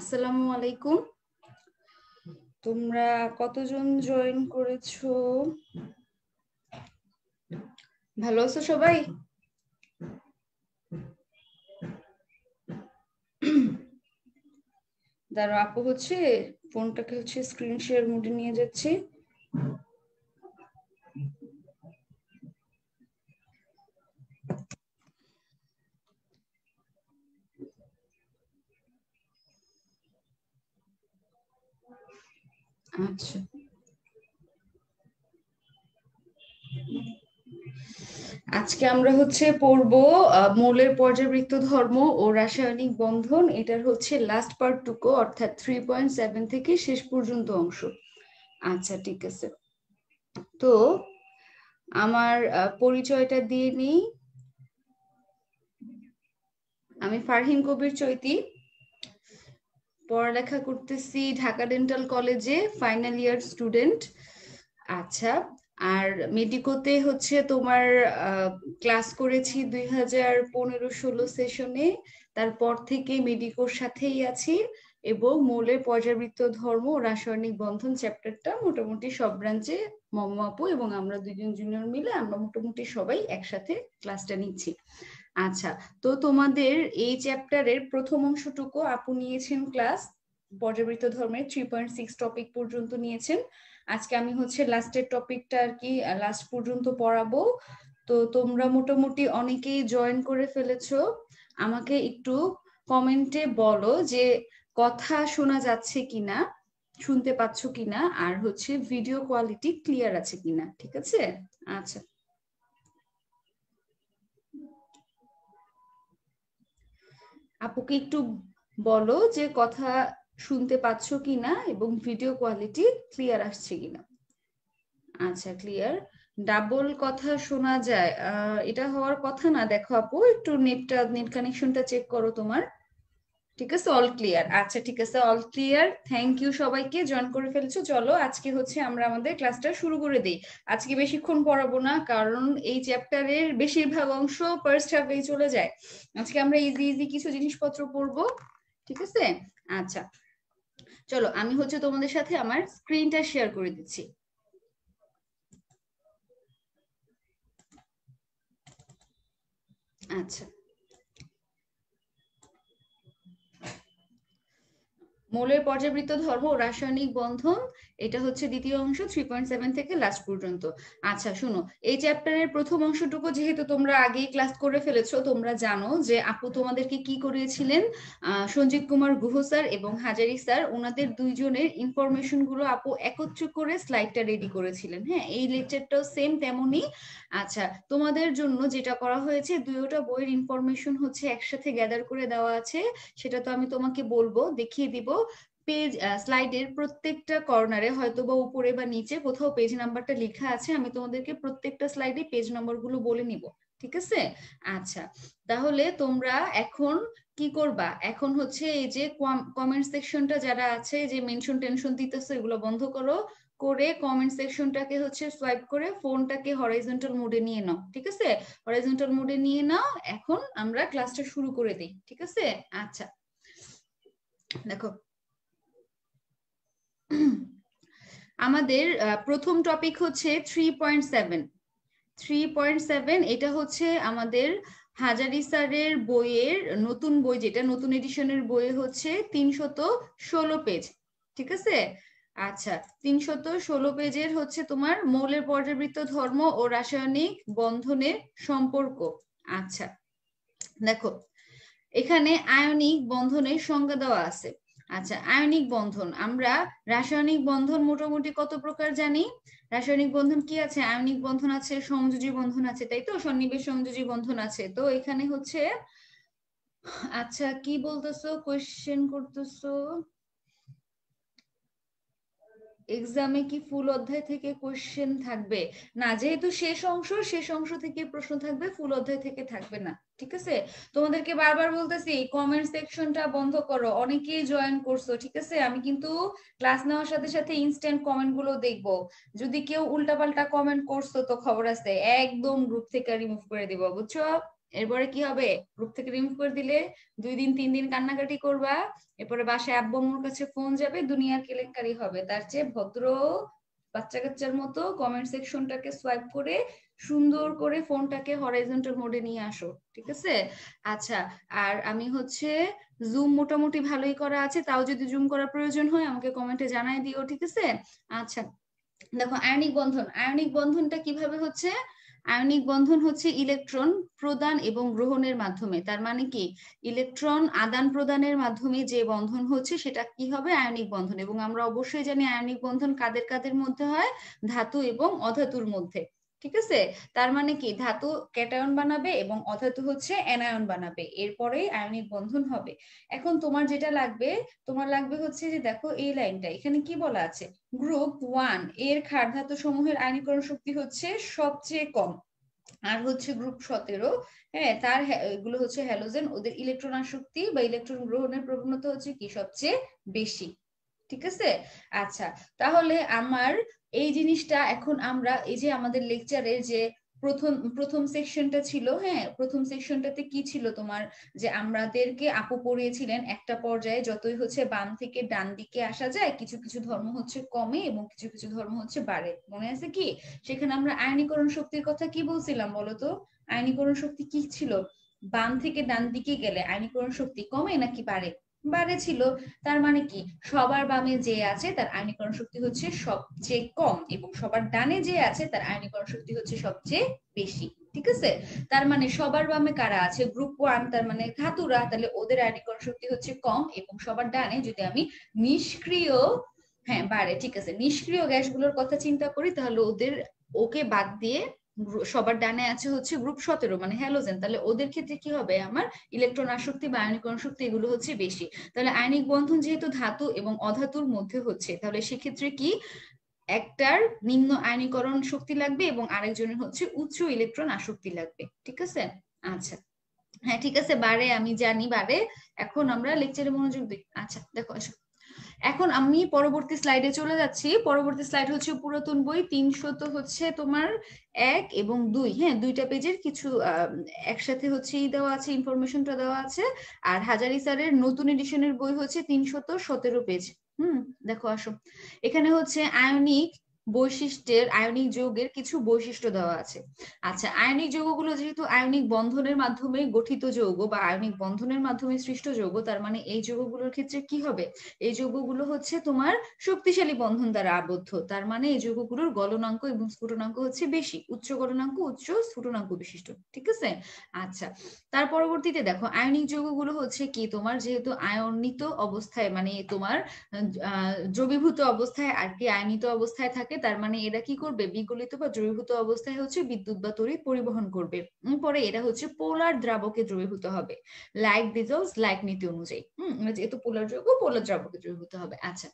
আসসালামু আলাইকুম। তোমরা কতজন জয়েন করেছো? ভালো আছো সবাই? দাঁড়াও, আপু হচ্ছে ফোনটাকে স্ক্রিন শেয়ার মোডে নিয়ে যাচ্ছি। আচ্ছা, আজকে আমরা পড়বো মৌলের পর্যাবৃত্ত ধর্ম ও রাসায়নিক বন্ধন। এটার লাস্ট পার্ট টুকু, অর্থাৎ 3.7 থেকে শেষ পর্যন্ত অংশ। আচ্ছা, ঠিক আছে। তো আমার পরিচয়টা দিয়ে নিই। আমি ফারহিন কবির চৈতি, পড়ালেখা করতেছি ঢাকা ডেন্টাল কলেজে, ফাইনাল ইয়ার স্টুডেন্ট। আচ্ছা, আর মেডিকোতে তোমার ক্লাস করেছি 2015-16 সেশনে। তারপর থেকে মেডিকোর সাথেই আছি এবং মৌলের পর্যাবৃত্ত ধর্ম ও রাসায়নিক বন্ধন চ্যাপ্টারটা মোটামুটি সব ব্রাঞ্চে মম আপু এবং আমরা দুজন জুনিয়র মিলে আমরা মোটামুটি সবাই একসাথে ক্লাসটা নিচ্ছি। আচ্ছা, তো তোমাদের এই চ্যাপ্টারের প্রথম অংশটুকু আপু নিয়েছেন ক্লাস, পর্যাবৃত্ত ধর্মের 3.6 টপিক পর্যন্ত নিয়েছেন। আজকে আমি লাস্টের টপিকটা আর কি লাস্ট পর্যন্ত পড়াবো। তো তোমরা মোটামুটি অনেকেই জয়েন করে ফেলেছো। আমাকে একটু কমেন্টে বলো যে কথা শোনা যাচ্ছে কিনা, শুনতে পাচ্ছ কিনা, আর ভিডিও কোয়ালিটি ক্লিয়ার আছে কিনা। ঠিক আছে? আচ্ছা, আপুকে একটু বলো যে কথা শুনতে পাচ্ছ কিনা এবং ভিডিও কোয়ালিটি ক্লিয়ার আসছে কিনা। আচ্ছা, ক্লিয়ার। ডাবল কথা শোনা যায়, এটা হওয়ার কথা না। দেখো আপু, একটু নেট কানেকশনটা চেক করো তোমার। ঠিক আছে, অল ক্লিয়ার। আচ্ছা, ঠিক আছে, অল ক্লিয়ার। থ্যাংক ইউ সবাইকে, জয়েন করে ফেলেছো। চলো আজকে আমরা আমাদের ক্লাসটা শুরু করে দিই। আজকে বেশিক্ষণ পড়াবো না, কারণ এই চ্যাপ্টারের বেশিরভাগ অংশ ফার্স্ট হাফেই চলে যায়। আজকে আমরা ইজি ইজি কিছু জিনিসপত্র পড়বো। ঠিক আছে? আচ্ছা, চলো আমি তোমাদের সাথে আমার স্ক্রিনটা শেয়ার করে দিচ্ছি। আচ্ছা, মৌলের পর্যাবৃত্ত ধর্ম ও রাসায়নিক বন্ধন, এটা দ্বিতীয় অংশ, 3.7 থেকে লাস্ট পর্যন্ত। আচ্ছা শুনো, এই চ্যাপ্টারের প্রথম অংশটুকু যেহেতু তোমরা আগেই ক্লাস করে ফেলেছো, তোমরা জানো যে আপু তোমাদেরকে কি করিয়েছিলেন। সঞ্জিত কুমার গুহ স্যার এবং হাজারি স্যার, ওনাদের দুইজনের ইনফরমেশন গুলো আপু একত্র করে স্লাইডটা রেডি করেছিলেন। হ্যাঁ, এই লেকচারটাও সেম তেমনই। আচ্ছা, তোমাদের জন্য যেটা করা হয়েছে, দুইটা বইয়ের ইনফরমেশন একসাথে গ্যাদার করে দেওয়া আছে। সেটা তো আমি তোমাকে বলবো, দেখিয়ে দিব। পেজ স্লাইডের প্রত্যেকটা কর্নারে হয়তো বা উপরে বা নিচে কোথাও পেজ নাম্বারটা লেখা আছে। আমি তোমাদেরকে প্রত্যেকটা স্লাইডে পেজ নাম্বারগুলো বলে নিব। ঠিক আছে? আচ্ছা, তাহলে তোমরা এখন কি করবা? এখন এই যে কমেন্ট সেকশনটা যারা আছে, যে মেনশন টেনশন দিতেছে, এগুলো বন্ধ করো। করে কমেন্ট সেকশনটাকে সোয়াইপ করে ফোনটাকে হরাইজন্টাল মোডে নিয়ে নাও। ঠিক আছে? হরাইজন্টাল মোডে নিয়ে নাও। এখন আমরা ক্লাসটা শুরু করে দিই। ঠিক আছে? আচ্ছা, দেখো আমাদের প্রথম টপিক 3.7। 3.7 এটা আমাদের হাজারি স্যারের বইয়ের নতুন বই, যেটা নতুন এডিশনের বই 316 পেজ। ঠিক আছে? আচ্ছা, 316 পেজের তোমার মৌলের পর্যাবৃত্ত ধর্ম ও রাসায়নিক বন্ধনের সম্পর্ক। আচ্ছা, দেখো এখানে আয়নিক বন্ধনের সংজ্ঞা দেওয়া আছে। আচ্ছা, আয়নিক বন্ধন, আমরা রাসায়নিক বন্ধন মোটামুটি কত প্রকার জানি। রাসায়নিক বন্ধন কি আছে? আয়নিক বন্ধন আছে, সংযোজী বন্ধন আছে, তাই তো? সন্নিবেশ সংযোজী বন্ধন আছে। তো এখানে আচ্ছা, কি বলতেছো, কোয়েশ্চেন করতেছো? এক্সামে কি ফুল অধ্যায় থেকে কোশ্চেন থাকবে? না, যেহেতু শেষ অংশ থেকে প্রশ্ন থাকবে, ফুল অধ্যায় থেকে থাকবে না। ঠিক আছে? তোমাদেরকে বারবার বলতেছি কমেন্ট সেকশনটা বন্ধ করো। অনেকেই জয়েন করছো। ঠিক আছে? আমি কিন্তু ক্লাস নেওয়ার সাথে সাথে ইনস্ট্যান্ট কমেন্ট গুলো দেখবো। যদি কেউ উল্টাপাল্টা কমেন্ট করছো তো খবর আছে, একদম গ্রুপ থেকে রিমুভ করে দিব, বুঝছো? এরপরে কি হবে, গ্রুপ থেকে রিমুভ করে দিলে 2 দিন 3 দিন কান্নাকাটি করবা, এরপরে বাসায় আব্বু আম্মুর কাছে ফোন যাবে, দুনিয়ার কেলেঙ্কারি হবে। তার চেয়ে ভদ্র বাচ্চা কাচ্চার মতো কমেন্ট সেকশনটাকে সোয়াইপ করে সুন্দর করে ফোনটাকে হরাইজন্টাল মোডে নিয়ে আসো, ঠিক আছে? আচ্ছা, আর আমি হচ্ছে জুম মোটামুটি ভালোই করা আছে, তাও যদি জুম করার প্রয়োজন হয় আমাকে কমেন্টে জানাই দিও, ঠিক আছে? আচ্ছা, দেখো আয়নিক বন্ধন, আয়নিক বন্ধনটা কিভাবে হচ্ছে? আয়নিক বন্ধন হচ্ছে ইলেকট্রন প্রদান এবং গ্রহণের মাধ্যমে, তার মানে কি ইলেকট্রন আদান প্রদানের মাধ্যমে যে বন্ধন হচ্ছে সেটা কি হবে, আয়নিক বন্ধন। এবং আমরা অবশ্যই জানি আয়নিক বন্ধন কাদের কাদের মধ্যে হয়, ধাতু এবং অধাতুর মধ্যে, ঠিক আছে? তার মানে কি ধাতু ক্যাটায়ন বানাবে এবং অধাতু হচ্ছে অ্যানায়ন বানাবে, এরপরে আয়নিক বন্ধন হবে। এখন তোমার যেটা লাগবে, তোমার লাগবে হচ্ছে যে দেখো এই লাইনটা, এখানে কি বলা আছে, গ্রুপ 1 এর ক্ষার ধাতু সমূহের আয়নীকরণ শক্তি হচ্ছে সবচেয়ে কম, আর হচ্ছে গ্রুপ 17, হ্যাঁ তার এগুলো হচ্ছে হ্যালোজেন, ওদের ইলেকট্রন আসক্তি বা ইলেকট্রন গ্রহণের প্রবণতা হচ্ছে কি সবচেয়ে বেশি, ঠিক আছে? আচ্ছা, তাহলে আমার এই জিনিসটা এখন আমরা এই যে আমাদের লেকচারে যে প্রথম প্রথম সেকশনটা ছিল, হ্যাঁ প্রথম সেকশনটাতে কি ছিল তোমার, যে আমাদেরকে আপু পড়িয়েছিলেন একটা পর্যায়ে যতই হচ্ছে বাম থেকে ডান দিকে আসা যায় কিছু কিছু ধর্ম হচ্ছে কমে এবং কিছু কিছু ধর্ম হচ্ছে বাড়ে, মনে আছে কি? সেখানে আমরা আয়নীকরণ শক্তির কথা কি বলছিলাম বলতো? আয়নীকরণ শক্তি কি ছিল, বাম থেকে ডান দিকে গেলে আয়নীকরণ শক্তি কমে নাকি বাড়ে? বাড়ে ছিল। তার মানে কি সবার বামে যে আছে তার আয়নীকরণ শক্তি হচ্ছে সবচেয়ে কম এবং সবার ডানে যে আছে তার আয়নীকরণ শক্তি হচ্ছে সবচেয়ে বেশি, ঠিক আছে? তার মানে সবার বামে কারা আছে, গ্রুপ 1 তার মানে ধাতুরা, তাহলে ওদের আয়নীকরণ শক্তি হচ্ছে কম, এবং সবার ডানে যদি আমি নিষ্ক্রিয়, হ্যাঁ বাড়ে, ঠিক আছে, নিষ্ক্রিয় গ্যাসগুলোর কথা চিন্তা করি তাহলে ওদের, ওকে বাদ দিয়ে সবার ডানে আছে হচ্ছে গ্রুপ 17 মানে হ্যালোজেন, তাহলে ওদের ক্ষেত্রে কি হবে, আমার ইলেকট্রন আসক্তি বা আয়নীকরণ শক্তি এগুলো হচ্ছে বেশি। তাহলে আয়নিক বন্ধন যেহেতু ধাতু এবং অধাতুর মধ্যে হচ্ছে, তাহলে সেক্ষেত্রে কি একটার নিম্ন আয়নীকরণ শক্তি লাগবে এবং আরেকজনের হচ্ছে উচ্চ ইলেকট্রন আসক্তি লাগবে, ঠিক আছে? আচ্ছা, হ্যাঁ ঠিক আছে, বারে আমি জানি বারে। এখন আমরা লেকচারে মনোযোগ দিই। আচ্ছা দেখো, আসো এখন আমি পরবর্তী স্লাইডে চলে যাচ্ছি। পরবর্তী স্লাইড হচ্ছে পুরাতন বই 300 হচ্ছে তোমার 1 এবং 2, হ্যাঁ দুইটা পেজের কিছু একসাথে হচ্ছে দেওয়া আছে, ইনফরমেশনটা দেওয়া আছে। আর হাজারি স্যারের নতুন এডিশনের বই হচ্ছে 317 পেজ। দেখো আসো, এখানে হচ্ছে আয়নিক বৈশিষ্ট্যের, আয়নিক যৌগের কিছু বৈশিষ্ট্য দেওয়া আছে। আচ্ছা, আয়নিক যৌগগুলো যেহেতু আয়নিক বন্ধনের মাধ্যমে গঠিত যৌগ বা আয়নিক বন্ধনের মাধ্যমে সৃষ্ট যৌগ, তার মানে এই যৌগগুলোর ক্ষেত্রে কি হবে, এই যৌগগুলো হচ্ছে তোমার শক্তিশালী বন্ধন দ্বারা আবদ্ধ, তার মানে এই যৌগগুলোর গলনাঙ্ক এবং স্ফুটনাঙ্ক হচ্ছে বেশি, উচ্চ গলনাঙ্ক উচ্চ স্ফুটনাঙ্ক বিশিষ্ট, ঠিক আছে? আচ্ছা, তার পরবর্তীতে দেখো আয়নিক যৌগগুলো হচ্ছে কি তোমার যেহেতু আয়নিত অবস্থায় মানে তোমার দ্রবীভূত অবস্থায় আর কি আয়নিত অবস্থায় থাকে, তার মানে এরা কি করবে, বিগলিত বা দ্রবীভূত অবস্থায় হচ্ছে বিদ্যুৎ বা তড়িৎ পরিবহন করবে, পরে এরা হচ্ছে পোলার দ্রাবকে দ্রবীভূত হবে, লাইক ডিজলভস লাইক নীতি অনুযায়ী। যেহেতু পোলার যৌগ পোলার দ্রাবকে দ্রবীভূত হবে। আচ্ছা,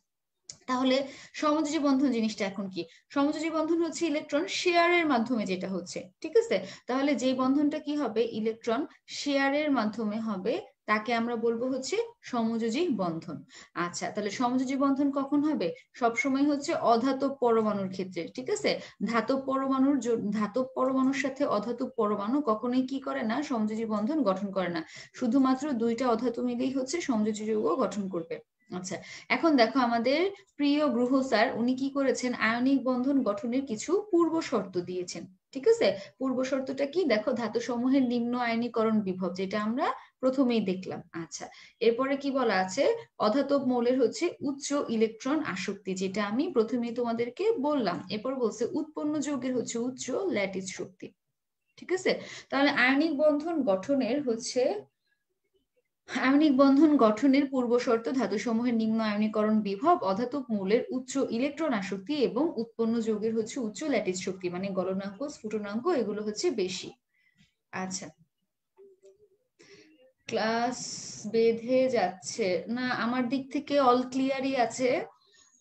তাহলে সমযোজী বন্ধন জিনিসটা এখন কি, সমযোজী বন্ধন হচ্ছে ইলেকট্রন শেয়ারের মাধ্যমে যেটা হচ্ছে, ঠিক আছে? তাহলে যে বন্ধনটা কি হবে, ইলেকট্রন শেয়ারের মাধ্যমে হবে, তাকে আমরা বলবো হচ্ছে সমযোজী বন্ধন। আচ্ছা, তাহলে সমযোজী বন্ধন কখন হবে, সব সময় হচ্ছে অধাতব পরমাণুর ক্ষেত্রে, ঠিক আছে? ধাতব পরমাণুর ধাতব পরমাণুর সাথে অধাতব পরমাণু কখনোই কি করে না, সমযোজী বন্ধন গঠন করে না, শুধুমাত্র দুইটা অধাতু মিলেই হচ্ছে সমযোজী যৌগ গঠন করবে। আচ্ছা, এখন দেখো আমাদের প্রিয় গ্রহ স্যার উনি কি করেছেন, আয়নিক বন্ধন গঠনের কিছু পূর্ব শর্ত দিয়েছেন, ঠিক আছে? পূর্ব শর্তটা কি, দেখো ধাতু সমূহের নিম্ন আয়নীকরণ বিভব, যেটা আমরা প্রথমেই দেখলাম। আচ্ছা, এরপরে কি বলা আছে, অধাতব মৌলের হচ্ছে উচ্চ ইলেকট্রন আসক্তি, যেটা আমি প্রথমেই তোমাদেরকে বললাম। এরপর বলছে উৎপন্ন যৌগের হচ্ছে উচ্চ ল্যাটিস শক্তি, ঠিক আছে? তাহলে আয়নিক বন্ধন গঠনের হচ্ছে, আয়নিক বন্ধন গঠনের পূর্বশর্ত ধাতুসমূহের নিম্ন আয়নীকরণ বিভব, অধাতব মৌলের উচ্চ ইলেকট্রন আসক্তি এবং উৎপন্ন যৌগের হচ্ছে উচ্চ ল্যাটিস শক্তি, মানে গলনাঙ্ক স্ফুটনাঙ্ক এগুলো হচ্ছে বেশি। আচ্ছা, ক্লাস বেঁধে যাচ্ছে না, আমার দিক থেকে অল ক্লিয়ারই আছে।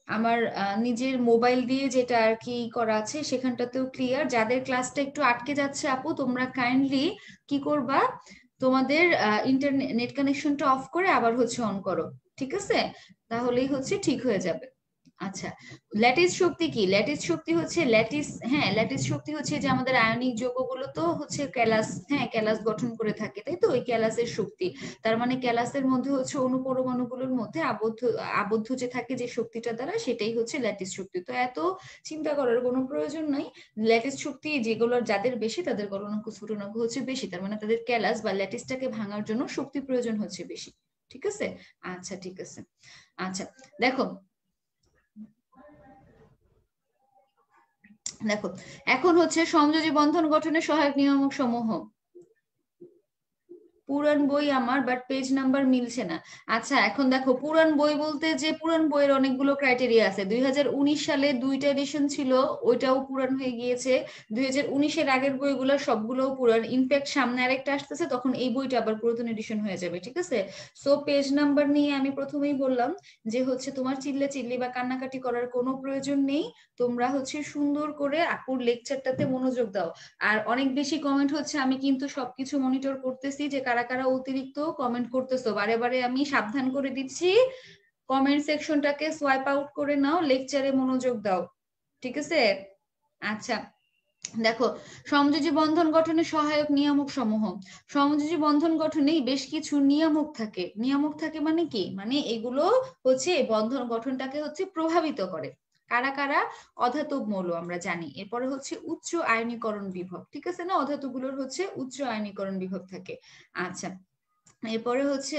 আমার নিজের মোবাইল দিয়ে যেটা আর কি করা আছে সেখানটাতেও ক্লিয়ার। যাদের ক্লাসটা একটু আটকে যাচ্ছে আপু, তোমরা কাইন্ডলি কি করবা, তোমাদের ইন্টারনেট নেট কানেকশনটা অফ করে আবার হচ্ছে অন করো, ঠিক আছে? তাহলেই হচ্ছে ঠিক হয়ে যাবে। আচ্ছা, ল্যাটিস শক্তি কি? ল্যাটিস শক্তি হচ্ছে ল্যাটিস, হ্যাঁ ল্যাটিস শক্তি হচ্ছে যে আমাদের আয়নিক যৌগগুলো তো হচ্ছে ক্যালাস, হ্যাঁ ক্যালাস গঠন করে থাকে, তাই তো? ওই ক্যালাসের শক্তি, তার মানে ক্যালাসের মধ্যে হচ্ছে অনুপরমাণুগুলোর মধ্যে আবদ্ধ আবদ্ধ যে থাকে যে শক্তিটা দ্বারা, সেটাই হচ্ছে ল্যাটিস শক্তি। তো এত চিন্তা করার কোনো প্রয়োজন নাই। ল্যাটিস শক্তি যেগুলো যাদের বেশি তাদের গলনাঙ্ক স্ফুটনাঙ্ক হচ্ছে বেশি, তার মানে তাদের ক্যালাস বা ল্যাটিসটাকে ভাঙার জন্য শক্তি প্রয়োজন হচ্ছে বেশি। ঠিক আছে? আচ্ছা ঠিক আছে। আচ্ছা দেখো, দেখো এখন হচ্ছে সমযোজী বন্ধন গঠনের সহায়ক নিয়ামক সমূহ। পুরান বই আমার, বাট পেজ নাম্বার মিলছে না। আচ্ছা এখন দেখো, পুরান বই বলতে যে পুরান বইয়ের অনেকগুলো ক্রাইটেরিয়া আছে। 2019 সালে 2টা এডিশন ছিল, ওইটাও পুরান হয়ে গিয়েছে। 2019-এর আগের বইগুলো সবগুলোও পুরান। ইনফ্যাক্ট সামনে আরেকটা আসতেছে, তখন এই বইটা আবার পুরাতন এডিশন হয়ে যাবে। ঠিক আছে? সো পেজ নাম্বার নিয়ে আমি প্রথমেই বললাম যে হচ্ছে তোমার চিল্লা চিল্লি বা কান্নাকাটি করার কোনো প্রয়োজন নেই। তোমরা হচ্ছে সুন্দর করে আপুর লেকচারটাতে মনোযোগ দাও। আর অনেক বেশি কমেন্ট হচ্ছে, আমি কিন্তু সবকিছু মনিটর করতেছি যে কারা কারা অতিরিক্ত কমেন্ট করতেছো। বারে বারে আমি সাবধান করে দিচ্ছি, কমেন্ট সেকশনটাকে সোয়াইপ আউট করে নাও, লেকচারে মনোযোগ দাও। ঠিক আছে? আচ্ছা দেখো, সমযোজী বন্ধন গঠনে সহায়ক নিয়ামক সমূহ। সমযোজী বন্ধন গঠনে বেশ কিছু নিয়ামক থাকে। নিয়ামক থাকে মানে কি? মানে এগুলো হচ্ছে বন্ধন গঠনটাকে হচ্ছে প্রভাবিত করে। কারা কারা? অধাতব মৌল আমরা জানি। এরপরে হচ্ছে উচ্চ আয়নীকরণ বিভব। ঠিক আছে না? অধাতুগুলোর হচ্ছে উচ্চ আয়নীকরণ বিভব থাকে। আচ্ছা এরপরে হচ্ছে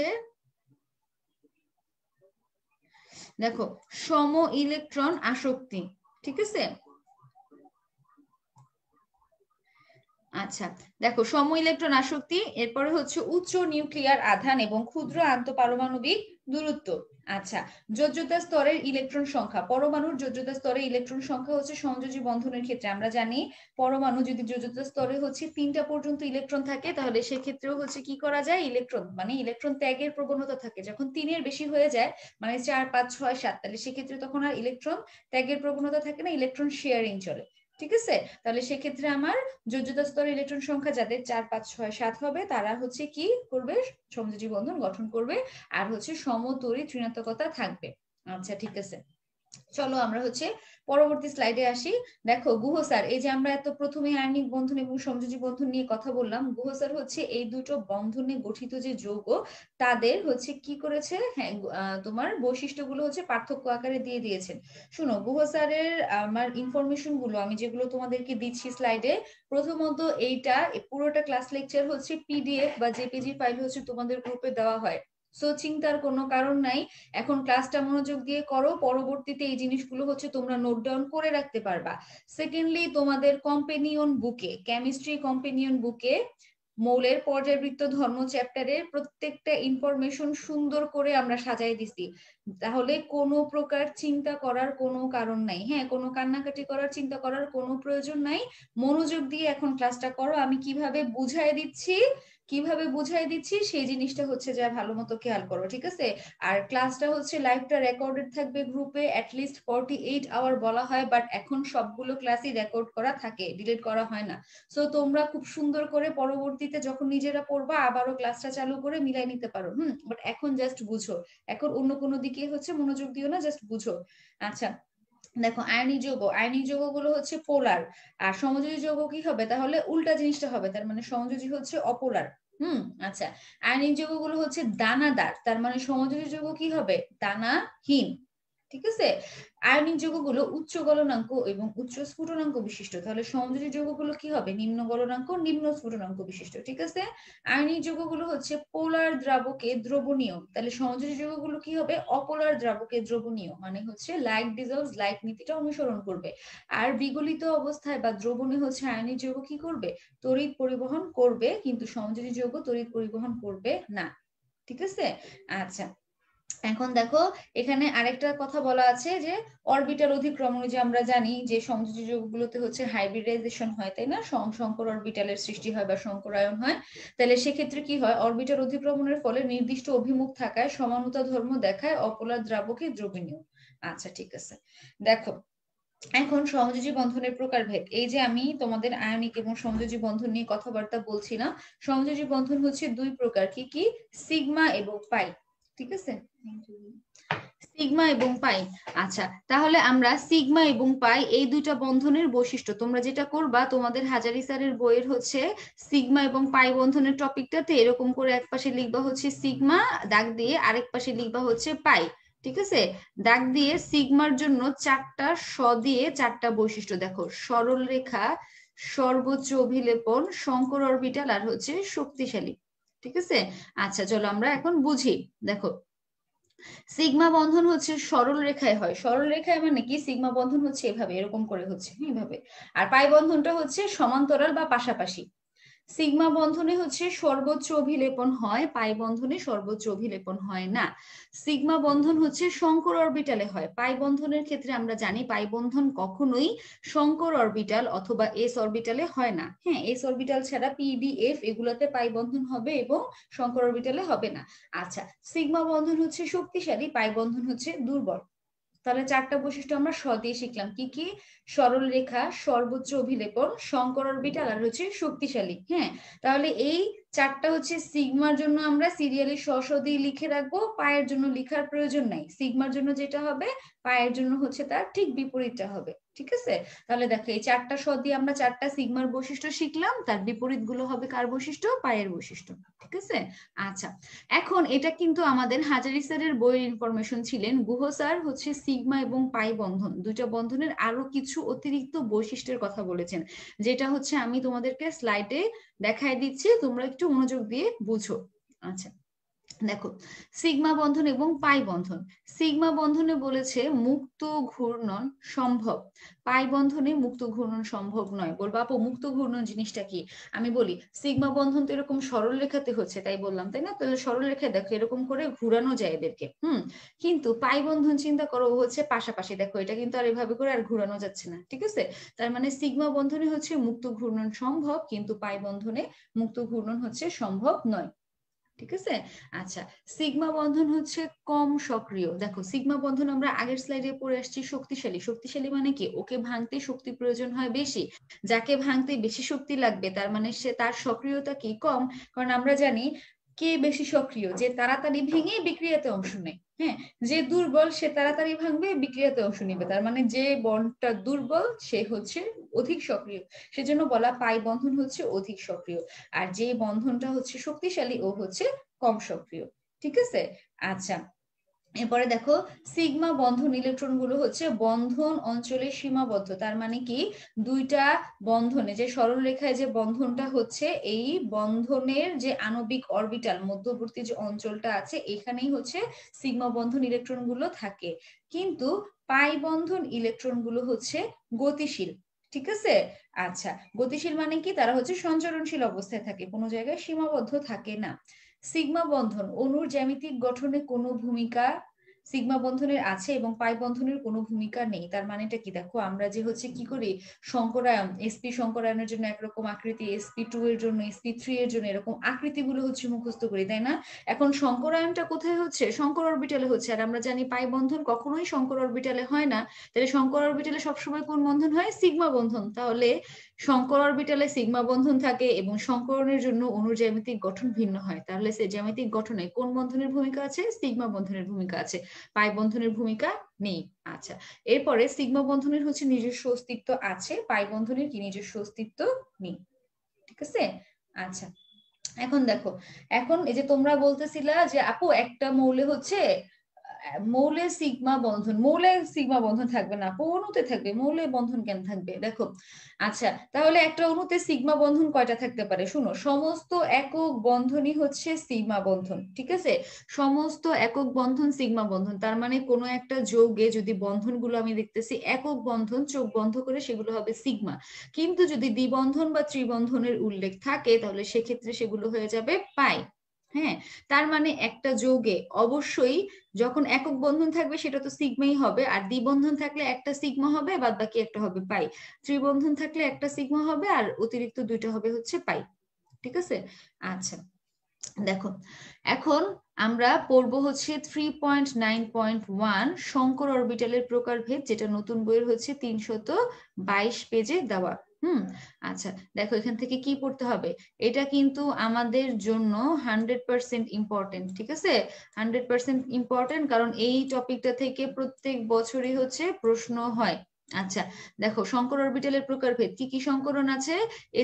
দেখো, সম ইলেকট্রন আসক্তি। ঠিক আছে? আচ্ছা দেখো, সম ইলেকট্রন আসক্তি, এরপরে হচ্ছে উচ্চ নিউক্লিয়ার আধান এবং ক্ষুদ্র আন্তঃপারমাণবিক দূরত্ব। আচ্ছা, যোজ্যতা স্তরের ইলেকট্রন সংখ্যা। পরমাণুর যোজ্যতা স্তরে ইলেকট্রন সংখ্যা হচ্ছে সমযোজী বন্ধনের ক্ষেত্রে আমরা জানি, পরমাণু যদি যোজ্যতা স্তরে হচ্ছে 3টা পর্যন্ত ইলেকট্রন থাকে, তাহলে সেক্ষেত্রেও হচ্ছে কি করা যায়, ইলেকট্রন মানে ইলেকট্রন ত্যাগের প্রবণতা থাকে। যখন 3-এর বেশি হয়ে যায়, মানে 4, 5, 6, 7, তাহলে সেক্ষেত্রে তখন আর ইলেকট্রন ত্যাগের প্রবণতা থাকে না, ইলেকট্রন শেয়ারিং চলে। ঠিক আছে? তাহলে সেক্ষেত্রে আমার যোজ্যতা স্তরে ইলেকট্রন সংখ্যা যাদের 4, 5, 6, 7 হবে, তারা হচ্ছে কি করবে, সমযোজী বন্ধন গঠন করবে। আর হচ্ছে সমতড়িৎ ঋণাত্মকতা থাকবে। আচ্ছা ঠিক আছে, চলো আমরা হচ্ছে পরবর্তী স্লাইডে আসি। দেখো গুহ স্যার, এই যে আমরা এত প্রথমে আয়নিক বন্ধন এবং সমযোজী বন্ধন নিয়ে কথা বললাম, গুহ স্যার হচ্ছে এই দুটো বন্ধনে গঠিত যে যৌগ, তাদের হচ্ছে কি করেছে, হ্যাঁ তোমার বৈশিষ্ট্যগুলো হচ্ছে পার্থক্য আকারে দিয়ে দিয়েছেন। শুনো, গুহ স্যারের আমার ইনফরমেশন গুলো আমি যেগুলো তোমাদেরকে দিচ্ছি স্লাইডে, প্রথমত এইটা পুরোটা ক্লাস লেকচার হচ্ছে পিডিএফ বা জেপিজি ফাইল হচ্ছে তোমাদের গ্রুপে দেওয়া হয়। সো চিন্তার কোনো কারণ নাই, এখন ক্লাসটা মনোযোগ দিয়ে করো, পরবর্তীতে এই জিনিসগুলো হচ্ছে তোমরা নোট ডাউন করে রাখতে পারবা। সেকেন্ডলি, তোমাদের কম্পেনিয়ন বুকে, কেমিস্ট্রি কম্পেনিয়ন বুকে মৌলের পর্যায়বৃত্ত ধর্ম চ্যাপ্টারের প্রত্যেকটা ইনফরমেশন সুন্দর করে আমরা সাজাই দিছি। তাহলে কোনো প্রকার চিন্তা করার কোনো কারণ নাই, হ্যাঁ কোনো কান্নাকাটি করার চিন্তা করার কোনো প্রয়োজন নাই। মনোযোগ দিয়ে এখন ক্লাসটা করো। আমি কিভাবে বুঝাই দিচ্ছি, কিভাবে বুঝাই দিচ্ছি সেই জিনিসটা হচ্ছে যা ভালো মতো খেয়াল করো। ঠিক আছে? আর ক্লাসটা হচ্ছে লাইভটা রেকর্ডেড থাকবে গ্রুপে, অ্যাটলিস্ট 48 আওয়ার বলা হয়, বাট এখন সবগুলো ক্লাসই রেকর্ড করা থাকে, ডিলিট করা হয় না। সো তোমরা খুব সুন্দর করে পরবর্তীতে যখন নিজেরা পড়বা আবারও ক্লাসটা চালু করে মিলাই নিতে পারো। বাট এখন জাস্ট বুঝো, এখন অন্য কোনো দিকে হচ্ছে মনোযোগ দিও না, জাস্ট বুঝো। আচ্ছা দেখো, আয়নিক যৌগ, আয়নিক যৌগগুলো হচ্ছে পোলার। আর সমযোজী যৌগ কি হবে, তাহলে উল্টা জিনিসটা হবে, তার মানে সমযোজী হচ্ছে অপোলার। আচ্ছা, আয়নিক যৌগগুলো হচ্ছে দানাদার, তার মানে সমযোজী যৌগ কি হবে, দানাহীন। ঠিক আছে? আয়নিক যৌগগুলো উচ্চ গলনাঙ্ক এবং উচ্চ স্ফুটনাঙ্ক বিশিষ্ট, তাহলে সমযোজী যৌগগুলো কি হবে, নিম্ন গলনাঙ্ক নিম্ন স্ফুটনাঙ্ক বিশিষ্ট। ঠিক আছে? আয়নিক যৌগগুলো হচ্ছে পোলার দ্রাবকে দ্রবণীয়, তাহলে সমযোজী যৌগগুলো কি হবে, অপোলার দ্রাবকে দ্রবণীয়, মানে হচ্ছে লাইক ডিজলভস লাইক নীতিটা অনুসরণ করবে। আর বিগলিত অবস্থায় বা দ্রবণে হচ্ছে আয়নিক যৌগ কি করবে, তড়িৎ পরিবহন করবে, কিন্তু সমযোজী যৌগ তড়িৎ পরিবহন করবে না। ঠিক আছে? আচ্ছা এখন দেখো, এখানে আরেকটা কথা বলা আছে যে অরবিটাল অধিক্রমণ, যে আমরা জানি যে সমযোজী যৌগগুলোতে হচ্ছে হাইব্রিডাইজেশন হয়, তাই না, সংকর অরবিটালের সৃষ্টি হয় বা সংকরায়ন হয়। তাহলে সেক্ষেত্রে কি হয়, অরবিটাল অধিক্রমণের ফলে নির্দিষ্ট অভিমুখ থাকায় সমানতা ধর্ম দেখায় অপোলার দ্রাবকে দ্রবণীয়। আচ্ছা ঠিক আছে, দেখো এখন সমযোজী বন্ধনের প্রকারভেদ। এই যে আমি তোমাদের আয়নিক এবং সমযোজী বন্ধন নিয়ে কথাবার্তা বলছিলাম, সমযোজী বন্ধন হচ্ছে দুই প্রকার, কি কি, সিগমা এবং পাই। ঠিক আছে, সিগমা এবং পাই। আচ্ছা, তাহলে আমরা সিগমা এবং পাই এই দুইটা বন্ধনের বৈশিষ্ট্য, তোমরা যেটা করবা তোমাদের হাজারি স্যারের বইয়ের হচ্ছে সিগমা এবং পাই বন্ধনের টপিকটাতে এরকম করে এক পাশে লিখবা হচ্ছে সিগমা দাগ দিয়ে, আরেক পাশে লিখবা হচ্ছে পাই। ঠিক আছে, দাগ দিয়ে সিগমার জন্য 4টা দিয়ে 4টা বৈশিষ্ট্য দেখো, সরল রেখা, সর্বোচ্চ অভিলেপন, সংকর অরবিটাল আর হচ্ছে শক্তিশালী। ঠিক আছে, আচ্ছা চলো আমরা এখন বুঝি। দেখো, সিগমা বন্ধন হচ্ছে সরল রেখায় হয়, সরল রেখায় মানে কি, সিগমা বন্ধন হচ্ছে এভাবে এরকম করে হচ্ছে এইভাবে, আর পাই বন্ধনটা হচ্ছে সমান্তরাল বা পাশাপাশি। সিগমা বন্ধনে হচ্ছে সর্বোচ্চ অভিলেপন হয়, পাই বন্ধনে সর্বোচ্চ অভিলেপন হয় না। সিগমা বন্ধন হচ্ছে সংকর অরবিটালে হয়, পাই বন্ধনের ক্ষেত্রে আমরা জানি পাই বন্ধন কখনোই সংকর অরবিটাল অথবা এস অরবিটালে হয় না। হ্যাঁ, এস অরবিটাল ছাড়া পিডিএফ এগুলোতে পাই বন্ধন হবে এবং সংকর অরবিটালে হবে না। আচ্ছা, সিগমা বন্ধন হচ্ছে শক্তিশালী, পাই বন্ধন হচ্ছে দুর্বল। তাহলে 4টা বৈশিষ্ট্য আমরা দিয়ে শিখলাম, কি কি? সরল রেখা, সর্বোচ্চ অভিলেপন, সংকর অরবিটাল আর হচ্ছে শক্তিশালী। হ্যাঁ, তাহলে এই 4টা হচ্ছে সিগমার জন্য আমরা সিরিয়ালি দিয়ে লিখে রাখবো, পায়ের জন্য লিখার প্রয়োজন নাই। সিগমার জন্য যেটা হবে পায়ের জন্য হচ্ছে তার ঠিক বিপরীতটা হবে। ঠিক আছে, তাহলে দেখো এই 4টা দিয়ে আমরা 4টা সিগমার বৈশিষ্ট্য শিখলাম, তার বিপরীত গুলো হবে কার বৈশিষ্ট্য? পায়ের বৈশিষ্ট্য। ঠিক আছে, আচ্ছা এখন এটা কিন্তু আমাদের হাজারি স্যারের বইয়ের ইনফরমেশন ছিলেন, গুহ স্যার হচ্ছে সিগমা এবং পাই বন্ধন দুইটা বন্ধনের আরো কিছু অতিরিক্ত বৈশিষ্ট্যের কথা বলেছেন, যেটা হচ্ছে আমি তোমাদেরকে স্লাইডে দেখায় দিচ্ছি, তোমরা একটু মনোযোগ দিয়ে বুঝো। আচ্ছা দেখো, সিগমা বন্ধন এবং পাই বন্ধন, সিগমা বন্ধনে বলেছে মুক্ত ঘূর্ণন সম্ভব, পাই বন্ধনে মুক্ত ঘূর্ণন সম্ভব নয়। বলবো আপু মুক্ত ঘূর্ণন জিনিসটা কি? আমি বলি, সিগমা বন্ধন তো এরকম সরল রেখাতে হচ্ছে তাই বললাম, তাই না? তাহলে সরল রেখায় দেখো এরকম করে ঘুরানো যায় এদেরকে, কিন্তু পাই বন্ধন চিন্তা করো হচ্ছে পাশাপাশি, দেখো এটা কিন্তু আর এভাবে করে আর ঘুরানো যাচ্ছে না। ঠিক আছে, তার মানে সিগমা বন্ধনে হচ্ছে মুক্ত ঘূর্ণন সম্ভব, কিন্তু পাই বন্ধনে মুক্ত ঘূর্ণন হচ্ছে সম্ভব নয়। ঠিক আছে, আচ্ছা সিগমা বন্ধন হচ্ছে কম সক্রিয়। দেখো সিগমা বন্ধন আমরা আগের স্লাইডে পড়ে আসছি শক্তিশালী, শক্তিশালী মানে কি, ওকে ভাঙতে শক্তি প্রয়োজন হয় বেশি, যাকে ভাঙতে বেশি শক্তি লাগবে তার মানে সে তার সক্রিয়তা কি কম। কারণ আমরা জানি কে বেশি সক্রিয়, যে তাড়াতাড়ি ভেঙে বিক্রিয়াতে অংশ নেয়। হ্যাঁ, যে দুর্বল সে তাড়াতাড়ি ভাঙবে বিক্রিয়াতে অংশ নিবে, তার মানে যে বন্ডটা দুর্বল সে হচ্ছে অধিক সক্রিয়, সেজন্য বলা পাই বন্ধন হচ্ছে অধিক সক্রিয়, আর যে বন্ধনটা হচ্ছে শক্তিশালী ও হচ্ছে কম সক্রিয়। ঠিক আছে, আচ্ছা এরপরে দেখো, সিগমা বন্ধন ইলেকট্রন গুলো হচ্ছে বন্ধন অঞ্চলে সীমাবদ্ধ, তার মানে কি দুইটা বন্ধনে যে সরল রেখায় যে বন্ধনটা হচ্ছে, এই বন্ধনের যে আণবিক অরবিটাল মধ্যবর্তী যে অঞ্চলটা আছে এখানেই হচ্ছে সিগমা বন্ধন ইলেকট্রন গুলো থাকে, কিন্তু পাই বন্ধন ইলেকট্রন গুলো হচ্ছে গতিশীল। ঠিক আছে, আচ্ছা গতিশীল মানে কি, তারা হচ্ছে সঞ্চরণশীল অবস্থায় থাকে, কোনো জায়গায় সীমাবদ্ধ থাকে না। সিগমা বন্ধন অণুর জ্যামিতিক গঠনে কোনো ভূমিকা সিগমা বন্ধনের আছে এবং পাই বন্ধনের কোনো ভূমিকা নেই। তার মানেটা কি, দেখো আমরা যে হচ্ছে কি করি, সংকরায়ন এসপি সংকরায়নের জন্য একরকম আকৃতি, sp2 এর জন্য, sp3 এর জন্য এরকম আকৃতিগুলো হচ্ছে মুখস্থ করি, তাই না? এখন সংকরায়নটা কোথায় হচ্ছে? সংকর অরবিটালে হচ্ছে, আর আমরা জানি পাই বন্ধন কখনোই সংকর অরবিটালে হয় না, তাহলে সংকর অরবিটালে সবসময় কোন বন্ধন হয়? সিগমা বন্ধন। তাহলে সংকর অরবিটালে সিগমা বন্ধন থাকে এবং সংকরণের জন্য অণুর জ্যামিতিক গঠন ভিন্ন হয়, তাহলে সে জ্যামিতিক গঠনে কোন বন্ধনের ভূমিকা আছে? সিগমা বন্ধনের ভূমিকা আছে, পাই বন্ধনের ভূমিকা নেই। আচ্ছা এরপরে সিগমা বন্ধনের হচ্ছে নিজস্ব অস্তিত্ব আছে, পাই বন্ধনের কি নিজস্ব অস্তিত্ব নেই। ঠিক আছে, আচ্ছা এখন দেখো, এখন এই যে তোমরা বলতেছিলা যে আপু একটা মৌলে হচ্ছে মৌলে সিগমা বন্ধন, মৌলে সিগমা বন্ধন থাকবে না, অণুতে থাকবে, মৌলে বন্ধন কেন থাকবে? দেখো আচ্ছা, তাহলে একটা অণুতে সিগমা বন্ধন কয়টা থাকতে পারে? শুনো, সমস্ত একক বন্ধনই হচ্ছে সিগমা বন্ধন। ঠিক আছে, সমস্ত একক বন্ধন সিগমা বন্ধন, তার মানে কোনো একটা যৌগে যদি বন্ধনগুলো আমি দেখতেছি একক বন্ধন, চোখ বন্ধ করে সেগুলো হবে সিগমা, কিন্তু যদি দ্বিবন্ধন বা ত্রিবন্ধনের উল্লেখ থাকে তাহলে সেক্ষেত্রে সেগুলো হয়ে যাবে পাই। হ্যাঁ, তার মানে একটা যৌগে অবশ্যই যখন একক বন্ধন থাকবে সেটা তো সিগমাই হবে, আর দ্বিবন্ধন থাকলে একটা সিগমা হবে, বাদ বাকি একটা হবে পাই। ত্রিবন্ধন থাকলে একটা সিগমা হবে আর অতিরিক্ত দুইটা হবে হচ্ছে পাই। ঠিক আছে, আচ্ছা দেখো এখন আমরা পড়বো হচ্ছে 3.9.1 সংকর অরবিটালের প্রকারভেদ, যেটা নতুন বইয়ের হচ্ছে 322 পেজে দেওয়া। আচ্ছা দেখো এখান থেকে কি পড়তে হবে, এটা কিন্তু আমাদের জন্য 100% ইম্পর্টেন্ট, ঠিক আছে? 100% ইম্পর্টেন্ট, কারণ এই টপিকটা থেকে প্রত্যেক বছরই হচ্ছে প্রশ্ন হয়। আচ্ছা দেখো সংকর অরবিটালের প্রকারভেদ, কি কি সংকরণ আছে,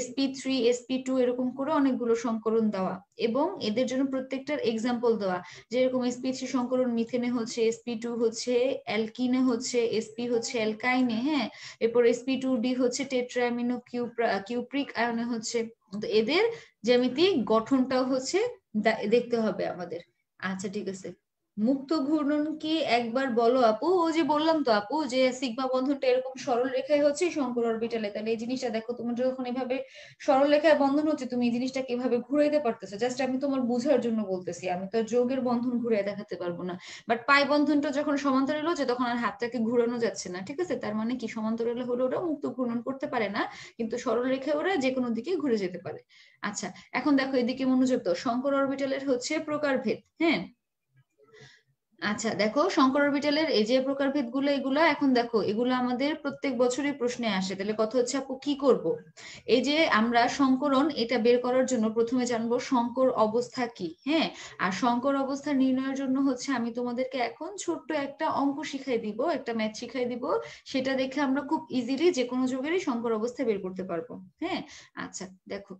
sp3 sp2 এরকম করে অনেকগুলো সংকরণ দেওয়া, এবং এদের জন্য প্রত্যেকটার এক্সাম্পল দেওয়া। যেরকম sp3 সংকরণ মিথেনে হচ্ছে, sp2 হচ্ছে অ্যালকিনে হচ্ছে, sp হচ্ছে অ্যালকাইনে, হ্যাঁ, এরপর sp2d হচ্ছে টেট্রাঅ্যামিনো কিউপ্রিক আয়নে হচ্ছে। তো এদের জ্যামিতিক গঠনটাও হচ্ছে দেখতে হবে আমাদের। আচ্ছা ঠিক আছে, মুক্ত ঘূর্ণন কি একবার বলো আপু। ও যে বললাম তো আপু, যে সিগমা বন্ধনটা এরকম সরল রেখায় হচ্ছে শঙ্কর অরবিটালে, তাহলে এই জিনিসটা দেখো তুমি যখন এভাবে সরল রেখায় বন্ধন হচ্ছে, তুমি এই জিনিসটা কিভাবে ঘুরাইতে পারতেছো, জাস্ট আমি তোমার বোঝার জন্য বলতেছি, আমি তো যোগের বন্ধন ঘুরিয়ে দেখাতে পারবো না। বাট পাই বন্ধনটা যখন সমান্তরাল হচ্ছে তখন আর হাতটাকে ঘুরানো যাচ্ছে না, ঠিক আছে? তার মানে কি সমান্তরাল হলে ওরা মুক্ত ঘূর্ণন করতে পারে না, কিন্তু সরল রেখায় ওরা যে কোনো দিকে ঘুরে যেতে পারে। আচ্ছা এখন দেখো এদিকে মনোযোগ দাও, শঙ্কর অরবিটালের হচ্ছে প্রকারভেদ, হ্যাঁ। আচ্ছা দেখো শঙ্কর অরবিটালের এই যে প্রকারভেদ গুলো, এগুলা এখন দেখো এগুলো আমাদের প্রত্যেক বছরই প্রশ্নে আসে। তাহলে কথা হচ্ছে আপু কি করব, এই যে আমরা সংকরণ এটা বের করার জন্য প্রথমে জানবো সংকর অবস্থা কি, হ্যাঁ। আর সংকর অবস্থা নির্ণয়ের জন্য হচ্ছে আমি তোমাদেরকে এখন ছোট্ট একটা অঙ্ক শিখাই দিব, একটা ম্যাথ শিখাই দিব, সেটা দেখে আমরা খুব ইজিলি যে কোনো যোগেরই সংকর অবস্থা বের করতে পারবো, হ্যাঁ। আচ্ছা দেখো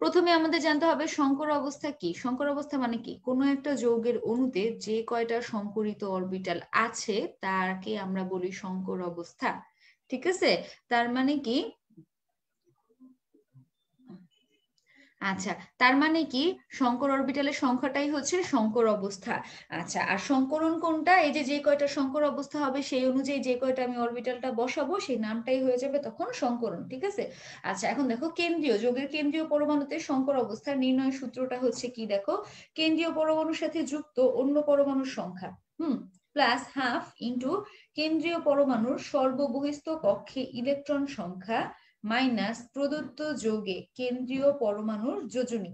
প্রথমে আমাদের জানতে হবে সংকর অবস্থা কি। সংকর অবস্থা মানে কি, কোনো একটা যৌগের অণুতে যে কয়টা সংকরিত অরবিটাল আছে তাকে আমরা বলি সংকর অবস্থা, ঠিক আছে? তার মানে কি, আচ্ছা তার মানে কি সংকর অরবিটালের সংখ্যাটাই হচ্ছে সংকর অবস্থা। আচ্ছা আর সংকরণ কোনটা, এই যে যে কয়টা সংকর অবস্থা হবে সেই অনুযায়ী যে কয়টা আমি অরবিটালটা বসাবো সেই নামটাই হয়ে যাবে তখন সংকরণ, ঠিক আছে? আচ্ছা এখন দেখো কেন্দ্রীয় যোগের কেন্দ্রীয় পরমাণুতে সংকর অবস্থার নির্ণয় সূত্রটা হচ্ছে কি, দেখো কেন্দ্রীয় পরমাণুর সাথে যুক্ত অন্য পরমাণুর সংখ্যা প্লাস হাফ ইন্টু কেন্দ্রীয় পরমাণুর সর্ববহিস্থ কক্ষে ইলেকট্রন সংখ্যা মাইনাস প্রদত্ত যৌগে কেন্দ্রীয় পরমাণুর যোজনী,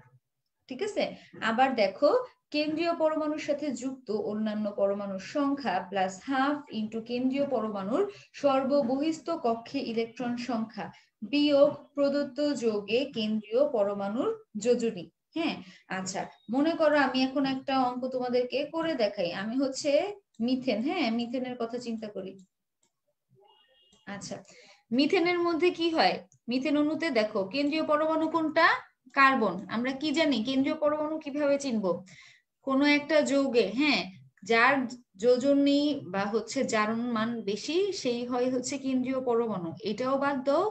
ঠিক আছে? আবার দেখো কেন্দ্রীয় পরমাণুর সাথে যুক্ত অন্যান্য পরমাণুর সংখ্যা প্লাস হাফ ইন্টু কেন্দ্রীয় পরমাণুর সর্ববহিস্থ কক্ষে ইলেকট্রন সংখ্যা বিয়োগ প্রদত্ত যৌগে কেন্দ্রীয় পরমাণুর যোজনী, হ্যাঁ। আচ্ছা মনে করো আমি এখন একটা অঙ্ক তোমাদেরকে করে দেখাই, আমি হচ্ছে মিথেন, হ্যাঁ মিথেনের কথা চিন্তা করি। আচ্ছা মিথেনের মধ্যে কি হয়, মিথেন অণুতে দেখো কেন্দ্রীয় পরমাণু কোনটা, কার্বন। আমরা কি জানি কেন্দ্রীয় পরমাণু কিভাবে চিনবো, কোনো একটা যৌগে, হ্যাঁ, যার যোজনী বা হচ্ছে জারণ মান বেশি সেই হয় হচ্ছে কেন্দ্রীয় পরমাণু। এটাও বাদ দাও,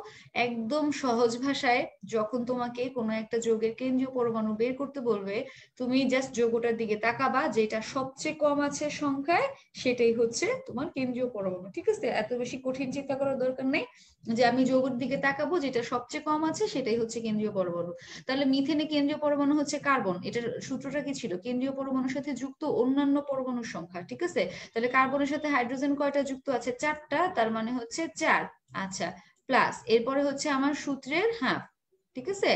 একদম সহজ ভাষায় যখন তোমাকে কোনো একটা যৌগের কেন্দ্রীয় পরমাণু বের করতে বলবে, তুমি জাস্ট যৌগটার দিকে তাকাবা, যেটা সবচেয়ে কম আছে সংখ্যায় সেটাই হচ্ছে তোমার কেন্দ্রীয় পরমাণু, ঠিক আছে? এত বেশি কঠিন চিন্তা করার দরকার নেই, যে আমি যৌগের দিকে তাকাবো যেটা সবচেয়ে কম আছে সেটাই হচ্ছে কেন্দ্রীয় পরমাণু। তাহলে মিথেনে কেন্দ্রীয় পরমাণু হচ্ছে কার্বন, এটার সূত্রটা কি ছিল, কেন্দ্রীয় পরমাণুর সাথে যুক্ত অন্যান্য পরমাণুর সংখ্যা, ঠিক আছে? তাহলে কার্বনের সাথে হাইড্রোজেন কয়টা যুক্ত আছে, 4টা, তার মানে হচ্ছে 4। আচ্ছা প্লাস এরপরে হচ্ছে আমার সূত্রের হাফ, ঠিক আছে?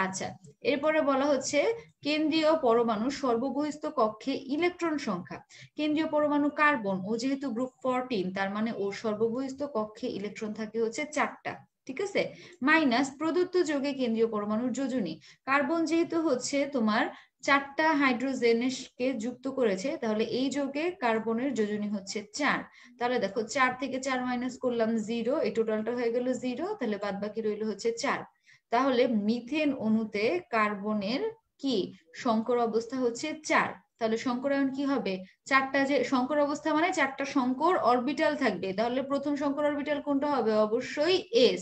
আচ্ছা এরপরে বলা হচ্ছে কেন্দ্রীয় পরমাণু সর্ববহিস্থ কক্ষে ইলেকট্রন সংখ্যা, কেন্দ্রীয় পরমাণু কার্বন ও যেহেতু গ্রুপ 14 তার মানে ওর সর্ববহিস্থ কক্ষে ইলেকট্রন থাকে হচ্ছে 4টা, ঠিক আছে? মাইনাস প্রদত্ত যৌগে কেন্দ্রীয় পরমাণুর যোজনী, কার্বন যেহেতু হচ্ছে তোমার 4টা হাইড্রোজেনকে যুক্ত করেছে, তাহলে এই যৌগে কার্বনের যোজনী হচ্ছে 4। তাহলে দেখো 4 থেকে 4 মাইনাস করলাম 0, এই টোটালটা হয়ে গেল 0, তাহলে বাদ বাকি রইল হচ্ছে 4। তাহলে মিথেন অণুতে কার্বনের কি সংকর অবস্থা হচ্ছে 4। তাহলে সংকরায়ন কি হবে, 4টা, যে সংকর অবস্থা মানে 4টা সংকর অরবিটাল থাকবে, তাহলে প্রথম সংকর অরবিটাল কোনটা হবে, অবশ্যই এস,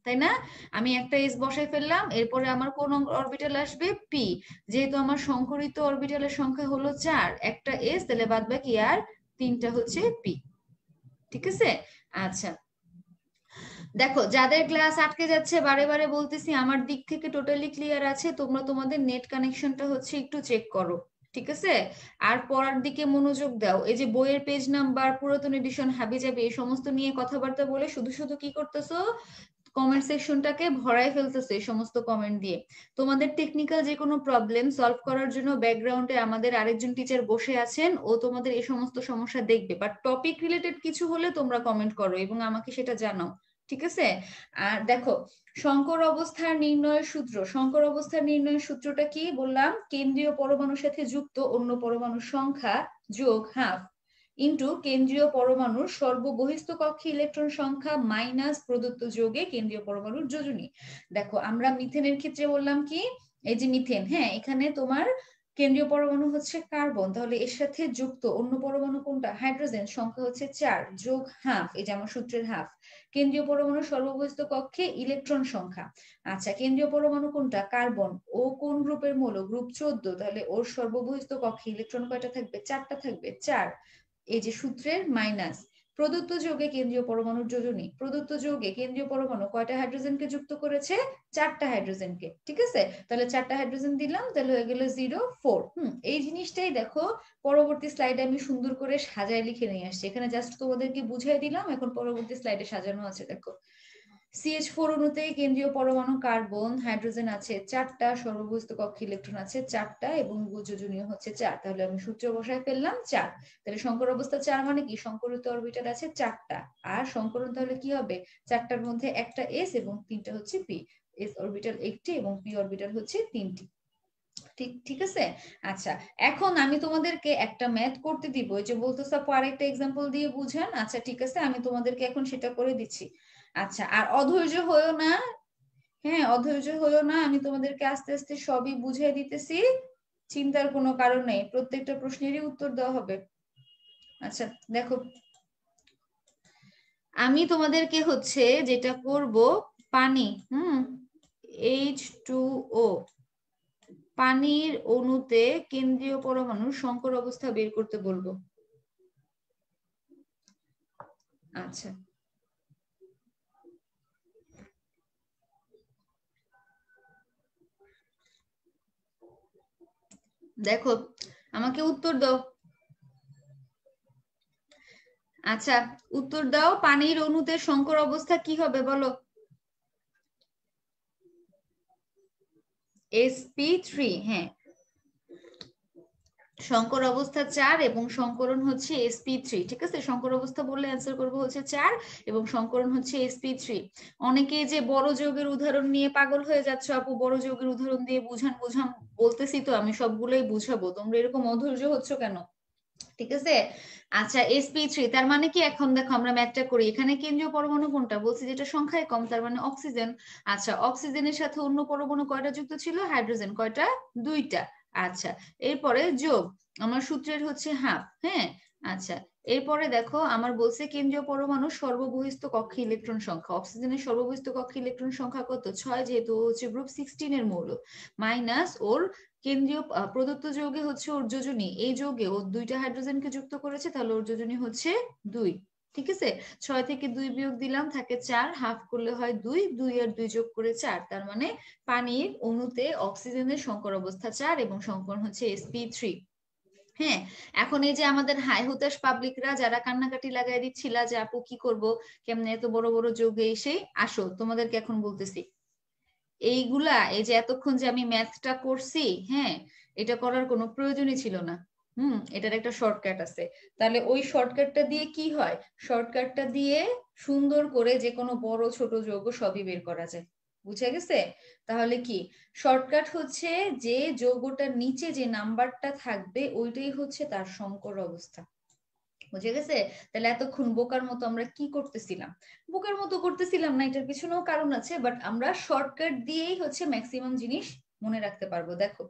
তাই না? আমি একটা এস বসাই ফেললাম, এরপরে আমার কোন অরবিটাল আসবে, পি। যেহেতু আমার সংকরিত অরবিটালের সংখ্যা হলো 4, একটা এস, তাহলে বাদ বাকি আর 3টা হচ্ছে পি, ঠিক আছে? আচ্ছা দেখো যাদের ক্লাস আটকে যাচ্ছে বারে বারে বলতেছি, আমার দিক থেকে টোটালি ক্লিয়ার আছে, তোমরা তোমাদের নেট কানেকশনটা হচ্ছে একটু চেক করো, ঠিক আছে? আর পড়ার দিকে মনোযোগ দাও, এই যে বইয়ের পেজ নাম্বার, পুরাতন এডিশন, হাবিজাবি এই সমস্ত নিয়ে কথাবার্তা বলে শুধু শুধু কি করতেছো, কমেন্ট সেকশনটাকে ভরাই ফেলতেছে এই সমস্ত কমেন্ট দিয়ে। তোমাদের টেকনিক্যাল যে কোনো প্রবলেম সলভ করার জন্য ব্যাকগ্রাউন্ডে আমাদের আরেকজন টিচার বসে আছেন, ও তোমাদের এই সমস্ত সমস্যা দেখবে, বাট টপিক রিলেটেড কিছু হলে তোমরা কমেন্ট করো এবং আমাকে সেটা জানাও। ঠিক আছে। আর দেখো সংকর অবস্থার নির্ণয়ের সূত্র, সংকর অবস্থার নির্ণয়ের সূত্রটা কি বললাম, কেন্দ্রীয় পরমাণুর সাথে যুক্ত অন্য পরমাণুর সংখ্যা যোগ হাফ ইন্টু কেন্দ্রীয় পরমাণুর সর্ববহিস্থ কক্ষে ইলেকট্রন সংখ্যা মাইনাস প্রদত্ত যোগে কেন্দ্রীয় পরমাণুর যোজনী। দেখো আমরা মিথেনের ক্ষেত্রে বললাম কি, এই যে মিথেন, হ্যাঁ এখানে তোমার কেন্দ্রীয় পরমাণু হচ্ছে কার্বন, তাহলে এর সাথে যুক্ত অন্য পরমাণু কোনটা, হাইড্রোজেন, সংখ্যা হচ্ছে 4 যোগ হাফ, এই যে আমার সূত্রের হাফ, কেন্দ্রীয় পরমাণুর সর্ববহিস্থ কক্ষে ইলেকট্রন সংখ্যা। আচ্ছা কেন্দ্রীয় পরমাণু কোনটা, কার্বন, ও কোন গ্রুপের মৌল, গ্রুপ 14, তাহলে ওর সর্ববহিস্থ কক্ষে ইলেকট্রন কয়টা থাকবে, 4টা থাকবে, 4, এই যে সূত্রের মাইনাস প্রদত্ত যোগে কেন্দ্রীয় পরমাণুর যোজনী, প্রদত্ত যোগে কেন্দ্রীয় পরমাণু কয়টা হাইড্রোজেনকে যুক্ত করেছে, 4টা হাইড্রোজেনকে, ঠিক আছে, তাহলে 4টা হাইড্রোজেন দিলাম, তাহলে হয়ে গেল 0 4। এই জিনিসটাই দেখো পরবর্তী স্লাইডে আমি সুন্দর করে সাজায় লিখে নিয়ে আসছি, এখানে জাস্ট তোমাদেরকে বুঝিয়ে দিলাম, এখন পরবর্তী স্লাইডে সাজানো আছে। দেখো CH4 অণুতে কেন্দ্রীয় পরমাণু কার্বন, হাইড্রোজেন আছে 4টা, সর্ববহিস্থ কক্ষে ইলেকট্রন আছে 4টা এবং যোজনীয় হচ্ছে 4, তাহলে আমি সূত্র বসায় ফেললাম 4। তাহলে সংকর অবস্থা 4 মানে কি, সংকরিত অরবিটাল আছে 4টা, আর সংকরণ তাহলে কি হবে, 4টার মধ্যে একটা s এবং 3টা হচ্ছে p, s অরবিটাল একটি এবং p অরবিটাল হচ্ছে 3টি। ঠিক আছে। আচ্ছা এখন আমি তোমাদেরকে একটা ম্যাথ করতে দিব, যে বলতেছে আপু আরেকটা এক্সাম্পল দিয়ে বুঝান, আচ্ছা ঠিক আছে আমি তোমাদেরকে এখন সেটা করে দিচ্ছি। আচ্ছা আর অধৈর্য হয়েও না, হ্যাঁ অধৈর্য হয়েও না, আমি তোমাদেরকে আস্তে আস্তে সবই বুঝিয়ে দিতেছি, চিন্তার কোনো কারণ নেই, প্রত্যেকটা প্রশ্নেরই উত্তর দেওয়া হবে। আচ্ছা দেখো আমি তোমাদেরকে হচ্ছে যেটা করব, পানি H2O, পানির অণুতে কেন্দ্রীয় পরমাণুর সংকর অবস্থা বের করতে বলবো। আচ্ছা দেখো আমাকে উত্তর দাও, আচ্ছা উত্তর দাও, পানির অণুতে সংকর অবস্থা কি হবে বলো, sp3, হ্যাঁ সংকর অবস্থা 4 এবং সংকরণ হচ্ছে sp3, ঠিক আছে, সংকর অবস্থা বললে অ্যান্সার করবো হচ্ছে 4 এবং সংকরণ হচ্ছে sp3। অনেকেই যে বড় যৌগের উদাহরণ নিয়ে পাগল হয়ে যাচ্ছে, আপু বড় যৌগের উদাহরণ দিয়ে বুঝান বুঝান, বলতেছি তো আমি সবগুলোই বুঝাবো, তোমরা এরকম অধৈর্য হচ্ছ কেন, ঠিক আছে। আচ্ছা sp3 তার মানে কি, এখন দেখো আমরা ম্যাথটা করি, এখানে কেন্দ্রীয় পরমাণু কোনটা বলছি, যেটা সংখ্যায় কম, তার মানে অক্সিজেন। আচ্ছা অক্সিজেনের সাথে অন্য পরমাণু কয়টা যুক্ত ছিল, হাইড্রোজেন কয়টা, 2টা। আচ্ছা এরপরে যোগ, আমার সূত্রের হচ্ছে হাফ, হ্যাঁ। আচ্ছা এরপরে দেখো আমার বলছে কেন্দ্রীয় পরমাণু সর্ববহিস্থ কক্ষে ইলেকট্রন সংখ্যা, অক্সিজেনের সর্ববহিস্থ কক্ষে ইলেকট্রন সংখ্যা কত, 6, যেহেতু হচ্ছে গ্রুপ 16 এর মৌল, মাইনাস ওর কেন্দ্রীয় প্রদত্ত যৌগে হচ্ছে ওর যোজনী, এই যৌগে ও 2টা হাইড্রোজেনকে যুক্ত করেছে, তাহলে ওর যোজনী হচ্ছে 2, ঠিক আছে। 6 থেকে 2 বিয়োগ দিলাম থাকে 4, হাফ করলে হয় 2, 2 আর 2 যোগ করে 4, তার মানে পানির অণুতে অক্সিজেনের সংকর অবস্থা 4 এবং সংকরণ হচ্ছে sp3। হ্যাঁ এখন এই যে আমাদের হাই হুতাশ পাবলিকরা যারা কান্নাকাটি লাগাই দিচ্ছিলা যে আপু কি করব, কেমনে এত বড় বড় যৌগে এসে, আসো তোমাদেরকে এখন বলতেছি, এইগুলা এই যে এতক্ষণ যে আমি ম্যাথটা করছি, হ্যাঁ এটা করার কোনো প্রয়োজনই ছিল না। এটার একটা শর্টকাট আছে, তাহলে ওই শর্টকাটটা দিয়ে কি হয়, শর্টকাটটা দিয়ে সুন্দর করে যে কোনো বড় ছোট যৌগ সবই বের করা যায়, বুঝে গেছে। তাহলে কি শর্টকাট হচ্ছে, যে যৌগটার নিচে যে নাম্বারটা থাকবে ওইটাই হচ্ছে তার সংকর অবস্থা, বুঝে গেছে। তাহলে এতক্ষণ বোকার মতো আমরা কি করতেছিলাম, বোকার মতো করতেছিলাম না, এটার পিছনেও কারণ আছে, বাট আমরা শর্টকাট দিয়েই হচ্ছে ম্যাক্সিমাম জিনিস মনে রাখতে পারবো। দেখো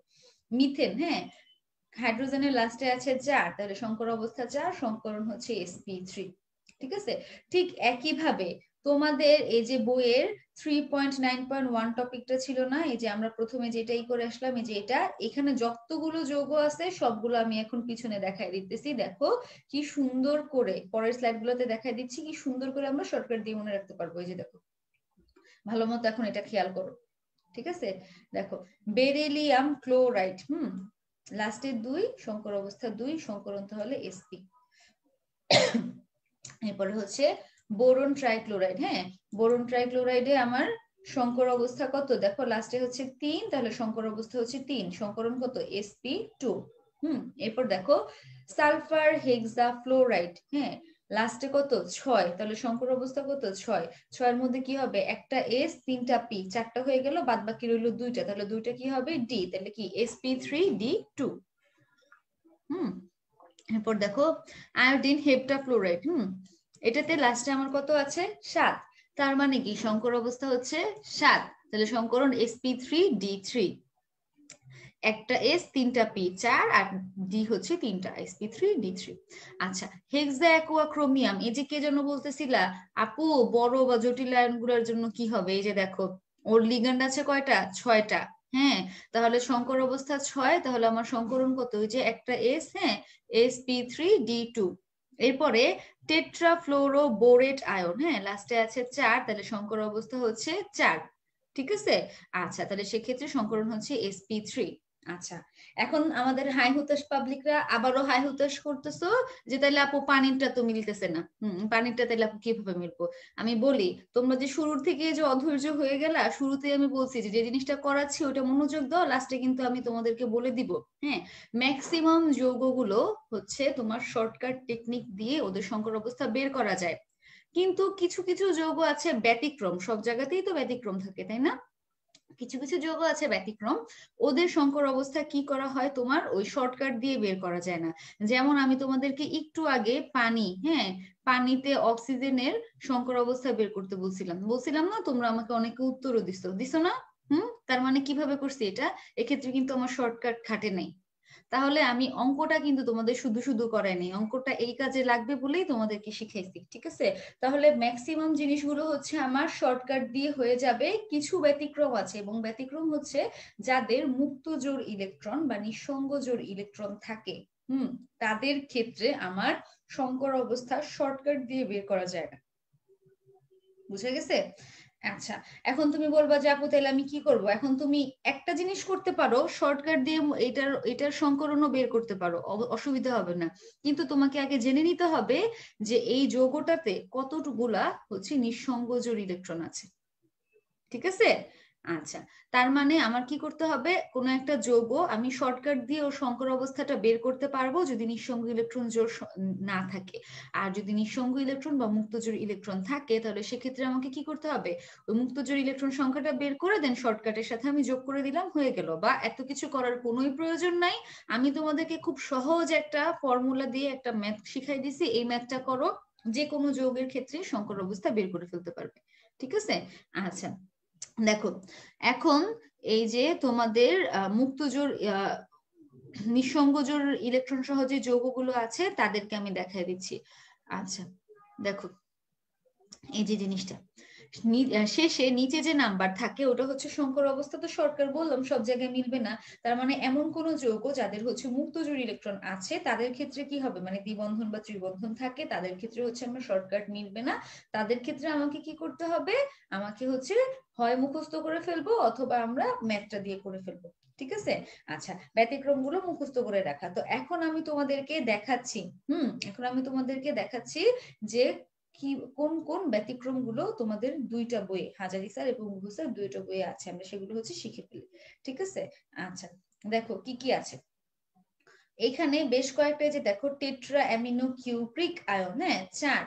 মিথেন, হ্যাঁ হাইড্রোজেনের লাস্টে আছে 4, তাহলে সংকর অবস্থা 4, সংকরণ হচ্ছে sp3, ঠিক আছে। ঠিক একই ভাবে তোমাদের এই যে বইয়ের 3.9.1 টপিকটা ছিল না, এই যে আমরা প্রথমে যেটাই করে আসলাম, এই যে এটা, এখানে যতগুলো যৌগ আছে সবগুলো আমি এখন পিছনে দেখাই দিতেছি, দেখো কি সুন্দর করে, পরের স্লাইড গুলোতে দেখাই দিচ্ছি কি সুন্দর করে আমরা শর্টকাট দিয়ে মনে রাখতে পারবো। এই যে দেখো ভালো মতো এখন এটা খেয়াল করো, ঠিক আছে। দেখো বেরিলিয়াম ক্লোরাইড, লাস্টের 2, সংকর অবস্থা 2, সংকরণ তাহলে sp। এরপরে হচ্ছে বোরন ট্রাইক্লোরাইড, হ্যাঁ বোরন ট্রাইক্লোরাইডে আমার সংকর অবস্থা কত, দেখো লাস্টে হচ্ছে 3, তাহলে সংকর অবস্থা হচ্ছে 3, সংকরণ কত sp2। এরপর দেখো সালফার হেক্সাফ্লোরাইড, হ্যাঁ লাস্টে কত 6, তাহলে সংকর অবস্থা কত 6, 6-এর মধ্যে কি হবে একটা এস 3টা পি, 4টা হয়ে গেল, বাদ বাকি রইল 2টা, তাহলে 2টা কি হবে ডি, তাহলে কি sp3d2। এরপর দেখো আয়োডিন হেপ্টাফ্লোরাইড, এটাতে লাস্টে আমার কত আছে 7, তার মানে কি সংকর অবস্থা হচ্ছে 7, তাহলে সংকরণ sp3d3, একটা এস 3টা পি 4 আর ডি হচ্ছে 3টা sp3d3। আচ্ছা হেক্সা অ্যাকোয়াক্রোমিয়াম, এই যে কে যেন বলতেছিলা আপু বড় বা জটিল আয়নগুলোর জন্য কি হবে, এই যে দেখো ওর লিগ্যান্ড আছে কয়টা 6টা, হ্যাঁ তাহলে সংকর অবস্থা 6, তাহলে আমার সংকরণ কত, ওই যে একটা এস, হ্যাঁ sp3d2। এরপরে টেট্রাফ্লোরোবোরেট আয়ন, হ্যাঁ লাস্টে আছে 4, তাহলে সংকর অবস্থা হচ্ছে 4, ঠিক আছে। আচ্ছা তাহলে সেক্ষেত্রে সংকরণ হচ্ছে sp3। আচ্ছা এখন আমাদের হাই হুতাশ পাবলিকরা আবারও হাই হুতাশ করতেছো যে তাহলে আপু পানিরটা তো মিলতেছে না, পানিরটা তাহলে আপু কিভাবে মিলবো। আমি বলি তোমরা যে শুরুর থেকে যে অধৈর্য হয়ে গেলা, শুরুতে আমি বলছি যে যে জিনিসটা করাচ্ছি ওটা মনোযোগ দাও, লাস্টে কিন্তু আমি তোমাদেরকে বলে দিব, হ্যাঁ ম্যাক্সিমাম যৌগগুলো হচ্ছে তোমার শর্টকাট টেকনিক দিয়ে ওদের সংকর অবস্থা বের করা যায়, কিন্তু কিছু কিছু যৌগ আছে ব্যতিক্রম, সব জায়গাতেই তো ব্যতিক্রম থাকে তাই না, কিছু কিছু যৌগ আছে ব্যতিক্রম, ওদের সংকর অবস্থা কি করা হয় তোমার ওই শর্টকাট দিয়ে বের করা যায় না। যেমন আমি তোমাদেরকে একটু আগে পানি, হ্যাঁ পানিতে অক্সিজেনের সংকর অবস্থা বের করতে বলছিলাম, বলছিলাম না, তোমরা আমাকে অনেকে উত্তরও দিছো, দিছো না? তার মানে কিভাবে করছি এটা, এক্ষেত্রে কিন্তু আমার শর্টকাট খাটে নাই। তাহলে আমি অঙ্কটা কিন্তু তোমাদের শুধু শুধু করাইনি, অঙ্কটা এই কাজে লাগবে বলেই তোমাদেরকে শিখাইছি, ঠিক আছে। তাহলে ম্যাক্সিমাম জিনিসগুলো হচ্ছে আমার শর্টকাট দিয়ে হয়ে যাবে, কিছু ব্যতিক্রম আছে, এবং ব্যতিক্রম হচ্ছে যাদের মুক্ত জোড় ইলেকট্রন বা নিঃসঙ্গ জোড় ইলেকট্রন থাকে, তাদের ক্ষেত্রে আমার সংকর অবস্থা শর্টকাট দিয়ে বের করা যায় না, বুঝে গেছে। আচ্ছা এখন তুমি বলবা যে আপু তাহলে আমি কি করব, এখন তুমি একটা জিনিস করতে পারো, শর্টকাট দিয়ে এটার সংকরণও বের করতে পারো, অসুবিধা হবে না, কিন্তু তোমাকে আগে জেনে নিতে হবে যে এই যৌগটাতে কতটুকুলা হচ্ছে নিঃসঙ্গ জোড় ইলেকট্রন আছে, ঠিক আছে। আচ্ছা তার মানে আমার কি করতে হবে, কোনো একটা যৌগ আমি শর্টকাট দিয়ে ওর সংকর অবস্থাটা বের করতে পারবো যদি নিঃসঙ্গ ইলেকট্রন জোড় না থাকে, আর যদি নিঃসঙ্গ ইলেকট্রন বা মুক্ত জোড় ইলেকট্রন থাকে তাহলে সেক্ষেত্রে আমাকে কি করতে হবে, ওই মুক্ত জোড় ইলেকট্রন সংখ্যাটা বের করে দেন শর্টকাটের সাথে আমি যোগ করে দিলাম, হয়ে গেল, বা এত কিছু করার কোনোই প্রয়োজন নাই। আমি তোমাদেরকে খুব সহজ একটা ফর্মুলা দিয়ে একটা ম্যাথ শিখাই দিছি, এই ম্যাথটা করো, যে কোনো যৌগের ক্ষেত্রে সংকর অবস্থা বের করে ফেলতে পারবে, ঠিক আছে। আচ্ছা দেখো এখন এই যে তোমাদের মুক্ত জোড় নিঃসঙ্গ জোড় ইলেকট্রন সহ যে যৌগগুলো আছে তাদেরকে আমি দেখাই দিচ্ছি। আচ্ছা দেখো এই যে জিনিসটা শেষে নিচে যে নাম্বার থাকে ওটা হচ্ছে সংকর অবস্থা, তো শর্টকাট বললাম সব জায়গায় মিলবে না, তার মানে এমন কোন যৌগ যাদের হচ্ছে মুক্ত জোড় ইলেকট্রন আছে তাদের ক্ষেত্রে কি হবে, মানে দ্বিবন্ধন বা ত্রিবন্ধন থাকে তাদের ক্ষেত্রে হচ্ছে আমরা শর্টকাট মিলবে না, তাদের ক্ষেত্রে আমাকে কি করতে হবে, আমাকে হচ্ছে হয় মুখস্থ করে ফেলবো অথবা আমরা ম্যাথটা দিয়ে করে ফেলবো, ঠিক আছে। আচ্ছা ব্যতিক্রম গুলো মুখস্থ করে রাখা, তো এখন আমি তোমাদেরকে দেখাচ্ছি, এখন আমি তোমাদেরকে দেখাচ্ছি যে কি কোন কোন ব্যতিক্রম গুলো তোমাদের দুইটা বইয়ে, হাজারি স্যার এবং মুঘু স্যার দুইটা বইয়ে আছে, আমরা সেগুলো হচ্ছে শিখে ফেলি, ঠিক আছে। আচ্ছা দেখো কি কি আছে এখানে, বেশ কয়েকটা, যে দেখো টেট্রা অ্যামিনো কিউপ্রিক আয়ন, হ্যাঁ 4,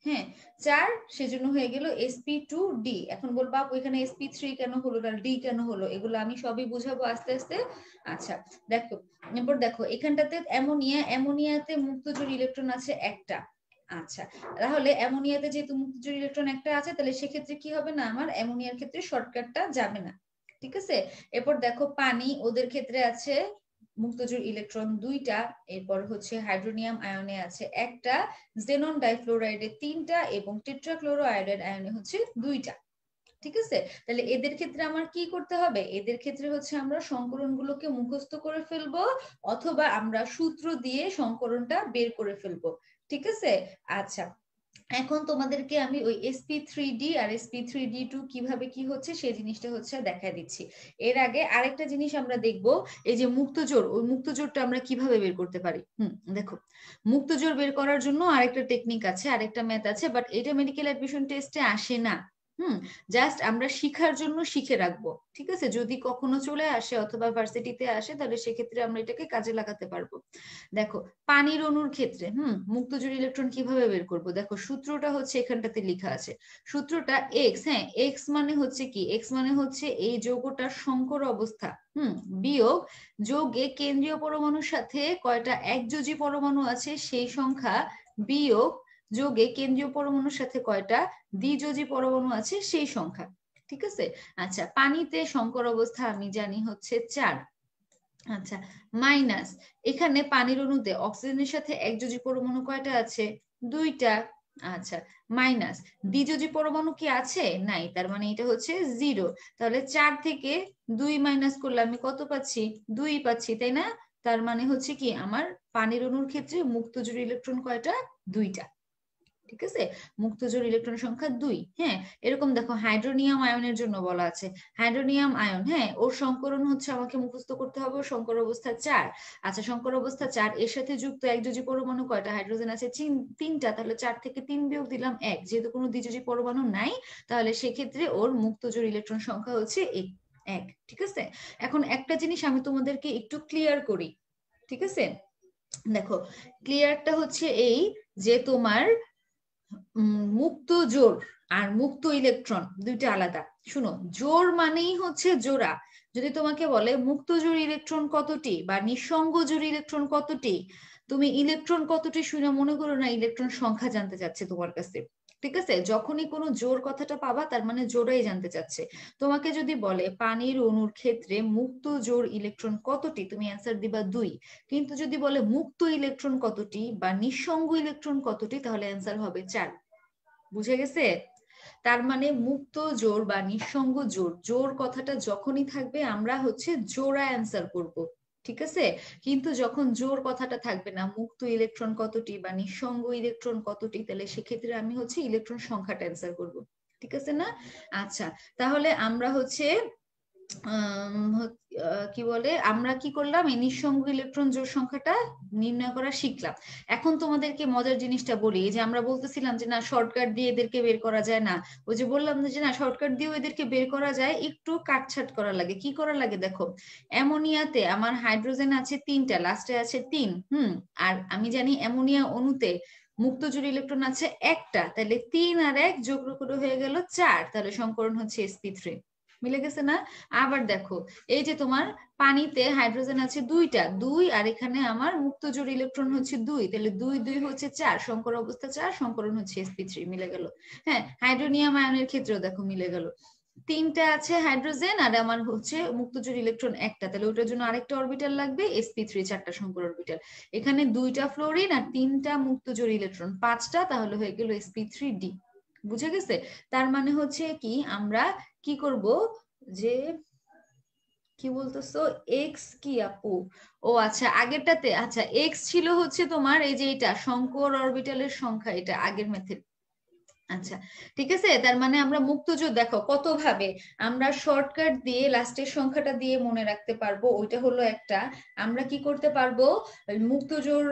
হ্যাঁ 4, সেজন্য হয়ে গেল sp2d। এখন বলবা ওইখানে sp3 কেন হলো না, ডি কেন হলো, এগুলো আমি সবই বুঝাবো আস্তে আস্তে। আচ্ছা দেখো এরপর দেখো এখানটাতে অ্যামোনিয়াতে মুক্ত জোড় ইলেকট্রন আছে একটা, আচ্ছা তাহলে অ্যামোনিয়াতে যেহেতু মুক্ত জোড় ইলেকট্রন একটা আছে তাহলে সেক্ষেত্রে কি হবে না, আমার অ্যামোনিয়ার ক্ষেত্রে শর্টকাটটা যাবে না, ঠিক আছে। এরপর দেখো পানি, ওদের ক্ষেত্রে আছে মুক্তজোড় ইলেকট্রন দুইটা, এরপর হচ্ছে হাইড্রোনিয়াম আয়নে আছে একটা, জেনন ডাইফ্লোরাইডে 3টা এবং টেট্রাক্লোরো আয়োডাইড আয়নে হচ্ছে 2টা, ঠিক আছে। তাহলে এদের ক্ষেত্রে আমার কি করতে হবে, এদের ক্ষেত্রে হচ্ছে আমরা সংকরণ গুলোকে মুখস্থ করে ফেলবো অথবা আমরা সূত্র দিয়ে সংকরণটা বের করে ফেলবো, ঠিক আছে। আচ্ছা এখন তোমাদেরকে আমি ওই sp3d আর sp3d2 কিভাবে কি হচ্ছে সেই জিনিসটা হচ্ছে দেখাই দিচ্ছি। এর আগে আরেকটা জিনিস আমরা দেখব, এই যে মুক্তজোড়, ওই মুক্তজোড়টা আমরা কিভাবে বের করতে পারি। দেখো মুক্তজোড় বের করার জন্য আরেকটা টেকনিক আছে, আরেকটা ম্যাথ আছে, বাট এটা মেডিকেল অ্যাডমিশন টেস্টে আসে না। জাস্ট আমরা শিখার জন্য শিখে রাখবো, ঠিক আছে? যদি কখনো চলে আসে অথবা ভার্সিটিতে আসে তাহলে সেক্ষেত্রে আমরা এটাকে কাজে লাগাতে পারবো। দেখো পানির অণুর ক্ষেত্রে মুক্ত জোড় ইলেকট্রন কিভাবে বের করব? দেখো সূত্রটা হচ্ছে এখানটাতে লেখা আছে, সূত্রটা এক্স। হ্যাঁ, এক্স মানে হচ্ছে কি? এক্স মানে হচ্ছে এই যৌগটার সংকর অবস্থা বিয়োগ যৌগে কেন্দ্রীয় পরমাণুর সাথে কয়টা একযোজী পরমাণু আছে সেই সংখ্যা বিয়োগ যোগে কেন্দ্রীয় পরমাণুর সাথে কয়টা দ্বিযোজী পরমাণু আছে সেই সংখ্যা, ঠিক আছে? আচ্ছা, পানিতে সংকর অবস্থা আমি জানি হচ্ছে 4। আচ্ছা, মাইনাস এখানে পানির অণুতে অক্সিজেনের সাথে একযোজী পরমাণু কয়টা আছে? 2টা। আচ্ছা, মাইনাস দ্বিযোজী পরমাণু কি আছে? নাই, তার মানে এটা হচ্ছে 0। তাহলে 4 থেকে 2 মাইনাস করলে আমি কত পাচ্ছি? 2 পাচ্ছি, তাই না? তার মানে হচ্ছে কি আমার পানির অণুর ক্ষেত্রে মুক্ত জোড় ইলেকট্রন কয়টা? 2টা, ঠিক আছে? মুক্ত জোড় ইলেকট্রন সংখ্যা 2। হ্যাঁ, এরকম দেখো হাইড্রোনিয়াম আয়নের জন্য বলা আছে, হাইড্রোনিয়াম আয়ন, হ্যাঁ, ওর সংকরণ হচ্ছে আমাকে মুখস্থ করতে হবে, ওর সংকর অবস্থা 4। আচ্ছা, সংকর অবস্থা 4, এর সাথে যুক্ত একযোজী পরমাণু কয়টা? হাইড্রোজেন আছে 3টা, তাহলে 4 থেকে 3 বিয়োগ দিলাম 1, যেহেতু কোনো দ্বিযোজী পরমাণু নাই তাহলে সেক্ষেত্রে ওর মুক্ত জোড় ইলেকট্রন সংখ্যা হচ্ছে 1, ঠিক আছে? এখন একটা জিনিস আমি তোমাদেরকে একটু ক্লিয়ার করি, ঠিক আছে? দেখো ক্লিয়ারটা হচ্ছে এই যে তোমার মুক্ত জোড় আর মুক্ত ইলেকট্রন দুইটা আলাদা। শুনো, জোড় মানেই হচ্ছে জোড়া। যদি তোমাকে বলে মুক্ত জোড় ইলেকট্রন কতটি বা নিঃসঙ্গ জোড় ইলেকট্রন কতটি, তুমি ইলেকট্রন কতটি শুনে মনে করো না ইলেকট্রন সংখ্যা জানতে চাচ্ছে তোমার কাছে, ঠিক আছে? যখনই কোনো জোড় কথাটা পাবা তার মানে জোড়াই জানতে চাচ্ছে। তোমাকে যদি বলে পানির অণুর ক্ষেত্রে মুক্ত জোড় ইলেকট্রন কতটি, তুমি অ্যান্সার দিবা 2। কিন্তু যদি বলে মুক্ত ইলেকট্রন কতটি বা নিঃসঙ্গ ইলেকট্রন কতটি, তাহলে অ্যান্সার হবে 4। বুঝে গেছে? তার মানে মুক্ত জোড় বা নিঃসঙ্গ জোড়, জোড় কথাটা যখনই থাকবে আমরা হচ্ছে জোড়া অ্যান্সার করব, ঠিক আছে? কিন্তু যখন জোড় কথাটা থাকবে না, মুক্ত ইলেকট্রন কতটি বা নিঃসঙ্গ ইলেকট্রন কতটি, তাহলে সেক্ষেত্রে আমি হচ্ছে ইলেকট্রন সংখ্যাটা অ্যান্সার করব, ঠিক আছে না? আচ্ছা, তাহলে আমরা হচ্ছে কি বলে, আমরা কি করলাম? এই নিঃসঙ্গ ইলেকট্রন জোড় সংখ্যাটা নির্ণয় করা শিখলাম। এখন তোমাদেরকে মজার জিনিসটা বলি, যে আমরা বলতেছিলাম যে না শর্টকাট দিয়ে এদেরকে বের করা যায় না, ওই যে বললাম যে না শর্টকাট দিয়েও এদেরকে বের করা যায়, একটু কাটছাট করা লাগে। কি করা লাগে? দেখো অ্যামোনিয়াতে আমার হাইড্রোজেন আছে 3টা, লাস্টে আছে 3, আর আমি জানি অ্যামোনিয়া অণুতে মুক্ত জোড় ইলেকট্রন আছে 1টা, তাহলে 3 আর 1 যোগ করে হয়ে গেল 4, তাহলে সংকরণ হচ্ছে sp3। মিলে গেছে না? আবার দেখো এই যে তোমার পানিতে হাইড্রোজেন আছে 2টা, 2 আর এখানে আমার মুক্ত জোড় ইলেকট্রন হচ্ছে 2, তাহলে 2 2 হচ্ছে 4, সংকর অবস্থা 4, সংকরণ হচ্ছে sp3। মিলে গেল? হ্যাঁ, হাইড্রোনিয়াম আয়নের ক্ষেত্রেও দেখো মিলে গেল, 3টা আছে হাইড্রোজেন আর আমার হচ্ছে মুক্ত জোড় ইলেকট্রন 1টা, তাহলে ওটার জন্য আরেকটা অরবিটাল লাগবে sp3, 4টা সংকর অরবিটাল। এখানে 2টা ফ্লোরিন আর 3টা মুক্ত জোড় ইলেকট্রন 5টা, তাহলে হয়ে গেল sp3d। বুঝে গেছে? তার মানে হচ্ছে কি আমরা কি করব, যে কি বলতেছো এক্স কি আপু? ও আচ্ছা, আগেরটাতে আচ্ছা এক্স ছিল হচ্ছে তোমার এই যে এটা সংকর অরবিটালের সংখ্যা, এটা আগের মেথড। আচ্ছা, ঠিক আছে। তার মানে আমরা মুক্ত জোড় দেখো কত ভাবে আমরা শর্টকাট দিয়ে লাস্টের সংখ্যাটা দিয়ে মনে রাখতে পারবো, ওইটা হলো একটা। আমরা কি করতে পারবো, মুক্ত জোড়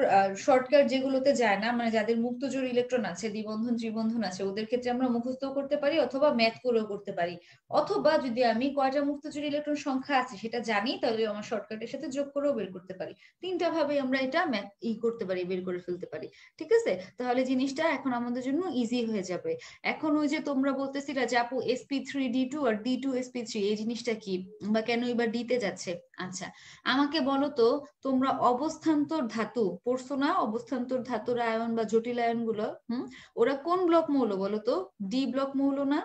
শর্টকাট যেগুলোতে যায় না, মানে যাদের মুক্ত জোড় ইলেকট্রন আছে, দ্বিবন্ধন ত্রিবন্ধন আছে, ওদের ক্ষেত্রে আমরা মুখস্থ করতে পারি অথবা ম্যাথ করেও করতে পারি। অথবা যদি আমি কয়টা মুক্ত জোড় ইলেকট্রন সংখ্যা আছে সেটা জানি, তাহলে আমার শর্টকাটের সাথে যোগ করেও বের করতে পারি। 3টা ভাবে আমরা এটা ম্যাথ করতে পারি, বের করে ফেলতে পারি, ঠিক আছে? তাহলে জিনিসটা এখন আমাদের জন্য ইজি হয়ে যাবে। এখন ওই যে তোমরা বলতেছিলা যে আপু sp3d2 আর d2sp3 এই জিনিসটা কি, বা কেন এবার ডিতে যাচ্ছে? আচ্ছা, আমাকে বলো তো, তোমরা অবস্থান্তর ধাতু পড়ছো না? অবস্থান্তর ধাতুর আয়ন বা জটিল আয়ন গুলো, ওরা কোন ব্লক মৌল বলো তো? ডি ব্লক মৌল না?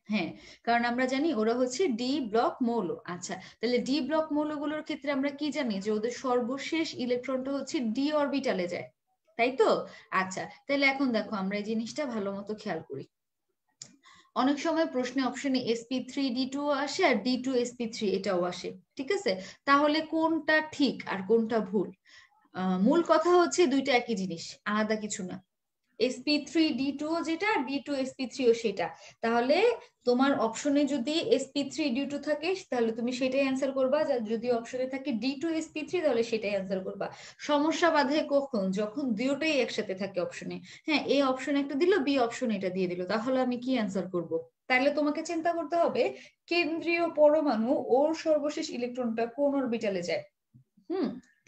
হ্যাঁ, কারণ আমরা জানি ওরা হচ্ছে ডি ব্লক মৌল। আচ্ছা, তাহলে ডি ব্লক মৌলগুলোর ক্ষেত্রে আমরা কি জানি, যে ওদের সর্বশেষ ইলেকট্রনটা হচ্ছে ডি অরবিটালে যায়, তাই তো? আচ্ছা, তাহলে এখন দেখো আমরা এই জিনিসটা ভালো মতো খেয়াল করি। অনেক সময় প্রশ্নে অপশনে sp3d2 আসে আর d2sp3 এটাও আসে, ঠিক আছে? তাহলে কোনটা ঠিক আর কোনটা ভুল? মূল কথা হচ্ছে দুইটা একই জিনিস, আলাদা কিছু না। sp3d2 যেটা, d2sp3 ও সেটা। তাহলে তোমার অপশনে যদি sp3d2 থাকে তাহলে তুমি সেটাই অ্যান্সার করবা, যদি অপশনে থাকে d2sp3 তাহলে সেটাই অ্যান্সার করবা। সমস্যা বাধে কখন? যখন দুটোই একসাথে থাকে অপশনে। হ্যাঁ, এ অপশন একটা দিল, বি অপশন এটা দিয়ে দিল, তাহলে আমি কি অ্যান্সার করব? তাহলে তোমাকে চিন্তা করতে হবে কেন্দ্রীয় পরমাণু ওর সর্বশেষ ইলেকট্রনটা কোন অরবিটালে যায়।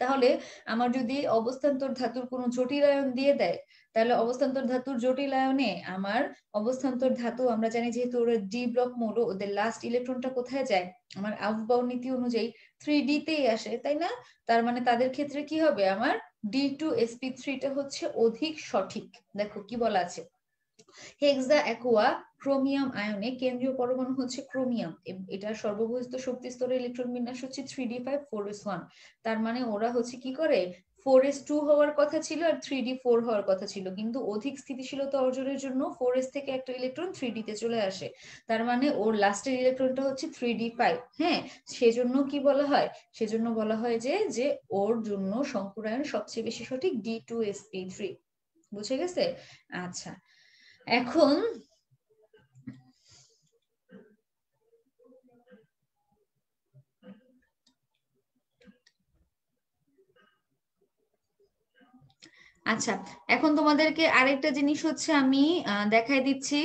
তাহলে আমার যদি অবস্থান্তর ধাতুর কোনো জটিল আয়ন দিয়ে দেয়, তাহলে অবস্থান্তর ধাতুর জটিল আয়নে আমার অবস্থান্তর ধাতু আমরা জানি যেহেতু ওরা ডি ব্লক মৌল, ওদের লাস্ট ইলেকট্রনটা কোথায় যায়? আমার আউফবাউন্ড নীতি অনুযায়ী 3D তেই আসে, তাই না? তার মানে তাদের ক্ষেত্রে কি হবে, আমার D2sp3টা হচ্ছে অধিক সঠিক। দেখো কি বলা আছে, হেক্সা অ্যাকোয়া ক্রোমিয়াম আয়নে কেন্দ্রীয় পরমাণু হচ্ছে ক্রোমিয়াম, এটার সর্ববহিস্থ শক্তি স্তরের ইলেকট্রন বিন্যাস হচ্ছে 3d5 4s1। তার মানে ওরা হচ্ছে কি করে 4s2 হওয়ার কথা ছিল আর 3d4 হওয়ার কথা ছিল, কিন্তু অধিক স্থিতিশীলতা অর্জনের জন্য 4s থেকে একটা ইলেকট্রন 3d তে চলে আসে। তার মানে ওর লাস্টের ইলেকট্রনটা হচ্ছে 3d5। হ্যাঁ, সেজন্য কি বলা হয়, সেজন্য বলা হয় যে যে ওর জন্য সংকুরায়ন সবচেয়ে বেশি সঠিক D2sp3। বুঝে গেছে? আচ্ছা, এখন আচ্ছা, এখন তোমাদেরকে আরেকটা জিনিস হচ্ছে আমি দেখাই দিচ্ছি।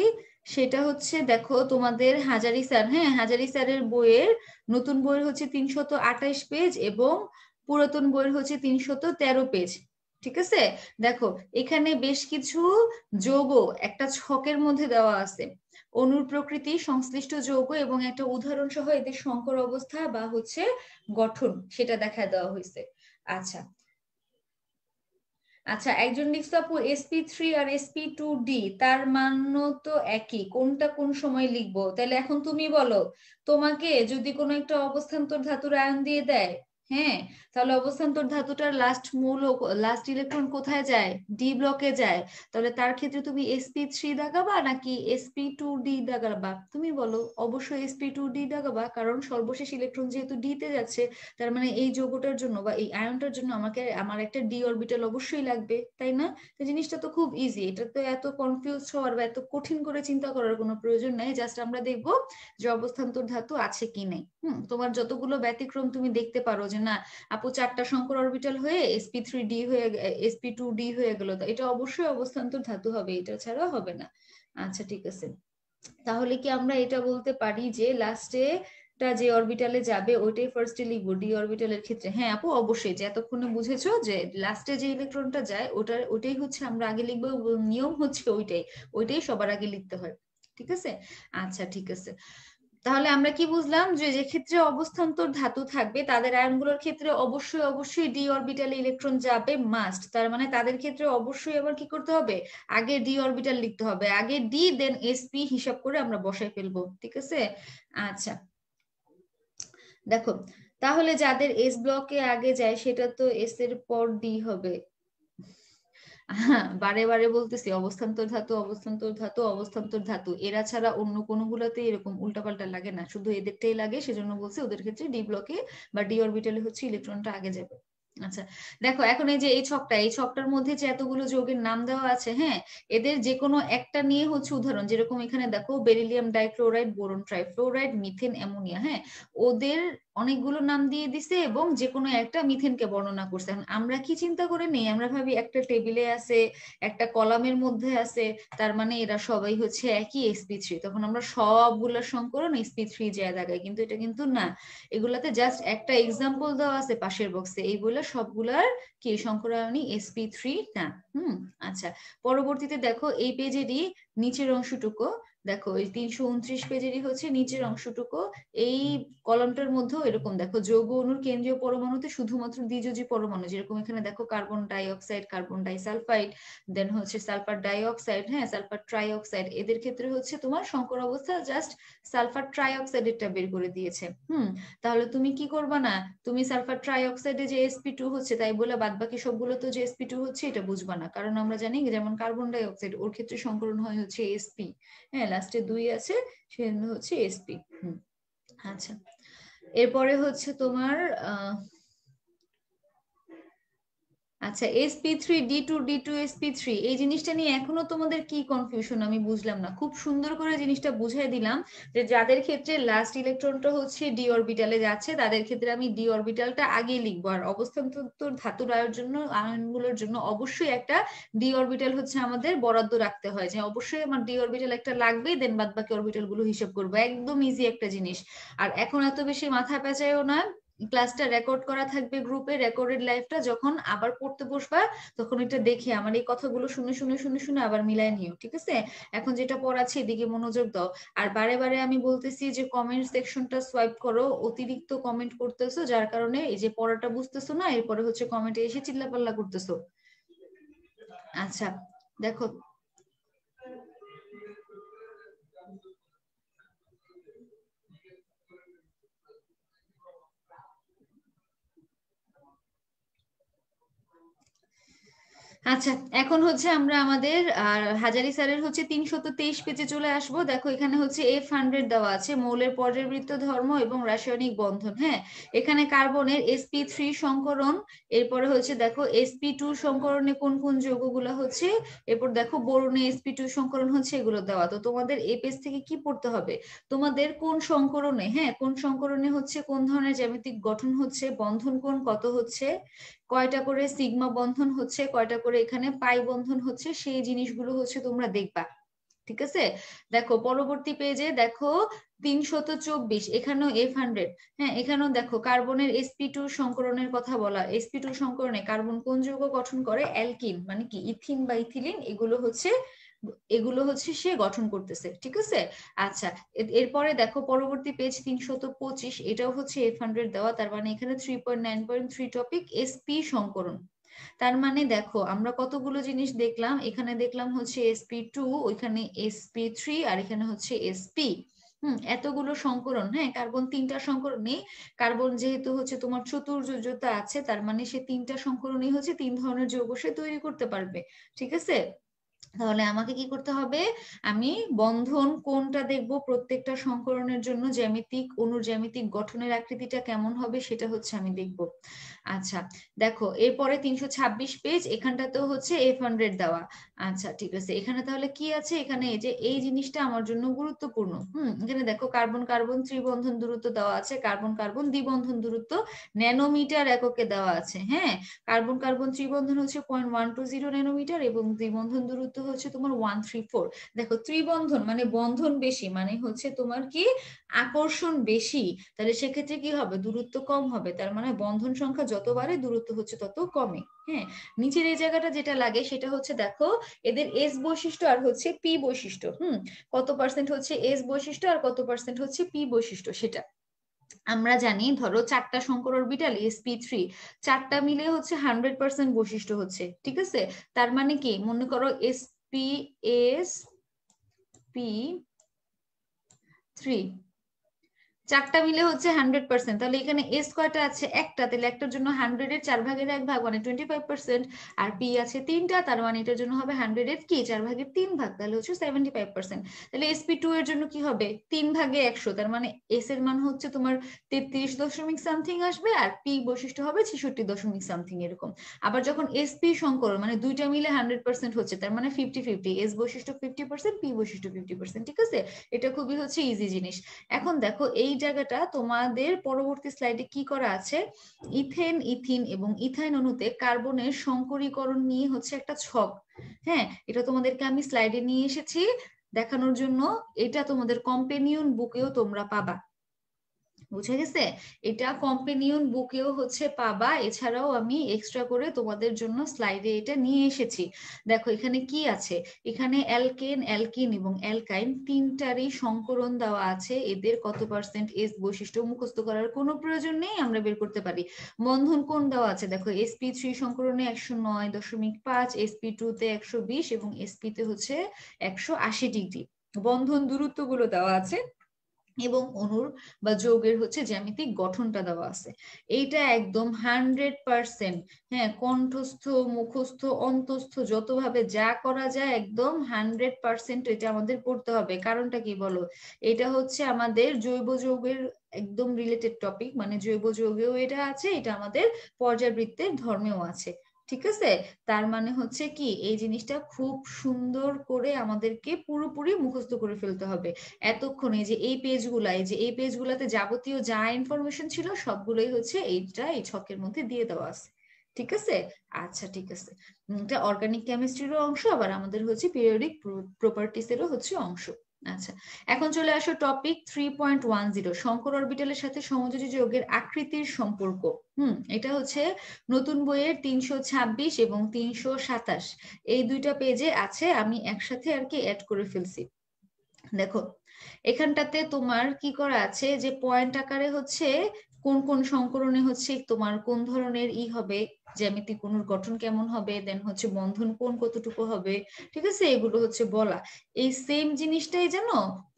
সেটা হচ্ছে দেখো তোমাদের হাজারি স্যার, হ্যাঁ হাজারি স্যারের বইয়ের নতুন বইয়ের হচ্ছে 328 পেজ এবং পুরাতন বইয়ের হচ্ছে 313 পেজ। ঠিক আছে, দেখো এখানে বেশ কিছু যৌগ একটা ছকের মধ্যে দেওয়া আছে, অণুর প্রকৃতি, সংশ্লিষ্ট যৌগ এবং একটা উদাহরণ সহ এদের সংকর অবস্থা বা হচ্ছে গঠন সেটা দেখা দেওয়া হয়েছে। আচ্ছা আচ্ছা, একজন লিখছে আপু sp3 আর sp2d তার মান তো একই, কোনটা কোন সময় লিখবো? তাহলে এখন তুমি বলো, তোমাকে যদি কোনো একটা অবস্থান্তর ধাতুর আয়ন দিয়ে দেয়, হ্যাঁ, তাহলে অবস্থান্তর ধাতুটার লাস্ট মৌল, লাস্ট ইলেকট্রন কোথায় যায়? ডি ব্লকে যায়। তাহলে তার ক্ষেত্রে তুমি sp3 দাগাবা নাকি sp2d দাগাবা? তুমি বলো। অবশ্যই sp2d দাগাবা, কারণ সর্বশেষ ইলেকট্রন যেহেতু ডি তে যাচ্ছে, তার মানে এই যৌগটার জন্য বা এই আয়নটার জন্য আমাকে আমার একটা ডি অরবিটাল অবশ্যই লাগবে, তাই না? তো জিনিসটা তো খুব ইজি, এটা তো এত কনফিউজ হওয়ার বা এত কঠিন করে চিন্তা করার কোনো প্রয়োজন নাই। জাস্ট আমরা দেখবো যে অবস্থান্তর ধাতু আছে কি নেই। তোমার যতগুলো ব্যতিক্রম তুমি দেখতে পারো যে না আপু 4টা সংকর অরবিটাল হয়ে sp3d হয়ে sp2d হয়ে গেল, এটা অবশ্যই অবস্থান্তর ধাতু হবে, এটা ছাড়া হবে না। আচ্ছা ঠিক আছে, তাহলে কি আমরা এটা বলতে পারি যে লাস্টে টা যে অরবিটালে যাবে ওইটাই ফার্স্টে লিখবো ডি অরবিটালের ক্ষেত্রে? হ্যাঁ আপু অবশ্যই, যে এতক্ষণে বুঝেছো যে লাস্টে যে ইলেকট্রনটা যায় ওটাই হচ্ছে আমরা আগে লিখবো, নিয়ম হচ্ছে ওইটাই, ওইটাই সবার আগে লিখতে হয়। ঠিক আছে, আচ্ছা ঠিক আছে। তাহলে আমরা কি বুঝলাম, যে যে ক্ষেত্রে অবস্থান্তর ধাতু থাকবে তাদের আয়নগুলোর ক্ষেত্রে অবশ্যই অবশ্যই ডি অরবিটালে ইলেকট্রন যাবে মাস্ট। তার মানে তাদের ক্ষেত্রে অবশ্যই আবার কি করতে হবে, আগে ডি অরবিটাল লিখতে হবে, আগে ডি দেন এসপি হিসাব করে আমরা বসাই ফেলবো। ঠিক আছে, আচ্ছা দেখো, তাহলে যাদের এস ব্লকে আগে যায় সেটা তো এস এর পর ডি হবে। হ্যাঁ, বারে বারে বলতেছি অবস্থান্তর ধাতু অবস্থান্তর ধাতু অবস্থান্তর ধাতু, এরা ছাড়া অন্য কোনগুলোতে এরকম উল্টাপাল্টা লাগে না, শুধু এদেরটাই লাগে, সেজন্য বলছি ওদের ক্ষেত্রে ডি ব্লকে বা ডি অরবিটালে হচ্ছে ইলেকট্রনটা আগে যাবে। আচ্ছা দেখো, এখন এই যে এই ছকটার মধ্যে যে এতগুলো যৌগের নাম দেওয়া আছে, হ্যাঁ, এদের যে কোনো একটা নিয়ে হচ্ছে উদাহরণ, যেরকম এখানে দেখো beryllium dichloride, boron trifluoride, methane ammonia, হ্যাঁ, ওদের অনেকগুলো নাম দিয়ে দিছে এবং যে কোনো একটা মিথেনকে বর্ণনা করছে। এখন আমরা কি চিন্তা করে নেই, আমরা ভাবি একটা টেবিলে আছে, একটা কলামের মধ্যে আছে, তার মানে এরা সবাই হচ্ছে একই sp3, তখন আমরা সবগুলোর সংকরণ sp3 যায় লাগাই, কিন্তু এটা কিন্তু না। এগুলাতে জাস্ট একটা এক্সাম্পল দেওয়া আছে পাশের বক্সে, এই বলে সবগুলার কি সংকরায়নী sp3 না। আচ্ছা, পরবর্তীতে দেখো এই পেজেরই নিচের অংশটুকু দেখো, এই 329 পেজেরই হচ্ছে নিচের অংশটুকু, এই কলমটার মধ্যেও এরকম দেখো যৌগ অণুর কেন্দ্রীয় পরমাণুতে শুধুমাত্র দ্বিযোজী পরমাণু, যেরকম এখানে দেখো carbon die oxide, carbon die sulphide, দেন হচ্ছে সালফার ডাই অক্সাইড, হ্যাঁ সালফার ট্রাই অক্সাইড, এদের ক্ষেত্রে হচ্ছে তোমার সংকর অবস্থা জাস্ট সালফার ট্রাই অক্সাইডেরটা বের করে দিয়েছে। তাহলে তুমি কি করবা না, তুমি সালফার ট্রাই অক্সাইডে যে sp2 হচ্ছে তাই বলে বাদ বাকি সবগুলো তো যে sp2 হচ্ছে এটা বুঝবা না, কারণ আমরা জানি যেমন কার্বন ডাই অক্সাইড ওর ক্ষেত্রে সংকরণ হয় হচ্ছে sp, হ্যাঁ লাস্টে 2 আছে সেজন্য হচ্ছে sp। আচ্ছা, এরপরে হচ্ছে তোমার আচ্ছা, sp3d2d2sp3 এই জিনিসটা নিয়ে এখনো তোমাদের কি কনফিউশন আমি বুঝলাম না। খুব সুন্দর করে জিনিসটা বুঝাই দিলাম যে যাদের ক্ষেত্রে লাস্ট ইলেকট্রনটা হচ্ছে ডি অরবিটালে যাচ্ছে তাদের ক্ষেত্রে আমি ডি অরবিটালটা আগে লিখবো, আর অবস্থান তত্ত্বর ধাতুর আয়নগুলোর জন্য অবশ্যই একটা ডি অরবিটাল হচ্ছে আমাদের বরাদ্দ রাখতে হয়, যে অবশ্যই আমার ডি অরবিটাল একটা লাগবেই, দেন বাদ বাকি অরবিটাল গুলো হিসাব করবো। একদম ইজি একটা জিনিস। আর এখন এত বেশি মাথা পেঁচায়ও না, ক্লাসটা রেকর্ড করা থাকবে গ্রুপে, রেকর্ডেড লাইভটা যখন আবার পড়তে বসবা তখন এটা দেখে আমার এই কথাগুলো শুনে শুনে শুনে শুনে আবার মিলাই নিও, ঠিক আছে? এখন যেটা পড়াচ্ছি এদিকে মনোযোগ দাও। আর বারে বারে আমি বলতেছি যে কমেন্ট সেকশনটা সোয়াইপ করো, অতিরিক্ত কমেন্ট করতেছো যার কারণে এই যে পড়াটা বুঝতেছো না, এরপরে হচ্ছে কমেন্টে এসে চিল্লাপাল্লা করতেছো। আচ্ছা দেখো, আচ্ছা এখন হচ্ছে আমরা আমাদের হাজারি স্যারের হচ্ছে 323 পেজে চলে আসবো। দেখো এখানে হচ্ছে F100 দেওয়া আছে, মৌলের পর্যায়বৃত্ত ধর্ম এবং রাসায়নিক বন্ধন। হ্যাঁ, এখানে কার্বনের sp3 সংকরণ, এরপরে হচ্ছে দেখো sp2 সংকরণে কোন কোন যৌগগুলো হচ্ছে, এরপর দেখো বোরনে sp2 সংকরণ হচ্ছে, এগুলো দেওয়া। তো তোমাদের এই পেজ থেকে কি পড়তে হবে, তোমাদের কোন সংকরণে, হ্যাঁ কোন সংকরণে হচ্ছে কোন ধরনের জ্যামিতিক গঠন হচ্ছে, বন্ধন কোণ কত হচ্ছে, কয়টা করে সিগমা বন্ধন হচ্ছে, কয়টা করে এখানে পাই বন্ধন হচ্ছে, সেই জিনিসগুলো হচ্ছে তোমরা দেখবা, ঠিক আছে? দেখো পরবর্তী পেজে দেখো 324, এখানেও F100। হ্যাঁ, এখানেও দেখো কার্বনের sp2 সংকরণের কথা বলা। sp2 সংকরণে কার্বন কোন যৌগ গঠন করে, অ্যালকিন মানে কি ইথিন বা ইথিলিন, এগুলো হচ্ছে সে গঠন করতেছে, ঠিক আছে? আচ্ছা, এরপরে দেখো পরবর্তী পেজ 325, এটাও হচ্ছে F100 দেওয়া, তার মানে এখানে 3.9.3 টপিক sp সংকরণ। তার মানে দেখো আমরা কতগুলো জিনিস দেখলাম, এখানে দেখলাম হচ্ছে sp2, ওইখানে sp3, আর এখানে হচ্ছে sp। এতগুলো সংকরণ, হ্যাঁ কার্বন 3টা সংকরণে, কার্বন যেহেতু হচ্ছে তোমার চতুর্যোজ্যতা আছে, তার মানে সে 3টা সংকরণই হচ্ছে 3 ধরনের যৌগ সে তৈরি করতে পারবে, ঠিক আছে? তাহলে আমাকে কি করতে হবে, আমি বন্ধন কোনটা দেখবো প্রত্যেকটা সংকরণের জন্য, জ্যামিতিক অণুর জ্যামিতিক গঠনের আকৃতিটা কেমন হবে সেটা হচ্ছে আমি দেখবো। আচ্ছা দেখো এরপরে 326 পেজ, এখানটাতেও হচ্ছে F100 দেওয়া। আচ্ছা ঠিক আছে, এখানে তাহলে কি আছে, এখানে এই যে এই জিনিসটা আমার জন্য গুরুত্বপূর্ণ। এখানে দেখো কার্বন কার্বন ত্রিবন্ধন দূরত্ব দেওয়া আছে, কার্বন কার্বন দ্বিবন্ধন দূরত্ব ন্যানোমিটার এককে দেওয়া আছে। হ্যাঁ, কার্বন কার্বন ত্রিবন্ধন হচ্ছে 0.120 ন্যানোমিটার এবং দ্বিবন্ধন দূরত্ব হচ্ছে তোমার 134। দেখো ত্রিবন্ধন মানে বন্ধন বেশি, মানে হচ্ছে তোমার কি আকর্ষণ বেশি, তাহলে সেক্ষেত্রে কি হবে, দূরত্ব কম হবে, তার মানে বন্ধন সংখ্যা যত বাড়ে দূরত্ব হচ্ছে তত কমে। হ্যাঁ, নিচের এই জায়গাটা যেটা লাগে সেটা হচ্ছে দেখো এদের এস বৈশিষ্ট্য আর হচ্ছে পি বৈশিষ্ট্য। কত পার্সেন্ট হচ্ছে এস বৈশিষ্ট্য আর কত পার্সেন্ট হচ্ছে পি বৈশিষ্ট্য সেটা আমরা জানি। ধরো 4টা শঙ্কর অরবিটাল sp3, 4টা মিলে হচ্ছে 100% বৈশিষ্ট্য হচ্ছে, ঠিক আছে? তার মানে কি মনে করো sp3 4টা মিলে হচ্ছে 100%, তাহলে এখানে এস কয়টা আছে, একটা, তাহলে একটার জন্য 100-এর 4/1 মানে 25%, আর পি আছে 3টা, তার মানে এটার জন্য হবে 100-এর কি 4/3 তাহলে হচ্ছে 75%। তাহলে sp2 এর জন্য কি হবে 3/100, তার মানে এস এর মান হচ্ছে তোমার 33 দশমিক সামথিং আসবে, আর পি বৈশিষ্ট্য হবে 66 দশমিক সামথিং এরকম। আবার যখন sp সংকরণ মানে দুইটা মিলে 100% হচ্ছে, তার মানে 50-50, এস বৈশিষ্ট্য 50%, পি বৈশিষ্ট্য 50%, ঠিক আছে? এটা খুবই হচ্ছে ইজি জিনিস। এখন দেখো এই জায়গাটা তোমাদের পরবর্তী স্লাইডে কি করা আছে, ইথেন ইথিন এবং ইথাইন অণুতে কার্বনের সংকরীকরণ নিয়ে হচ্ছে একটা ছক। হ্যাঁ, এটা তোমাদেরকে আমি স্লাইডে নিয়ে এসেছি দেখানোর জন্য, এটা তোমাদের কম্পেনিয়ন বুকেও তোমরা পাবা, বুঝে গেছে? এটা কম্পেনিয়ন বুকেও হচ্ছে পাবা, এছাড়াও আমি এক্সট্রা করে তোমাদের জন্য স্লাইডে এটা নিয়ে এসেছি। দেখো এখানে কি আছে, এখানে অ্যালকেন অ্যালকিন এবং অ্যালকাইন তিনটারই সংকরণ দেওয়া আছে, এদের কত পার্সেন্ট এস বৈশিষ্ট্য মুখস্থ করার কোনো প্রয়োজন নেই, আমরা বের করতে পারি। বন্ধন কোণ দেওয়া আছে, দেখো sp3 সংকরণে 109.5, sp2 তে 120 এবং sp তে হচ্ছে 180 ডিগ্রি। বন্ধন দূরত্ব গুলো দেওয়া আছে এবং অণুর বা যৌগের হচ্ছে জ্যামিতিক গঠনটা দেওয়া আছে। এইটা একদম 100%, হ্যাঁ কণ্ঠস্থ মুখস্থ অন্তস্থ যতভাবে যা করা যায় একদম 100% এটা আমাদের পড়তে হবে। কারণটা কি বলো, এটা হচ্ছে আমাদের জৈব যৌগের একদম রিলেটেড টপিক, মানে জৈব যৌগেও এটা আছে, এটা আমাদের পর্যায়বৃত্তের ধর্মেও আছে, ঠিক আছে, তার মানে হচ্ছে কি এই জিনিসটা খুব সুন্দর করে আমাদেরকে পুরোপুরি মুখস্থ করে ফেলতে হবে এতক্ষণে। যে এই পেজগুলা, এই যে এই পেজগুলাতে যাবতীয় যা ইনফরমেশন ছিল সবগুলোই হচ্ছে এইটা এই ছকের মধ্যে দিয়ে দেওয়া আছে। ঠিক আছে, আচ্ছা ঠিক আছে। এটা অর্গানিক কেমিস্ট্রিরও অংশ, আবার আমাদের হচ্ছে পিরিয়ডিক প্রপার্টিসেরও হচ্ছে অংশ। আচ্ছা, এখন চলে আসো টপিক 3.10, শঙ্কর অরবিটালের সাথে সমযোজী যৌগের আকৃতির সম্পর্ক। এটা হচ্ছে নতুন বইয়ের 326 এবং 327 এই দুইটা পেজে আছে, আমি একসাথে আর কি অ্যাড করে ফেলছি। দেখো এখানটাতে তোমার কি করা আছে, যে পয়েন্ট আকারে হচ্ছে কোন কোন সংকরণে হচ্ছে তোমার কোন ধরনের হবে, জ্যামিতিক অণুর গঠন কেমন হবে, দেন হচ্ছে বন্ধন কোন কতটুকু হবে, ঠিক আছে, এগুলো হচ্ছে বলা। এই সেম জিনিসটাই যেন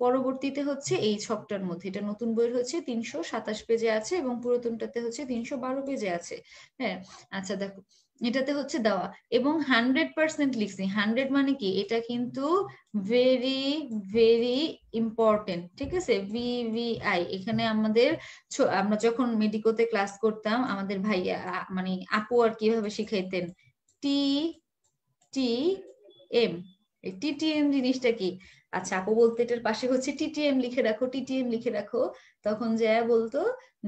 পরবর্তীতে হচ্ছে এই ছকটার মধ্যে, এটা নতুন বইয়ের হচ্ছে 327 পেজে আছে এবং পুরাতনটাতে হচ্ছে 312 পেজে আছে। হ্যাঁ, আচ্ছা দেখো এটাতে হচ্ছে দেওয়া, এবং 100% লিখছি। 100 মানে কি, এটা কিন্তু ভেরি ভেরি ইম্পর্টেন্ট, ঠিক আছে। ভিভিআই এখানে আমাদের আমরা যখন মেডিকোতে ক্লাস করতাম, আমাদের ভাইয়া মানে আপু আর কিভাবে শিখাইতেন, টি টি এম। টিটিএম জিনিসটা কি? আচ্ছা, আপু বলতে এটার পাশে হচ্ছে টিটিএম লিখে রাখো, টিটিএম লিখে রাখো। তখন যা বলতো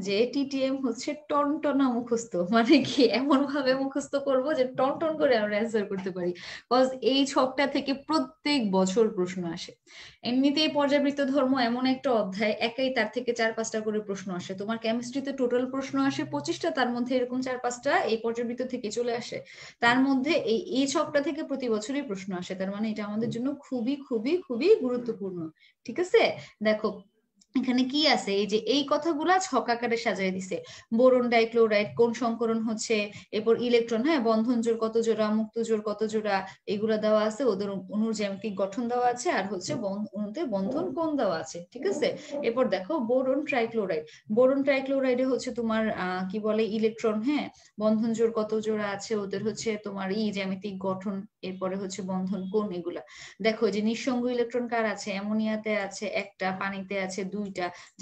যে টিটিএম হচ্ছে টনটনা মুখস্থ, মানে কি এমন ভাবে মুখস্থ করব যে টন করে আমরা অ্যান্সার করতে পারি। কজ এই ছকটা থেকে প্রত্যেক বছর প্রশ্ন আসে। এমনিতেই পর্যাবৃত্ত ধর্ম এমন একটা অধ্যায়, একাই তার থেকে 4-5টা করে প্রশ্ন আসে। তোমার কেমিস্ট্রিতে টোটাল প্রশ্ন আসে 25টা, তার মধ্যে এরকম 4-5টা এই পর্যাবৃত্ত থেকে চলে আসে। তার মধ্যে এই ছকটা থেকে প্রতি বছরই প্রশ্ন আসে, তার মানে এটা আমাদের জন্য খুবই খুবই খুবই গুরুত্বপূর্ণ। ঠিক আছে, দেখো এখানে কি আছে, এই যে এই কথাগুলা ছক আকারে সাজাই দিছে। বোরন ডাইক্লোরাইড কোন সংকরণ হচ্ছে, এরপর ইলেকট্রন, হ্যাঁ, বন্ধন জোড় কত জোড়া, মুক্ত জোড় কত জোড়া, এগুলা দেওয়া আছে, ওদের অণুর জ্যামিতিক গঠন দেওয়া আছে, আর হচ্ছে অণুতে বন্ধন কোণ দেওয়া আছে। ঠিক আছে, এরপর দেখো বোরন ট্রাইক্লোরাইড। বোরন ট্রাইক্লোরাইডে হচ্ছে তোমার কি বলে ইলেকট্রন, হ্যাঁ, বন্ধন জোড় কত জোড়া আছে, ওদের হচ্ছে তোমার জ্যামিতিক গঠন, এরপরে হচ্ছে বন্ধন কোণ, এগুলা দেখো। যে নিঃসঙ্গ ইলেকট্রন কার আছে, অ্যামোনিয়াতে আছে একটা, পানিতে আছে দুইটা।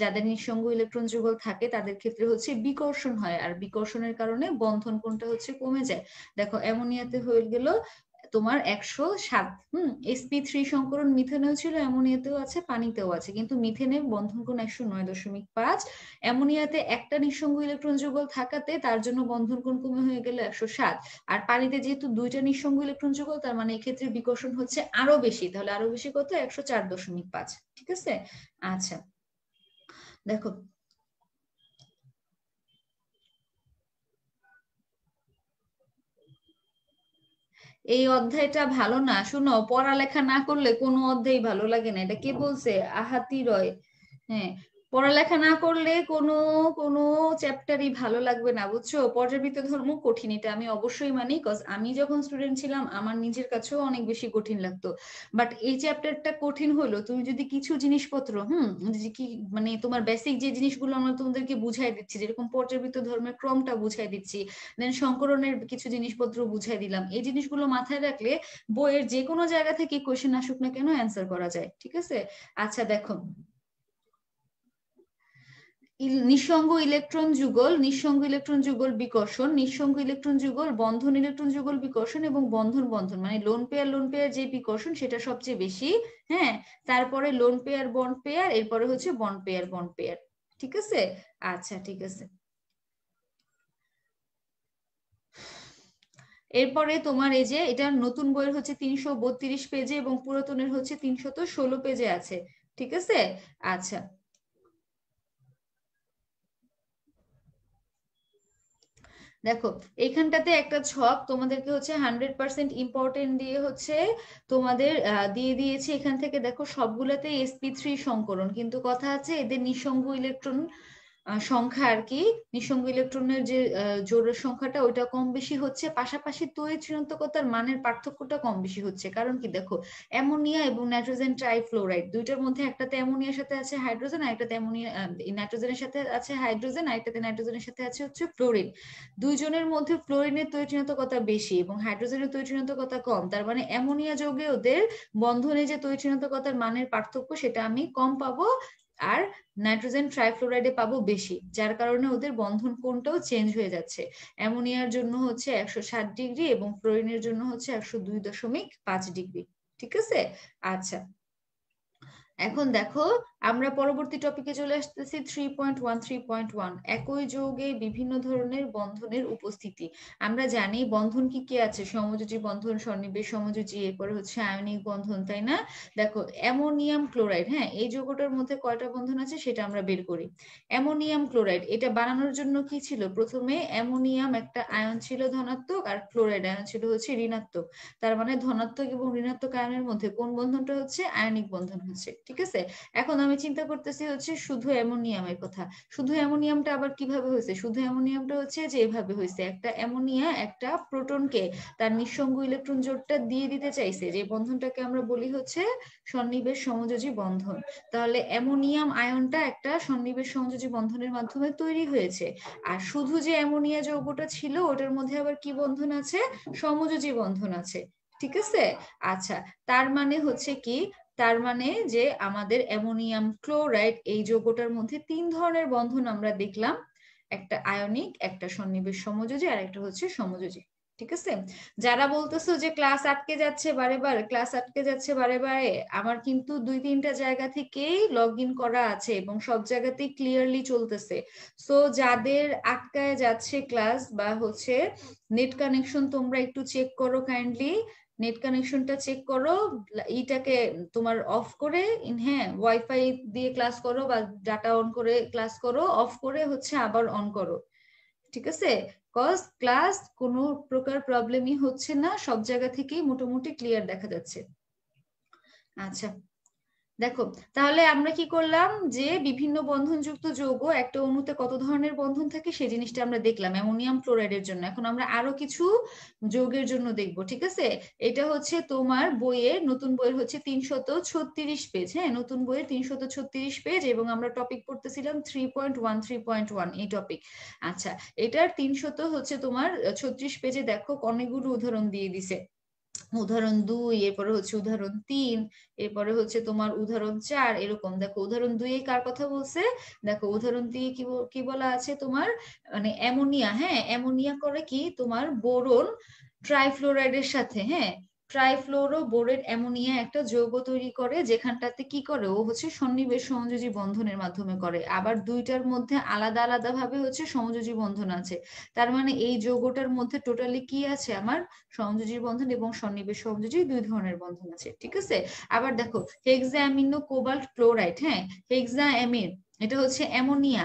যাদের নিঃসঙ্গ ইলেকট্রন যুগল থাকে তাদের ক্ষেত্রে হচ্ছে বিকর্ষণ হয়, আর বিকর্ষণের কারণে বন্ধন কোণটা হচ্ছে কমে যায়। দেখো অ্যামোনিয়াতে হয়ে গেল তোমার 107। sp3 সংকরণ মিথেনেও ছিল, অ্যামোনিয়াতেও আছে, পানিতেও আছে, কিন্তু মিথেনের বন্ধন কোণ 109.5। অ্যামোনিয়াতে একটা নিঃসঙ্গ ইলেকট্রন যুগল থাকাতে তার জন্য বন্ধন কোণ কমে হয়ে গেল 107। আর পানিতে যেহেতু দুইটা নিঃসঙ্গ ইলেকট্রন যুগল, তার মানে এক্ষেত্রে বিকর্ষণ হচ্ছে আরো বেশি, তাহলে আরো বেশি কত, 104.5। ঠিক আছে, আচ্ছা দেখো এই অধ্যায়টা ভালো না, শুনো, পড়ালেখা না করলে কোনো অধ্যায় ভালো লাগে না, এটা কে বলছে, আহাতি রয়। হ্যাঁ, পড়ালেখা না করলে কোনো কোনো চ্যাপ্টারই ভালো লাগবে না, বুঝছো। পর্যাবৃত্ত ধর্ম কঠিন, এটা আমি অবশ্যই মানি, কজ আমি যখন স্টুডেন্ট ছিলাম আমার নিজের কাছেও অনেক বেশি কঠিন লাগতো। বাট এই চ্যাপ্টারটা কঠিন হলো তুমি যদি কিছু জিনিসপত্র যে কি মানে তোমার বেসিক যে জিনিসগুলো আমরা তোমাদেরকে বুঝাই দিচ্ছি, যেরকম পর্যাবৃত্ত ধর্মের ক্রমটা বুঝাই দিচ্ছি, দেন সংকরণের কিছু জিনিসপত্র বুঝাই দিলাম, এই জিনিসগুলো মাথায় রাখলে বইয়ের যে কোনো জায়গা থেকে কোয়েশ্চেন আসুক না কেন অ্যান্সার করা যায়। ঠিক আছে, আচ্ছা দেখো নিঃসঙ্গ ইলেকট্রন যুগল, নিঃসঙ্গ ইলেকট্রন যুগল বিকর্ষণ, নিঃসঙ্গ ইলেকট্রন যুগল বন্ধন ইলেকট্রন যুগল বিকর্ষণ, এবং বন্ধন বন্ধন মানে লোন পেয়ার যে বিকর্ষণ সেটা সবচেয়ে বেশি। হ্যাঁ, তারপরে লোন পেয়ার বন্ড পেয়ার, এরপরে হচ্ছে বন্ড পেয়ার বন্ড পেয়ার। ঠিক আছে, আচ্ছা ঠিক আছে। এরপরে তোমার এই যে এটা নতুন বইয়ের হচ্ছে 332 পেজে এবং পুরাতনের হচ্ছে 316 পেজে আছে। ঠিক আছে, আচ্ছা দেখো এইখানটাতে একটা ছক তোমাদেরকে হচ্ছে 100% ইম্পর্টেন্ট দিয়ে হচ্ছে তোমাদের দিয়ে দিয়েছে। এখান থেকে দেখো সবগুলোতে sp3 সংকরণ, কিন্তু কথা আছে এদের নিঃসঙ্গ ইলেকট্রন সংখ্যা আর কি, নিঃসঙ্গ ইলেকট্রনের যে জোড়ের সংখ্যাটা ওইটা কম বেশি হচ্ছে, পাশাপাশি তড়িৎ ঋণাত্মকতার মানের পার্থক্যটা কম বেশি হচ্ছে। কারণ কি দেখো, অ্যামোনিয়া এবং নাইট্রোজেন ট্রাইফ্লোরাইড দুইটার মধ্যে একটাতে অ্যামোনিয়ার সাথে আছে হাইড্রোজেন, আর একটাতে অ্যামোনিয়া নাইট্রোজেনের সাথে আছে হাইড্রোজেন, আর একটাতে নাইট্রোজেনের সাথে আছে হচ্ছে ফ্লোরিন। দুইজনের মধ্যে ফ্লোরিনের তড়িৎ ঋণাত্মকতা বেশি এবং হাইড্রোজেনের তড়িৎ ঋণাত্মকতা কম, তার মানে অ্যামোনিয়া যৌগে ওদের বন্ধনে যে তড়িৎ ঋণাত্মকতার মানের পার্থক্য সেটা আমি কম পাবো আর নাইট্রোজেন ট্রাইফ্লোরাইডে পাবো বেশি, যার কারণে ওদের বন্ধন কোণটাও চেঞ্জ হয়ে যাচ্ছে। অ্যামোনিয়ার জন্য হচ্ছে 160 ডিগ্রি এবং ফ্লোরিনের জন্য হচ্ছে 102.5 ডিগ্রি। ঠিক আছে, আচ্ছা এখন দেখো আমরা পরবর্তী টপিকে চলে আসতেছি 3.1 একই যৌগে বিভিন্ন ধরনের বন্ধনের উপস্থিতি। আমরা জানি বন্ধন কি কি আছে, সমযোজী বন্ধন, সন্নিবেশ সমযোজী, এরপরে হচ্ছে আয়নিক বন্ধন, তাই না? দেখো অ্যামোনিয়াম ক্লোরাইড, হ্যাঁ এই যৌগটার মধ্যে কয়টা বন্ধন আছে সেটা আমরা বের করি। অ্যামোনিয়াম ক্লোরাইড এটা বানানোর জন্য কি ছিল, প্রথমে অ্যামোনিয়াম একটা আয়ন ছিল ধনাত্মক আর ক্লোরাইড আয়ন ছিল হচ্ছে ঋণাত্মক। তার মানে ধনাত্মক এবং ঋণাত্মক আয়নের মধ্যে কোন বন্ধনটা হচ্ছে, আয়নিক বন্ধন হচ্ছে। ঠিক আছে, এখন আমি চিন্তা করতেছি হচ্ছে শুধু অ্যামোনিয়ামের কথা। শুধু অ্যামোনিয়ামটা আবার কিভাবে হয়েছে, শুধু অ্যামোনিয়ামটা হচ্ছে যে এভাবে হয়েছে, একটা অ্যামোনিয়া একটা প্রোটনকে তার নিঃসঙ্গ ইলেকট্রন জোড়টা দিয়ে দিতে চাইছে, যে বন্ধনটাকে আমরা বলি হচ্ছে সন্নিবেশ সমযোজী বন্ধন। তাহলে অ্যামোনিয়াম আয়নটা একটা সন্নিবেশ সমযোজী বন্ধনের মাধ্যমে তৈরি হয়েছে। আর শুধু যে অ্যামোনিয়া যৌগটা ছিল ওটার মধ্যে আবার কি বন্ধন আছে, সমযোজী বন্ধন আছে। ঠিক আছে, আচ্ছা তার মানে হচ্ছে কি, তার মানে যে আমাদের অ্যামোনিয়াম ক্লোরাইড এই যৌগটার মধ্যে 3 ধরনের বন্ধন আমরা দেখলাম, একটা আয়নিক, একটা সন্নিবেশ সমযোজী আর একটা হচ্ছে সমযোজী। ঠিক আছে, যারা বলতেছো যে ক্লাস আটকে যাচ্ছে বারে বারে, ক্লাস আটকে যাচ্ছে বারে বারে, আমার কিন্তু 2-3টা জায়গা থেকেই লগ ইন করা আছে এবং সব জায়গাতেই ক্লিয়ারলি চলতেছে। সো যাদের আটকায় যাচ্ছে ক্লাস বা হচ্ছে নেট কানেকশন, তোমরা একটু চেক করো কাইন্ডলি, নেট কানেকশনটা চেক করো, ইটাকে তোমার অফ করে, হ্যাঁ ওয়াইফাই দিয়ে ক্লাস করো বা ডাটা অন করে ক্লাস করো, অফ করে হচ্ছে আবার অন করো। ঠিক আছে, কজ ক্লাস কোনো প্রকার প্রবলেমই হচ্ছে না, সব জায়গা থেকেই মোটামুটি ক্লিয়ার দেখা যাচ্ছে। আচ্ছা দেখো তাহলে আমরা কি করলাম, যে বিভিন্ন বন্ধনযুক্ত যৌগ একটা অণুতে কত ধরনের বন্ধন থাকে সেই জিনিসটা আমরা দেখলাম অ্যামোনিয়াম ক্লোরাইডের জন্য। এখন আমরা আরো কিছু যৌগের জন্য দেখব। ঠিক আছে, এটা হচ্ছে তোমার বইয়ের, নতুন বইয়ের হচ্ছে 336 পেজ, হ্যাঁ নতুন বইয়ের 336 পেজ, এবং আমরা টপিক পড়তেছিলাম 3.1 এই টপিক। আচ্ছা এটার 336 পেজে দেখো অনেকগুলো উদাহরণ দিয়ে দিছে। উদাহরণ 2, এরপরে হচ্ছে উদাহরণ 3, এরপরে হচ্ছে তোমার উদাহরণ 4, এরকম। দেখো উদাহরণ 2 কার কথা বলছে, দেখো উদাহরণ 2 কি বলা আছে তোমার, মানে অ্যামোনিয়া, হ্যাঁ অ্যামোনিয়া করে কি তোমার বোরন ট্রাইফ্লোরাইডের সাথে, হ্যাঁ ট্রাইফ্লোরো বোরেট অ্যামোনিয়া একটা যৌগ তৈরি করে, যেখানটাতে কি করে ও হচ্ছে সন্নিবেশ সমযোজী বন্ধনের মাধ্যমে করে। আবার দুইটার মধ্যে আলাদা আলাদা ভাবে হচ্ছে সমযোজী বন্ধন আছে। তার মানে এই যৌগটার মধ্যে টোটালি কি আছে, আমার সংযোজী বন্ধন এবং সন্নিবেশ সমযোজী 2 ধরনের বন্ধন আছে। ঠিক আছে, আবার দেখো হেক্সাঅ্যামিনো কোবাল্ট ক্লোরাইড, হ্যাঁ হেক্সাঅ্যামিন এটা হচ্ছে অ্যামোনিয়া,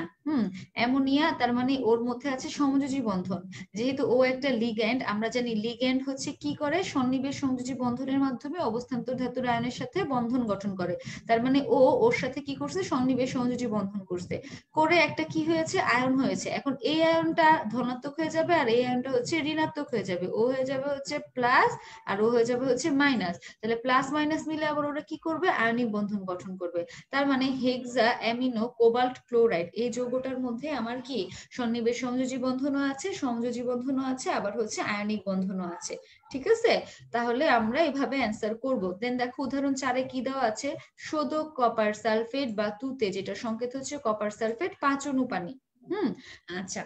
অ্যামোনিয়া, তার মানে ওর মধ্যে আছে সমযোজী বন্ধন। যেহেতু ও একটা লিগ্যান্ড, আমরা জানি লিগ্যান্ড হচ্ছে কি করে, সন্নিবেশ সংযোজী বন্ধনের মাধ্যমে অবস্থান্তর ধাতুর আয়নের সাথে বন্ধন গঠন করে। তার মানে ও ওর সাথে কি করছে, সন্নিবেশ সংযোজী বন্ধন করছে, করে একটা কি হয়েছে, আয়ন হয়েছে। এখন এই আয়নটা ধনাত্মক হয়ে যাবে আর এই আয়নটা হচ্ছে ঋণাত্মক হয়ে যাবে, ও হয়ে যাবে হচ্ছে প্লাস আর ও হয়ে যাবে হচ্ছে মাইনাস। তাহলে প্লাস মাইনাস মিলে আবার ওরা কি করবে, আয়নিক বন্ধন গঠন করবে। তার মানে হেক্সা অ্যামিনো কোবাল্ট ক্লোরাইড এই যৌগটার মধ্যে আমার কি সন্নিবেশ সংযোজী বন্ধনও আছে, সংযোজী বন্ধনও আছে, আবার হচ্ছে আয়নিক বন্ধনও আছে। ঠিক আছে, তাহলে আমরা এভাবে অ্যান্সার করব। দেন দেখো উদাহরণ 4 কি দেওয়া আছে, শোধক কপার সালফেট বা তুতে, যেটা সংকেত হচ্ছে কপার সালফেট 5 অণু পানি। আচ্ছা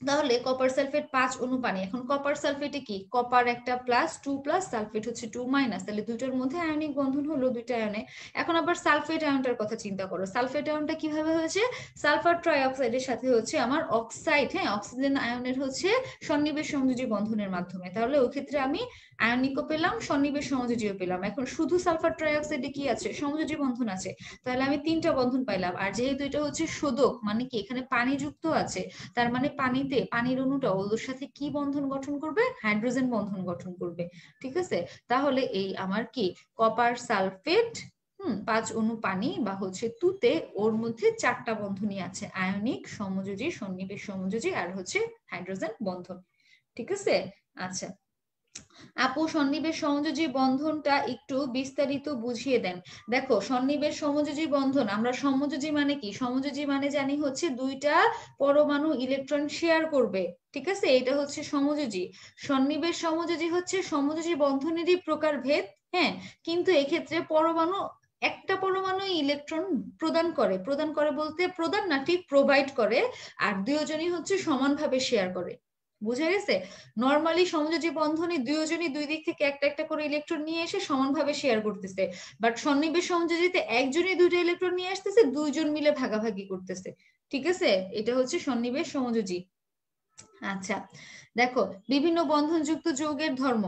তাহলে কপার সালফেট 5 অণু পানি। এখন কপার সালফেটে কি, কপার একটা প্লাস 2 প্লাস, সালফেট হচ্ছে 2 মাইনাস, তাহলে দুইটার মধ্যে আয়নিক বন্ধন হলো দুইটা আয়নে। এখন আবার সালফেট আয়নটার কথা চিন্তা করো, সালফেট আয়নটা কিভাবে হয়েছে, সালফার ট্রাইঅক্সাইডের সাথে হচ্ছে আমার অক্সাইড, হ্যাঁ অক্সিজেন আয়নের হচ্ছে সন্নিবেশ সংযোজী বন্ধনের মাধ্যমে। তাহলে ওই ক্ষেত্রে আমি আয়নিকও পেলাম, সন্নিবেশ সমযোজীও পেলাম। এখন শুধু সালফার ট্রাইঅক্সাইডে কি আছে, সমযোজী বন্ধন আছে, তাহলে আমি 3টা বন্ধন পাইলাম। আর যেহেতু এটা হচ্ছে শোধক, মানে কি এখানে পানি যুক্ত আছে, তার মানে পানিতে পানির অণুটা ওর সাথে কি বন্ধন গঠন করবে, হাইড্রোজেন বন্ধন গঠন করবে। ঠিক আছে, তাহলে এই আমার কি কপার সালফেট 5 অণু পানি বা হচ্ছে তুতে, ওর মধ্যে 4টা বন্ধনই আছে, আয়নিক, সমযোজী, সন্নিবেশ সমযোজী আর হচ্ছে হাইড্রোজেন বন্ধন। ঠিক আছে, আচ্ছা আপু সন্নিবেশ সমযোজী বন্ধনটা একটু বিস্তারিত বুঝিয়ে দেন। দেখো সন্নিবেশ সমযোজী বন্ধন, আমরা সমযোজী মানে কি, সমযোজী মানে জানি হচ্ছে দুইটা পরমাণু ইলেকট্রন শেয়ার করবে। ঠিক আছে, এটা হচ্ছে সমযোজী। সন্নিবেশ সমযোজী হচ্ছে সমযোজী বন্ধনেরই প্রকারভেদ, হ্যাঁ কিন্তু এক্ষেত্রে পরমাণু একটা পরমাণু ইলেকট্রন প্রদান করে বলতে প্রদান না, ঠিক প্রোভাইড করে, আর দুজনই হচ্ছে সমানভাবে শেয়ার করে। বুঝা গেছে? নর্মালি সমযোজী বন্ধনে দুজনই দুই দিক থেকে একটা একটা করে ইলেকট্রন নিয়ে এসে সমানভাবে শেয়ার করতেছে, বাট সন্নিবেশ সমযোজীতে একজনই দুইটা ইলেকট্রন নিয়ে আসতেছে, দুইজন মিলে ভাগাভাগি করতেছে। ঠিক আছে, এটা হচ্ছে সন্নিবেশ সমযোজী। আচ্ছা দেখো, বিভিন্ন বন্ধনযুক্ত যৌগের ধর্ম।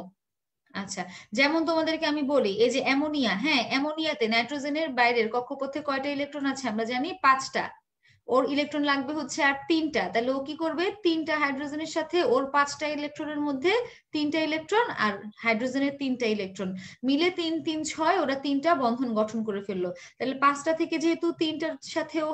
আচ্ছা, যেমন তোমাদেরকে আমি বলি, এই যে অ্যামোনিয়া, হ্যাঁ অ্যামোনিয়াতে নাইট্রোজেনের বাইরের কক্ষপথে কয়টা ইলেকট্রন আছে আমরা জানি 5টা। ওর ইলেকট্রন লাগবে হচ্ছে আর 3টা, তাহলে ও কি করবে, 3টা হাইড্রোজেনের সাথে ওর 5টা ইলেকট্রনের মধ্যে 3টা ইলেকট্রন আর হাইড্রোজেনের 3টা ইলেকট্রন মিলে 3 3 6, ওরা 3টা বন্ধন গঠন করে ফেললো। তাহলে 5টা থেকে যেহেতু 3টার সাথে ও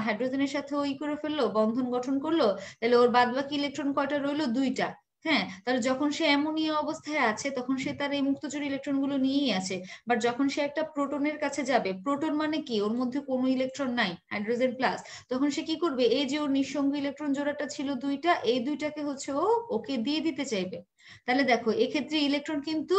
হাইড্রোজেনের সাথে ও করে ফেললো, বন্ধন গঠন করলো, তাহলে ওর বাদ বাকি ইলেকট্রন কয়টা রইলো, 2টা। হ্যাঁ, তাহলে যখন সে অ্যামোনিয়া অবস্থায় আছে তখন সে তার এই মুক্তচুর ইলেকট্রন গুলো নিয়েই আছে। বাট যখন সে একটা প্রোটনের কাছে যাবে, প্রোটন মানে কি, ওর মধ্যে কোনো ইলেকট্রন নাই, হাইড্রোজেন প্লাস, তখন সে কি করবে, এই যে ওর নিঃসঙ্গ ইলেকট্রন জোড়াটা ছিল 2টা, এই 2টাকে হচ্ছে ও ওকে দিয়ে দিতে চাইবে। তাহলে দেখো এক্ষেত্রে ইলেকট্রন কিন্তু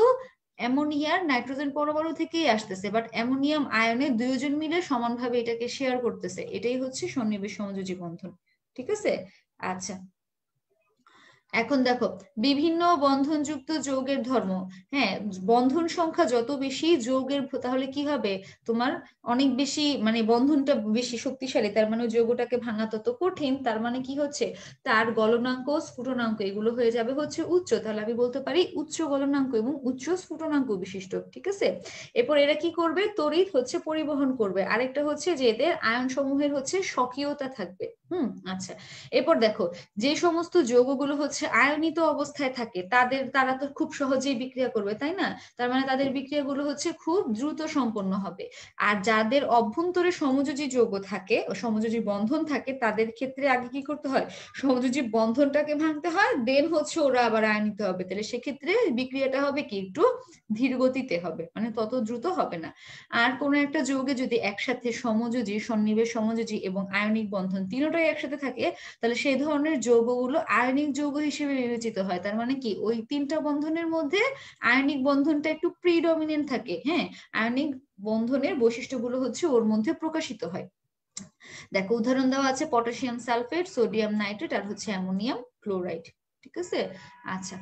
অ্যামোনিয়ার নাইট্রোজেন পরমাণু থেকেই আসতেছে, বাট অ্যামোনিয়াম আয়নে দুইজন মিলে সমানভাবে এটাকে শেয়ার করতেছে, এটাই হচ্ছে সন্নিবেশ সমযোজী বন্ধন। ঠিক আছে। আচ্ছা, এখন দেখো বিভিন্ন বন্ধনযুক্ত যৌগের ধর্ম। হ্যাঁ, বন্ধন সংখ্যা যত বেশি যৌগের, তাহলে কি হবে, তোমার অনেক বেশি, মানে বন্ধনটা বেশি শক্তিশালী, তার মানে যৌগটাকে ভাঙা তত কঠিন, তার মানে কি হচ্ছে, তার গলনাঙ্ক স্ফুটনাঙ্ক এগুলো হয়ে যাবে হচ্ছে উচ্চ। তাহলে আমি বলতে পারি উচ্চ গলনাঙ্ক এবং উচ্চ স্ফুটনাঙ্ক বিশিষ্ট। ঠিক আছে। এরপর এরা কি করবে, তড়িৎ হচ্ছে পরিবহন করবে। আরেকটা হচ্ছে যে এদের আয়ন সমূহের হচ্ছে স্বকীয়তা থাকবে। আচ্ছা, এরপর দেখো, যে সমস্ত যৌগগুলো হচ্ছে আয়নিত অবস্থায় থাকে তারা তো খুব সহজেই বিক্রিয়া করবে, তাই না? তার মানে তাদের বিক্রিয়াগুলো হচ্ছে খুব দ্রুত সম্পন্ন হবে। আর যাদের অভ্যন্তরে সমযোজী যৌগ থাকে, সমযোজী বন্ধন থাকে, তাদের ক্ষেত্রে আগে কি করতে হয়, সমযোজী বন্ধনটাকে ভাঙতে হয়, দেন হচ্ছে ওরা আবার আয়নিত হবে। তাহলে সেক্ষেত্রে বিক্রিয়াটা হবে কি, একটু ধীর গতিতে হবে, মানে তত দ্রুত হবে না। আর কোন একটা যৌগে যদি একসাথে সমযোজী, সন্নিবেশ সমযোজী এবং আয়নিক বন্ধন তিনটাই একসাথে থাকে, তাহলে সেই ধরনের যৌগগুলো আয়নিক যৌগ হিসেবে বিবেচিত হয়। তার মানে কি, ওই 3টা বন্ধনের মধ্যে আয়নিক বন্ধনটা একটু প্রিডমিনেন্ট থাকে। হ্যাঁ, আয়নিক বন্ধনের বৈশিষ্ট্যগুলো হচ্ছে ওর মধ্যে প্রকাশিত হয়। দেখো উদাহরণ দেওয়া আছে, পটাশিয়াম সালফেট, সোডিয়াম নাইট্রেট আর হচ্ছে অ্যামোনিয়াম ক্লোরাইড। ঠিক আছে। আচ্ছা,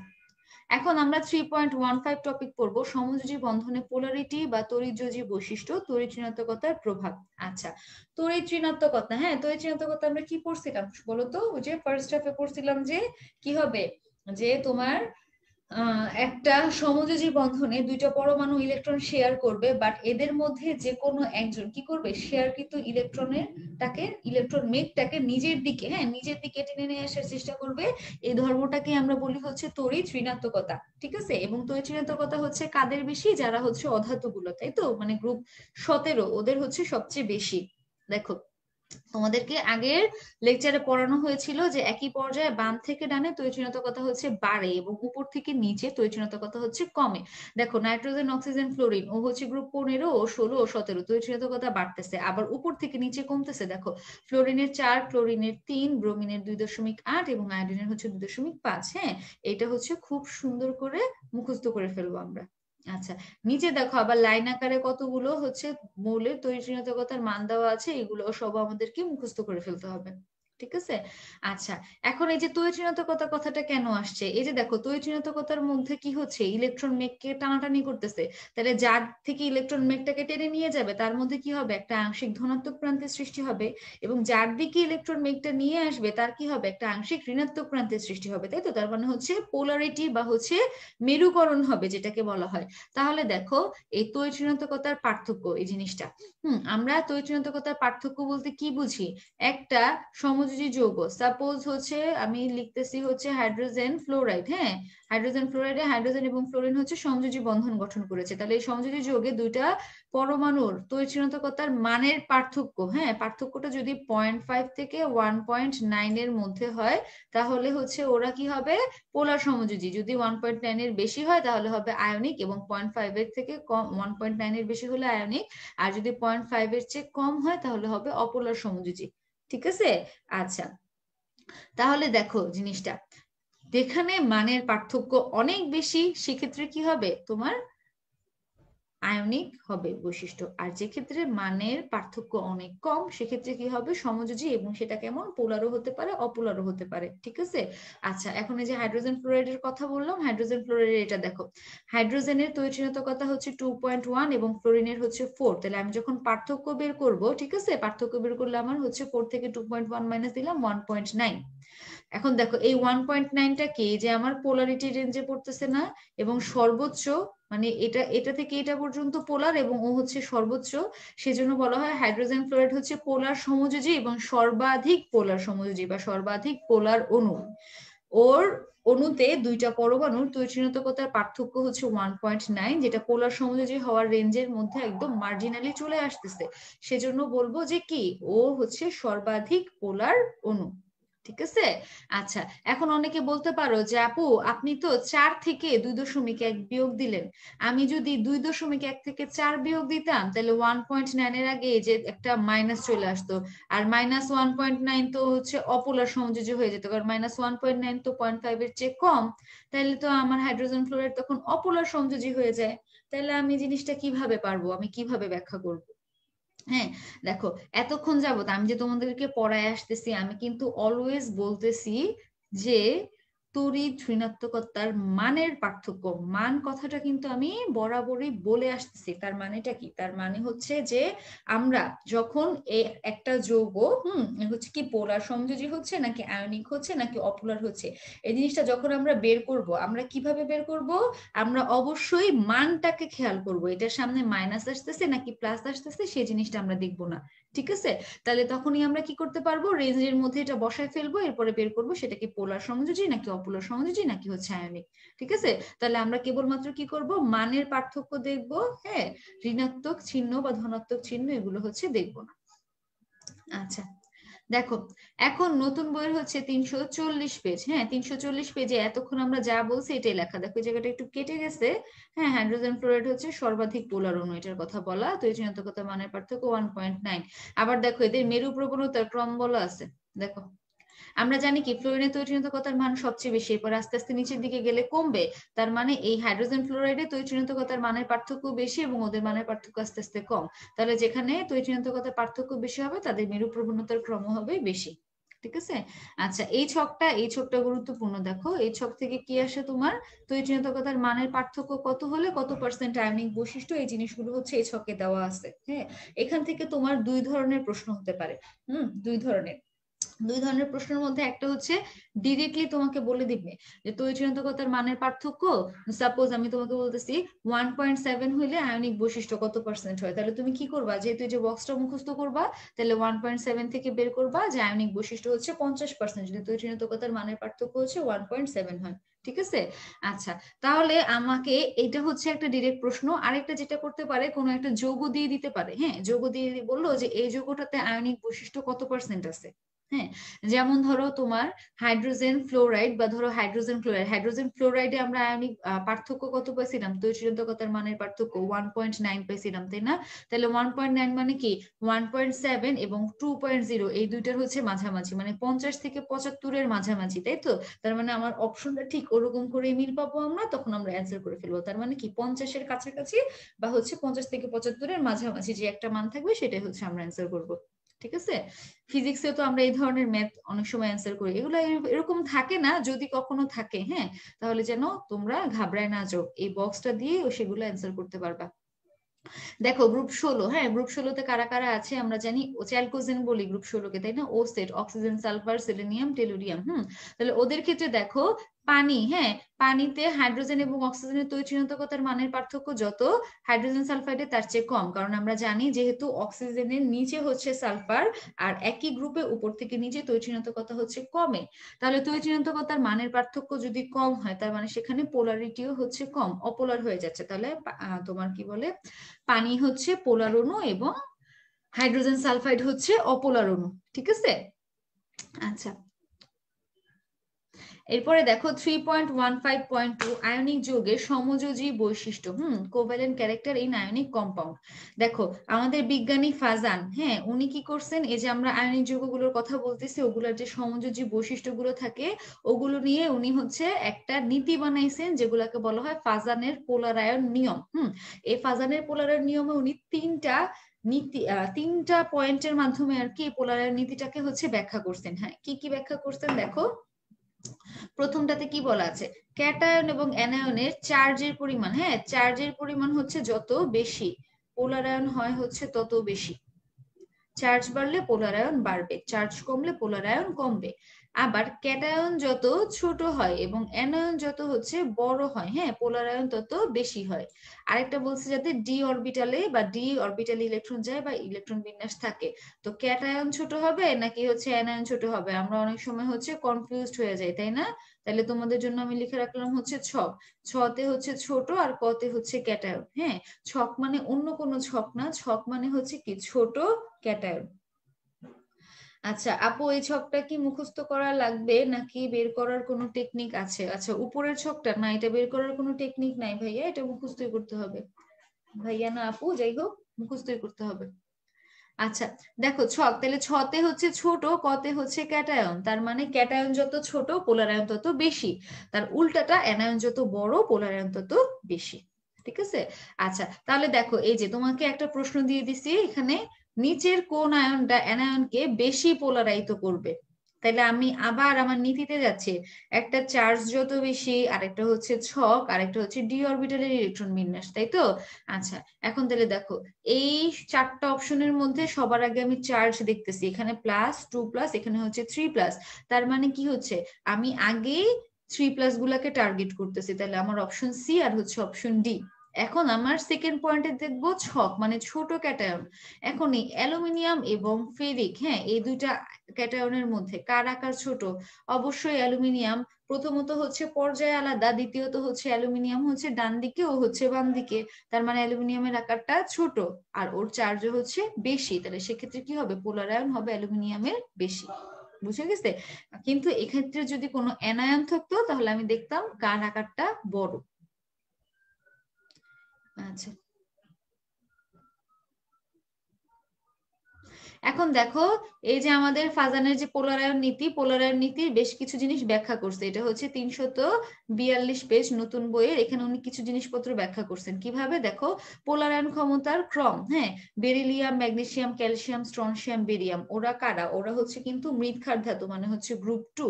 এখন আমরা 3.15 টপিক পড়বো, সমযোজী বন্ধনে পোলারিটি বা তড়িৎযোজী বৈশিষ্ট্য, তড়িৎ ঋণাত্মকতার প্রভাব। আচ্ছা, তড়িৎ ঋণাত্মকতা, হ্যাঁ তড়িৎ ঋণাত্মকতা আমরা কি পড়ছিলাম বলতো, ওই যে ফার্স্ট হাফে পড়ছিলাম যে কি হবে, যে তোমার একটা সমযোজী বন্ধনে 2টা পরমাণু ইলেকট্রন শেয়ার করবে, বাট এদের মধ্যে যে কোনো একজন কি করবে, শেয়ারকৃত ইলেকট্রন মেঘটাকে নিজের দিকে, হ্যাঁ নিজের দিকে টেনে নিয়ে আসার চেষ্টা করবে। এই ধর্মটাকে আমরা বলি হচ্ছে তড়িৎ ঋণাত্মকতা। ঠিক আছে। এবং তড়িৎ ঋণাত্মকতা হচ্ছে কাদের বেশি, যারা হচ্ছে অধাতুগুলো, তাই তো, মানে গ্রুপ 17 ওদের হচ্ছে সবচেয়ে বেশি। দেখো তোমাদেরকে আগের লেকচারে পড়ানো হয়েছিল যে একই পর্যায়ে বাম থেকে ডানে তড়িৎ ঋণাত্মকতা হচ্ছে বাড়ে এবং উপর থেকে নিচে তড়িৎ ঋণাত্মকতা হচ্ছে কমে। দেখো নাইট্রোজেন, অক্সিজেন, ফ্লোরিন ও হচ্ছে গ্রুপ 15 ও 16 ও 17 তড়িৎ ঋণাত্মকতা বাড়তেছে, আবার উপর থেকে নিচে কমতেছে। দেখো ফ্লোরিনের 4, ক্লোরিনের 3, ব্রোমিনের 2.8 এবং আয়োডিনের হচ্ছে 2.5। হ্যাঁ, এটা হচ্ছে খুব সুন্দর করে মুখস্থ করে ফেলবো আমরা। আচ্ছা, নিচে দেখো আবার লাইন আকারে কতগুলো হচ্ছে মৌলের তড়িৎ ঋণাত্মকতার মান দেওয়া আছে, এগুলো সব আমাদেরকে মুখস্থ করে ফেলতে হবে। ঠিক আছে। আচ্ছা, এখন এই যে তড়িৎ ঋণাত্মকতা কথাটা কেন আসছে, এই যে দেখো তড়িৎ ঋণাত্মকতার মধ্যে কি হচ্ছে, ইলেকট্রন মেঘকে টানাটানি করতেছে। তাহলে যার থেকে ইলেকট্রন মেঘটাকে টেনে নিয়ে যাবে তার মধ্যে কি হবে, একটা আংশিক ধনাত্মক প্রান্তের সৃষ্টি হবে, এবং যার দিকে ইলেকট্রন মেঘটা নিয়ে আসবে তার কি হবে, একটা আংশিক ঋণাত্মক প্রান্তের সৃষ্টি হবে, তাই তো। তার মানে হচ্ছে পোলারিটি বা হচ্ছে মেরুকরণ হবে, যেটাকে বলা হয়। তাহলে দেখো এই তড়িৎ ঋণাত্মকতার পার্থক্য, এই জিনিসটা আমরা তড়িৎ ঋণাত্মকতার পার্থক্য বলতে কি বুঝি, একটা সমযোজী যৌগ, সাপোজ হচ্ছে আমি লিখতেছি হচ্ছে হাইড্রোজেন ফ্লোরাইড। হ্যাঁ, হাইড্রোজেন ফ্লোরাইডে হাইড্রোজেন এবং ফ্লোরিন হচ্ছে সমযোজী বন্ধন গঠন করেছে। তাহলে এই সমযোজী যৌগে 2টা পরমাণুর তড়িৎ ঋণাত্মকতার মানের পার্থক্য, হ্যাঁ পার্থক্যটা যদি 0.5 থেকে 1.9 এর মধ্যে হয়, তাহলে হচ্ছে ওরা কি হবে, পোলার সমযোজী। যদি 1.9 এর বেশি হয় তাহলে হবে আয়নিক, এবং 0.5 এর থেকে কম, 1.9 এর বেশি হলে আয়নিক, আর যদি 0.5 এর চেয়ে কম হয় তাহলে হবে অপোলার সমযোজী। ঠিক আছে। আচ্ছা, তাহলে দেখো জিনিসটা, যেখানে মানের পার্থক্য অনেক বেশি সেক্ষেত্রে কি হবে, তোমার আয়নিক হবে বৈশিষ্ট্য। আর যে ক্ষেত্রে মানের পার্থক্য অনেক কম সেক্ষেত্রে কি হবে, সমযোজী, এবং সেটা কেমন, পোলারও হতে পারে অপোলারও হতে পারে। ঠিক আছে। আচ্ছা, এখন এই যে হাইড্রোজেন ফ্লোরাইডের কথা বললাম, হাইড্রোজেন ফ্লোরাইডের এটা দেখো, হাইড্রোজেনের তৈরিণাত্মকতা হচ্ছে 2.1 এবং ফ্লোরিনের হচ্ছে 4। তাহলে আমি যখন পার্থক্য বের করব, ঠিক আছে, পার্থক্য বের করলে আমার হচ্ছে 4 থেকে 2.1 মাইনাস দিলাম 1.9। এখন দেখো এই 1.9টা কি, যে আমার পোলারিটি রেঞ্জে পড়তেছে না, এবং সর্বোচ্চ, মানে এটা থেকে এটা পর্যন্ত পোলার এবং ও হচ্ছে সর্বোচ্চ, সেজন্য বলা হয় হাইড্রোজেন ফ্লোরাইড হচ্ছে পোলার সমযোজী এবং সর্বাধিক পোলার সমযোজী বা সর্বাধিক পোলার অণু। ওর অণুতে দুইটা পরমাণুর তৈরিণাত্মকতার পার্থক্য হচ্ছে 1.9, যেটা পোলার সমযোজী হওয়ার রেঞ্জের মধ্যে একদম মার্জিনালি চলে আসতেছে। সেজন্য বলবো যে কি, ও হচ্ছে সর্বাধিক পোলার অণু। ঠিক আছে। আচ্ছা, এখন অনেকে বলতে পারো যে আপু আপনি তো 4 থেকে 2.1 বিয়োগ দিলেন, আমি যদি 2.1 থেকে 4 বিয়োগ দিতাম তাহলে 1.9 এর আগে যে একটা মাইনাস চলে আসতো, আর -1.9 তো হচ্ছে অপোলার সমযোজী হয়ে যেত, কারণ -1.9 তো 0.5 এর চেয়ে কম, তাহলে তো আমার হাইড্রোজেন ফ্লোরাইড তখন অপোলার সমযোজী হয়ে যায়। তাহলে আমি জিনিসটা কিভাবে পারবো, আমি কিভাবে ব্যাখ্যা করবো? হ্যাঁ, দেখো, এতক্ষণ যাবত আমি যে তোমাদেরকে পড়ায় আসতেছি, আমি কিন্তু অলওয়েজ বলতেছি যে তড়িৎ ঋণাত্মকতার মানের পার্থক্য, মান কথাটা কিন্তু আমি বরাবরই বলে আসতেছি। তার মানেটা কি, তার মানে হচ্ছে যে আমরা যখন একটা যৌগ হচ্ছে কি পোলার সমযোজী হচ্ছে নাকি আয়নিক হচ্ছে নাকি অপোলার হচ্ছে, এই জিনিসটা যখন আমরা বের করব, আমরা কিভাবে বের করব, আমরা অবশ্যই মানটাকে খেয়াল করব, এটার সামনে মাইনাস আসতেছে নাকি প্লাস আসতেছে সেই জিনিসটা আমরা দেখবো না। ঠিক আছে। তাহলে তখনই আমরা কি করতে পারবো, রেঞ্জের মধ্যে এটা বসায় ফেলবো, এরপরে বের করবো সেটা কি পোলার সমযোজী নাকি অপোলার সমযোজী নাকি হচ্ছে আয়নিক। ঠিক আছে। তাহলে আমরা কেবলমাত্র কি করব, মানের পার্থক্য দেখবো, হ্যাঁ, ঋণাত্মক চিহ্ন বা ধনাত্মক চিহ্ন এগুলো হচ্ছে দেখবো না। আচ্ছা, দেখো, এখন নতুন বইয়ের হচ্ছে 340 পেজ। হ্যাঁ, 340 পেজে এতক্ষণ আমরা যা বলছি এটাই লেখা। দেখো এই জায়গাটা একটু কেটে গেছে। হ্যাঁ, হাইড্রোজেন ফ্লোরাইড হচ্ছে সর্বাধিক পোলার অণু, এটার কথা বলা, তো এই ঋণাত্মকতা মানের পার্থক্য 1.9। আবার দেখো এদের মেরু প্রবণতার ক্রম বলা আছে। দেখো, আমরা জানি কি ফ্লোরিনের তৈরিণাত্মকতার মান সবচেয়ে বেশি, এরপর আস্তে আস্তে নিচের দিকে গেলে কমবে। তার মানে এই হাইড্রোজেন ফ্লোরাইডের তৈরিণাত্মকতার মানের পার্থক্য বেশি এবং ওদের মানের পার্থক্য আস্তে আস্তে কম। তাহলে যেখানে তৈরিণাত্মকতার পার্থক্য বেশি হবে তাদের মেরু প্রবণতার ক্রম হবে বেশি। ঠিক আছে। আচ্ছা, এই ছকটা গুরুত্বপূর্ণ। দেখো এই ছক থেকে কি আসে, তোমার তৈরিণাত্মকতার মানের পার্থক্য কত হলে কত পার্সেন্ট আয়নিক বৈশিষ্ট্য, এই জিনিসগুলো হচ্ছে এই ছকে দেওয়া আছে। হ্যাঁ, এখান থেকে তোমার দুই ধরনের প্রশ্ন হতে পারে। দুই ধরনের প্রশ্নের মধ্যে একটা হচ্ছে ডিরেক্টলি তোমাকে বলে দিবে যে তৈরিণাত্মকতার মানের পার্থক্য, সাপোজ আমি তোমাকে বলতেছি 1.7 হইলে আয়নিক বৈশিষ্ট্য কত পার্সেন্ট হয়, তাহলে তুমি কি করবা, যেহেতু যে বক্সটা মুখস্থ করবা, তাহলে 1.7 থেকে বের করবা যে আয়নিক বৈশিষ্ট্য হচ্ছে 50%, যদি তৈরিণাত্মকতার মানের পার্থক্য হচ্ছে 1.7 হয়। ঠিক আছে। আচ্ছা, তাহলে আমাকে এটা হচ্ছে একটা ডিরেক্ট প্রশ্ন। আরেকটা যেটা করতে পারে, কোনো একটা যৌগ দিয়ে দিতে পারে। হ্যাঁ, যৌগ দিয়ে বললো যে এই যৌগটাতে আয়নিক বৈশিষ্ট্য কত পার্সেন্ট আছে। হ্যাঁ, যেমন ধরো তোমার হাইড্রোজেন ফ্লোরাইড বা ধরো হাইড্রোজেন ক্লোরাইড, হাইড্রোজেন ফ্লোরাইডে আমরা আয়নিক পার্থক্য কত পাইছিলাম, তৈরিণাত্মকতার মানের পার্থক্য 1.9 পাইছিলাম, তাই না? তাহলে 1.9 মানে কি 1.7 এবং 2.0 এই দুইটার হচ্ছে মাঝামাঝি, মানে 50 থেকে 75 মাঝামাঝি, তাই তো? তার মানে আমার অপশনটা ঠিক ওরকম করে মিল পাবো আমরা, তখন আমরা অ্যান্সার করে ফেলবো। তার মানে কি 50 কাছাকাছি বা হচ্ছে 50 থেকে 75 মাঝামাঝি যে একটা মান থাকবে সেটাই হচ্ছে আমরা অ্যান্সার করবো। ঠিক আছে। ফিজিক্সে তো আমরা এই ধরনের ম্যাথ অনেক সময় অ্যান্সার করি, এগুলো এরকম থাকে না, যদি কখনো থাকে, হ্যাঁ, তাহলে যেন তোমরা ঘাবড়ায় না যাও, এই বক্সটা দিয়ে সেগুলো অ্যান্সার করতে পারবা। দেখো গ্রুপ 16, হ্যাঁ, গ্রুপ 16তে কারা কারা আছে আমরা জানি, চ্যালকোজেন বলি গ্রুপ 16কে, তাই না? ও set, oxygen, sulphur, selenium, tellurium. তাহলে ওদের ক্ষেত্রে দেখো পানি, হ্যাঁ, পানিতে হাইড্রোজেন এবং অক্সিজেনের তৈরিণাত্মকতার মানের পার্থক্য যত হাইড্রোজেন সালফাইডে তার চেয়ে কম, কারণ আমরা জানি যেহেতু অক্সিজেনের নিচে হচ্ছে সালফার আর একই গ্রুপে উপর থেকে নিচে তৈরিণাত্মকতা হচ্ছে কমে, তাহলে তৈরিণাত্মকতার মানের পার্থক্য যদি কম হয় তার মানে সেখানে পোলারিটিও হচ্ছে কম, অপোলার হয়ে যাচ্ছে। তাহলে তোমার কি বলে, পানি হচ্ছে পোলার অণু এবং হাইড্রোজেন সালফাইড হচ্ছে অপোলার অণু। ঠিক আছে। আচ্ছা, এরপরে দেখো 3.15.2 আয়নিক যৌগের সমযোজী বৈশিষ্ট্য, covalent character in ionic compound. দেখো আমাদের বিজ্ঞানী ফাজান, হ্যাঁ, উনি কি করছেন, এই যে আমরা আয়নিক যৌগগুলোর কথা বলতেছি ওগুলোর যে সমযোজী বৈশিষ্ট্যগুলো থাকে ওগুলো নিয়ে উনি হচ্ছে একটা নীতি বানাইছেন যেগুলোকে বলা হয় ফাজানের পোলারায়ন নিয়ম। এই ফাজানের পোলারায়ন নিয়মে উনি তিনটা পয়েন্টের মাধ্যমে আর কি পোলারায়ন নীতিটাকে হচ্ছে ব্যাখ্যা করছেন। হ্যাঁ, কি কি ব্যাখ্যা করছেন দেখো। প্রথমটাতে কি বলা আছে, ক্যাটায়ন এবং অ্যানায়নের চার্জের পরিমাণ, হ্যাঁ, চার্জের পরিমাণ হচ্ছে যত বেশি পোলারায়ন হয় হচ্ছে তত বেশি। চার্জ বাড়লে পোলারায়ন বাড়বে, চার্জ কমলে পোলারায়ন কমবে। আবার ক্যাটায়ন যত ছোট হয় এবং অ্যানায়ন যত হচ্ছে বড় হয়, হ্যাঁ, পোলারায়ন তত বেশি হয়। আরেকটা বলছে যাতে ডি অরবিটালে বা ডি অরবিটালে ইলেকট্রন যায় বা ইলেকট্রন বিন্যাস থাকে, তো ক্যাটায়ন ছোট হবে নাকি হচ্ছে অ্যানায়ন ছোট হবে, আমরা অনেক সময় হচ্ছে কনফিউজড হয়ে যাই, তাই না? তাহলে তোমাদের জন্য আমি লিখে রাখলাম হচ্ছে ছতে হচ্ছে ছোট আর কতে হচ্ছে ক্যাটায়ন। হ্যাঁ, ছক মানে অন্য কোনো ছক না, ছক মানে হচ্ছে কি ছোট ক্যাটায়ন। আচ্ছা আপু, এই ছকটা কি মুখস্থ করা লাগবে নাকি বের করার কোনো টেকনিক আছে? আচ্ছা উপরের ছকটা না, এটা বের করার কোনো টেকনিক নাই ভাইয়া, এটা মুখস্থই করতে হবে। ভাইয়া না আপু, যাই হোক মুখস্থই করতে হবে। আচ্ছা দেখো ছক, তাহলে ছতে হচ্ছে ছোট, কতে হচ্ছে ক্যাটায়ন, তার মানে ক্যাটায়ন যত ছোট পোলারায়ন তত বেশি, তার উল্টাটা অ্যানায়ন যত বড় পোলারায়ন তত বেশি। ঠিক আছে। আচ্ছা তাহলে দেখো এই যে তোমাকে একটা প্রশ্ন দিয়ে দিছি এখানে, নিচের কোন আয়নটা অ্যানায়নকে বেশি পোলারাইত করবে? তাহলে আমি আবার আমার নীতিতে যাচ্ছি, একটা চার্জ যত বেশি, আরেকটা হচ্ছে ছক, আরেকটা হচ্ছে ডি অরবিটালের ইলেকট্রন বিন্যাস, তাই তো? আচ্ছা এখন তাহলে দেখো এই চারটা অপশনের মধ্যে সবার আগে আমি চার্জ দেখতেছি, এখানে +2+, এখানে হচ্ছে 3+, তার মানে কি হচ্ছে আমি আগে 3+ গুলাকে টার্গেট করতেছি, তাহলে আমার অপশন সি আর হচ্ছে অপশন ডি। এখন আমার সেকেন্ড পয়েন্টে দেখবো ছক মানে ছোট ক্যাটায়ন। এখন এই অ্যালুমিনিয়াম এবং ফেরিক, হ্যাঁ, এই দুইটা ক্যাটায়নের মধ্যে কার আকার ছোট? অবশ্যই অ্যালুমিনিয়াম। প্রথমত হচ্ছে পর্যায়ে আলাদা, দ্বিতীয়ত হচ্ছে অ্যালুমিনিয়াম হচ্ছে ডান দিকে ও হচ্ছে বাম দিকে, তার মানে অ্যালুমিনিয়ামের আকারটা ছোট আর ওর চার্জও হচ্ছে বেশি, তাহলে সেক্ষেত্রে কি হবে, পোলারায়ন হবে অ্যালুমিনিয়ামের বেশি। বুঝে গেছে? কিন্তু এক্ষেত্রে যদি কোনো অ্যানায়ন থাকতো তাহলে আমি দেখতাম কার আকারটা বড়। আচ্ছা এখন দেখো এই যে আমাদের ফাজানের যে পোলারায়ন নীতির বেশ কিছু জিনিস ব্যাখ্যা করছে, এটা হচ্ছে 342 পেজ নতুন বইয়ের, এখানে উনি কিছু জিনিসপত্র ব্যাখ্যা করছেন কিভাবে, দেখো পোলারায়ন ক্ষমতার ক্রম, হ্যাঁ, beryllium, magnesium, calcium, strontium, barium, ওরা কারা? ওরা হচ্ছে কিন্তু মৃৎক্ষার ধাতু, মানে হচ্ছে গ্রুপ 2।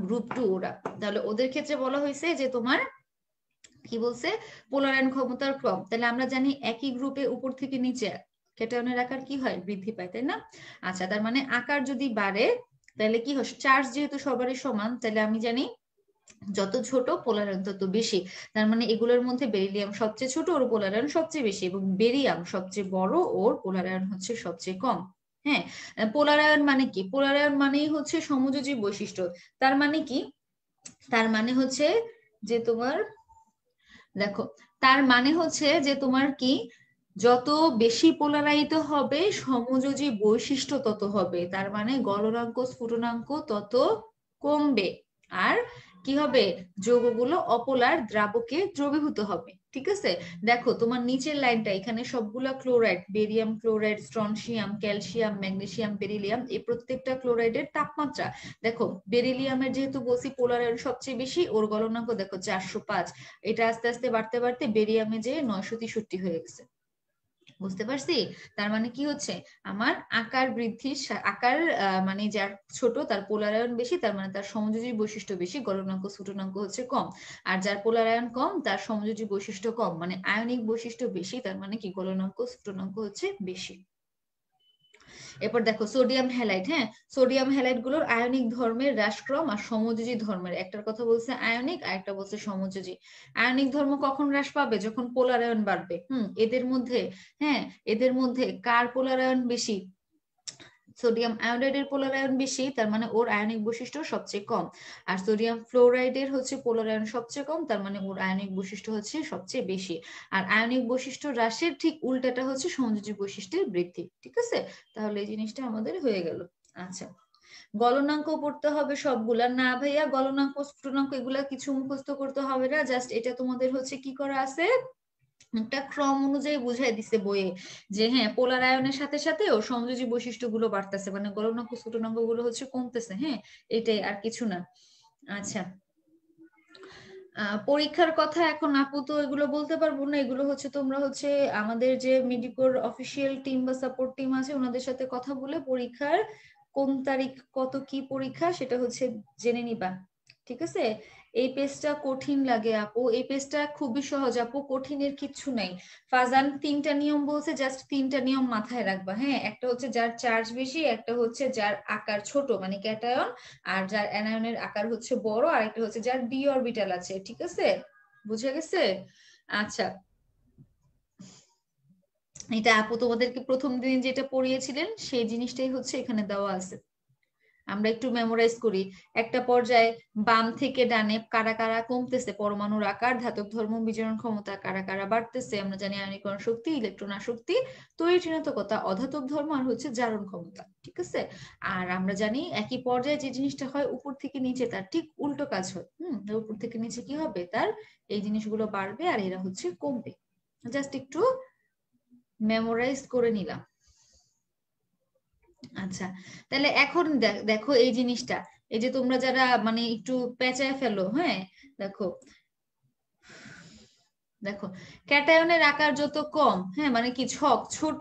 গ্রুপ 2 ওরা, তাহলে ওদের ক্ষেত্রে বলা হয়েছে যে তোমার কি বলছে, পোলারায়ন ক্ষমতার ক্রম, তাহলে আমরা জানি একই গ্রুপে উপর থেকে নিচে ক্যাটায়নের আকার কি হয়, বৃদ্ধি পায়, তাই না? আচ্ছা তার মানে আকার যদি বাড়ে তাহলে কি হয়, চার্জ যেহেতু সবারই সমান, তাহলে আমি জানি যত ছোট পোলারায়ন তত বেশি, তার মানে এগুলোর মধ্যে বেরিলিয়াম সবচেয়ে ছোট, ওর পোলারায়ন সবচেয়ে বেশি, এবং বেরিয়াম সবচেয়ে বড়, ওর পোলারায়ন হচ্ছে সবচেয়ে কম। হ্যাঁ, পোলারায়ন মানে কি, পোলারায়ন মানেই হচ্ছে সমযোজী বৈশিষ্ট্য। তার মানে কি, তার মানে হচ্ছে যে তোমার, দেখো তার মানে হচ্ছে যে তোমার কি, যত বেশি পোলারাইত হবে সমযোজী বৈশিষ্ট্য তত হবে, তার মানে গলনাঙ্ক স্ফুটনাঙ্ক তত কমবে। আর কি হবে, যৌগগুলো অপোলার দ্রাবকে দ্রবীভূত হবে। ঠিক আছে। দেখো তোমার নিচের লাইনটা, এখানে সবগুলা chloride, barium chloride, strontium, calcium, magnesium, beryllium, এই প্রত্যেকটা ক্লোরাইডের তাপমাত্রা, দেখো বেরিলিয়ামের যেহেতু বলছি পোলারায়ন সবচেয়ে বেশি, ওর গলনাঙ্ক দেখো 405, এটা আস্তে আস্তে বাড়তে বাড়তে বেরিয়ামে যে 963 হয়ে গেছে। বুঝতে পারছি? তার মানে কি হচ্ছে, আমার আকার বৃদ্ধির আকার মানে যার ছোট তার পোলারায়ন বেশি, তার মানে তার সমযোজী বৈশিষ্ট্য বেশি, গলনাঙ্ক স্ফুটনাঙ্ক হচ্ছে কম। আর যার পোলারায়ন কম তার সমযোজী বৈশিষ্ট্য কম, মানে আয়নিক বৈশিষ্ট্য বেশি, তার মানে কি গলনাঙ্ক স্ফুটনাঙ্ক হচ্ছে বেশি। এরপর দেখো সোডিয়াম হ্যালাইড, হ্যাঁ, সোডিয়াম হ্যালাইড গুলোর আয়নিক ধর্মের হ্রাসক্রম আর সমযোজী ধর্মের, একটার কথা বলছে আয়নিক আর একটা বলছে সমযোজী। আয়নিক ধর্ম কখন হ্রাস পাবে, যখন পোলারায়ন বাড়বে। এদের মধ্যে, হ্যাঁ, এদের মধ্যে কার পোলারায়ন বেশি, সোডিয়াম আয়োডাইডের পোলারায়ন বেশি, তার মানে ওর আয়নিক বৈশিষ্ট্য সবচেয়ে কম। আর সোডিয়াম ফ্লোরাইডের হচ্ছে পোলারায়ন সবচেয়ে কম, তার মানে ওর আয়নিক বৈশিষ্ট্য হচ্ছে সবচেয়ে বেশি। আর আয়নিক বৈশিষ্ট্য হ্রাসের ঠিক উল্টাটা হচ্ছে সমযোজী বৈশিষ্ট্যের বৃদ্ধি। ঠিক আছে, তাহলে এই জিনিসটা আমাদের হয়ে গেল। আচ্ছা, গলনাঙ্ক পড়তে হবে সবগুলা না ভাইয়া, গলনাঙ্ক স্ফুটনাঙ্ক এগুলা কিছু মুখস্থ করতে হবে না, জাস্ট এটা তোমাদের হচ্ছে কি করা আছে একটা ক্রম অনুযায়ী বুঝাই দিছে বইয়ে, যে হ্যাঁ পোলার আয়নের সাথে সাথে ও সংযোজী বৈশিষ্ট্য গুলো বাড়তেছে, মানে গলনাঙ্ক স্ফুটনাঙ্ক গুলো হচ্ছে কমতেছে, হ্যাঁ এটাই আর কিছু না। আচ্ছা, পরীক্ষার কথা এখন আপু তো এগুলো বলতে পারবো না, এগুলো হচ্ছে তোমরা হচ্ছে আমাদের যে মিডিকোর অফিসিয়াল টিম বা সাপোর্ট টিম আছে ওনাদের সাথে কথা বলে পরীক্ষার কোন তারিখ কত কি পরীক্ষা সেটা হচ্ছে জেনে নিবা, ঠিক আছে। এই পেজটা কঠিন লাগে আপু, এই পেজটা খুবই সহজ আপু, কঠিনের কিচ্ছু নাই। ফাজান 3টা নিয়ম বলছে, জাস্ট 3টা নিয়ম মাথায় রাখবা, হ্যাঁ একটা হচ্ছে যার চার্জ বেশি, একটা হচ্ছে যার আকার ছোট মানে ক্যাটায়ন, আর যার অ্যানায়নের আকার হচ্ছে বড়, আর একটা হচ্ছে যার ডি অরবিটাল আছে, ঠিক আছে, বুঝে গেছে। আচ্ছা, এটা আপু তোমাদেরকে প্রথম দিন যেটা পড়িয়েছিলেন সেই জিনিসটাই হচ্ছে এখানে দেওয়া আছে, আমরা একটু মেমোরাইজ করি। একটা পর্যায়ে বাম থেকে ডানে কারা কারা কমতেছে পরমাণুর আকার, ধাতব ধর্ম, বিজারণ ক্ষমতা কারা কারা বাড়তেছে, আমরা জানি আয়নীকরণ শক্তি, ইলেকট্রন আসক্তি, তড়িৎ ঋণাত্মকতা, অধাতব ধর্ম, আর হচ্ছে জারণ ক্ষমতা, ঠিক আছে। আর আমরা জানি একই পর্যায়ে যে জিনিসটা হয় উপর থেকে নিচে তার ঠিক উল্টো কাজ হয়, উপর থেকে নিচে কি হবে, তার এই জিনিসগুলো বাড়বে আর এরা হচ্ছে কমবে, জাস্ট একটু মেমোরাইজ করে নিলাম। আচ্ছা, তাহলে এখন দেখো এই জিনিসটা, এই যে তোমরা যারা মানে একটু পেঁচায় ফেলো, হ্যাঁ দেখো, দেখো ক্যাটায়নের আকার যত কম, হ্যাঁ মানে কি ছক ছোট,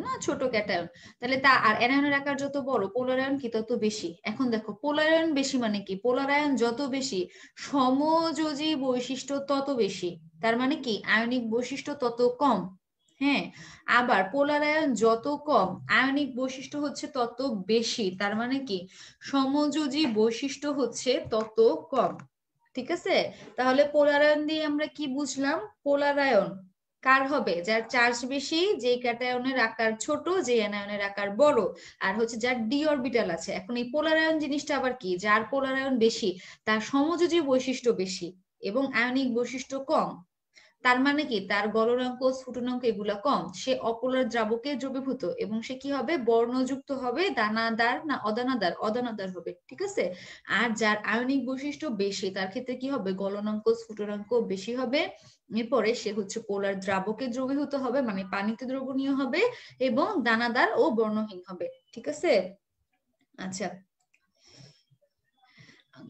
না ছোট ক্যাটায়ন, তাহলে তা আর অ্যানায়নের আকার যত বড়, পোলার আয়ন কি তত বেশি। এখন দেখো পোলার আয়ন বেশি মানে কি, পোলার আয়ন যত বেশি সমযোজী বৈশিষ্ট্য তত বেশি, তার মানে কি আয়নিক বৈশিষ্ট্য তত কম, হ্যাঁ। আবার পোলার আয়ন যত কম আয়নিক বৈশিষ্ট্য হচ্ছে তত বেশি, তার মানে কি সমযোজী বৈশিষ্ট্য হচ্ছে তত কম, ঠিক আছে। তাহলে পোলারায়ন দিয়ে আমরা কি বুঝলাম, পোলারায়ন কার হবে, যার চার্জ বেশি, যে ক্যাটায়নের আকার ছোট, যে অ্যানায়নের আকার বড়, আর হচ্ছে যার ডি অরবিটাল আছে। এখন এই পোলারায়ন জিনিসটা আবার কি, যার পোলারায়ন বেশি তার সমযোজী বৈশিষ্ট্য বেশি এবং আয়নিক বৈশিষ্ট্য কম, তার মানে কি তার গলনাঙ্ক স্ফুটনাঙ্ক এগুলা কম, সে অপোলার দ্রাবকে দ্রবীভূত এবং সে কি হবে বর্ণযুক্ত হবে, দানাদার না অদানাদার, অদানাদার হবে, ঠিক আছে। আর যার আয়নিক বৈশিষ্ট্য বেশি তার ক্ষেত্রে কি হবে গলনাঙ্ক স্ফুটনাঙ্ক বেশি হবে, এরপরে সে হচ্ছে পোলার দ্রাবকে দ্রবীভূত হবে মানে পানিতে দ্রবণীয় হবে এবং দানাদার ও বর্ণহীন হবে, ঠিক আছে। আচ্ছা,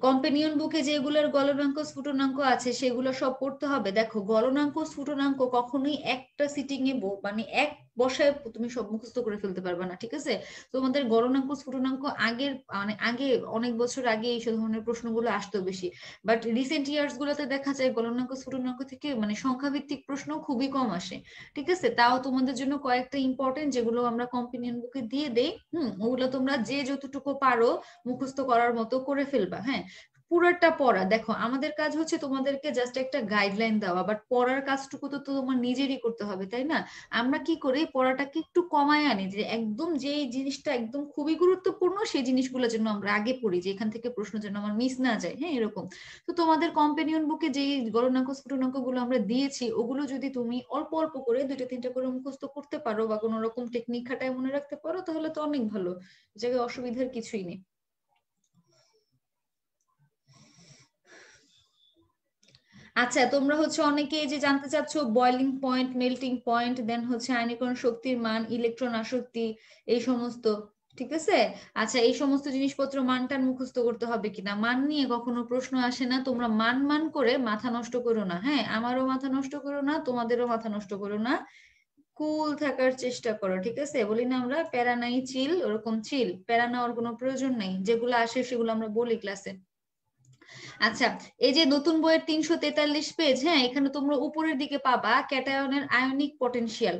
কম্পেনিয়ন বুকে যেগুলোর গলনাঙ্ক স্ফুটনাঙ্ক আছে সেগুলো সব পড়তে হবে। দেখো গলনাঙ্ক স্ফুটনাঙ্ক কখনোই একটা সিটিং এ মানে এক বসায় তুমি সব মুখস্থ করে ফেলতে পারবে না, ঠিক আছে। তোমাদের গলনাঙ্ক স্ফুটনাঙ্ক আগের মানে আগে অনেক বছর আগে এই ধরনের প্রশ্নগুলো আসতো বেশি, বাট রিসেন্ট ইয়ার্স গুলোতে দেখা যায় গলনাঙ্ক স্ফুটনাঙ্ক থেকে মানে সংখ্যা ভিত্তিক প্রশ্ন খুবই কম আসে, ঠিক আছে। তাও তোমাদের জন্য কয়েকটা ইম্পর্টেন্ট যেগুলো আমরা কম্পেনিয়ন বুকে দিয়ে দেই, ওগুলো তোমরা যে যতটুকু পারো মুখস্থ করার মতো করে ফেলবা, হ্যাঁ। পুরোটা পড়া, দেখো আমাদের কাজ হচ্ছে তোমাদেরকে জাস্ট একটা গাইডলাইন দেওয়া, বাট পড়ার কাজটুকু তো তোমার নিজেরই করতে হবে, তাই না। আমরা কি করি পড়াটাকে একটু কমায় আনি, যে একদম যে জিনিসটা একদম খুবই গুরুত্বপূর্ণ সেই জিনিসগুলো যেন আমরা আগে পড়ি, যে এখান থেকে প্রশ্ন যেন আমার মিস না যায়, হ্যাঁ এরকম। তো তোমাদের কম্পেনিয়ন বুকে যে গণনাঙ্ক স্ফুটনাঙ্ক গুলো আমরা দিয়েছি ওগুলো যদি তুমি অল্প অল্প করে 2টা 3টা করে মুখস্থ করতে পারো বা কোনো রকম টেকনিক খাটায় মনে রাখতে পারো তাহলে তো অনেক ভালো, জায়গায় অসুবিধার কিছুই নেই। আচ্ছা, তোমরা হচ্ছে অনেকে যে জানতে চাচ্ছ বয়লিং পয়েন্ট, মেল্টিং পয়েন্ট, দেন হচ্ছে আয়নীকরণ শক্তির মান, ইলেকট্রন আসক্তি, এই সমস্ত, ঠিক আছে। আচ্ছা, এই সমস্ত জিনিসপত্র মানটান মুখস্থ করতে হবে কিনা, মান নিয়ে কখনো প্রশ্ন আসে না, তোমরা মান মান করে মাথা নষ্ট করো না, হ্যাঁ আমারও মাথা নষ্ট করো না, তোমাদেরও মাথা নষ্ট করো না, কুল থাকার চেষ্টা করো, ঠিক আছে। বলি না আমরা প্যারা নাই চিল, ওরকম চিল, প্যারা নেওয়ার কোনো প্রয়োজন নেই, যেগুলো আসে সেগুলো আমরা বলি ক্লাসে। আচ্ছা, এই যে নতুন বইয়ের 343 পেজ, হ্যাঁ এখানে তোমরা উপরের দিকে পাবা ক্যাটায়নের আয়নিক পটেনশিয়াল,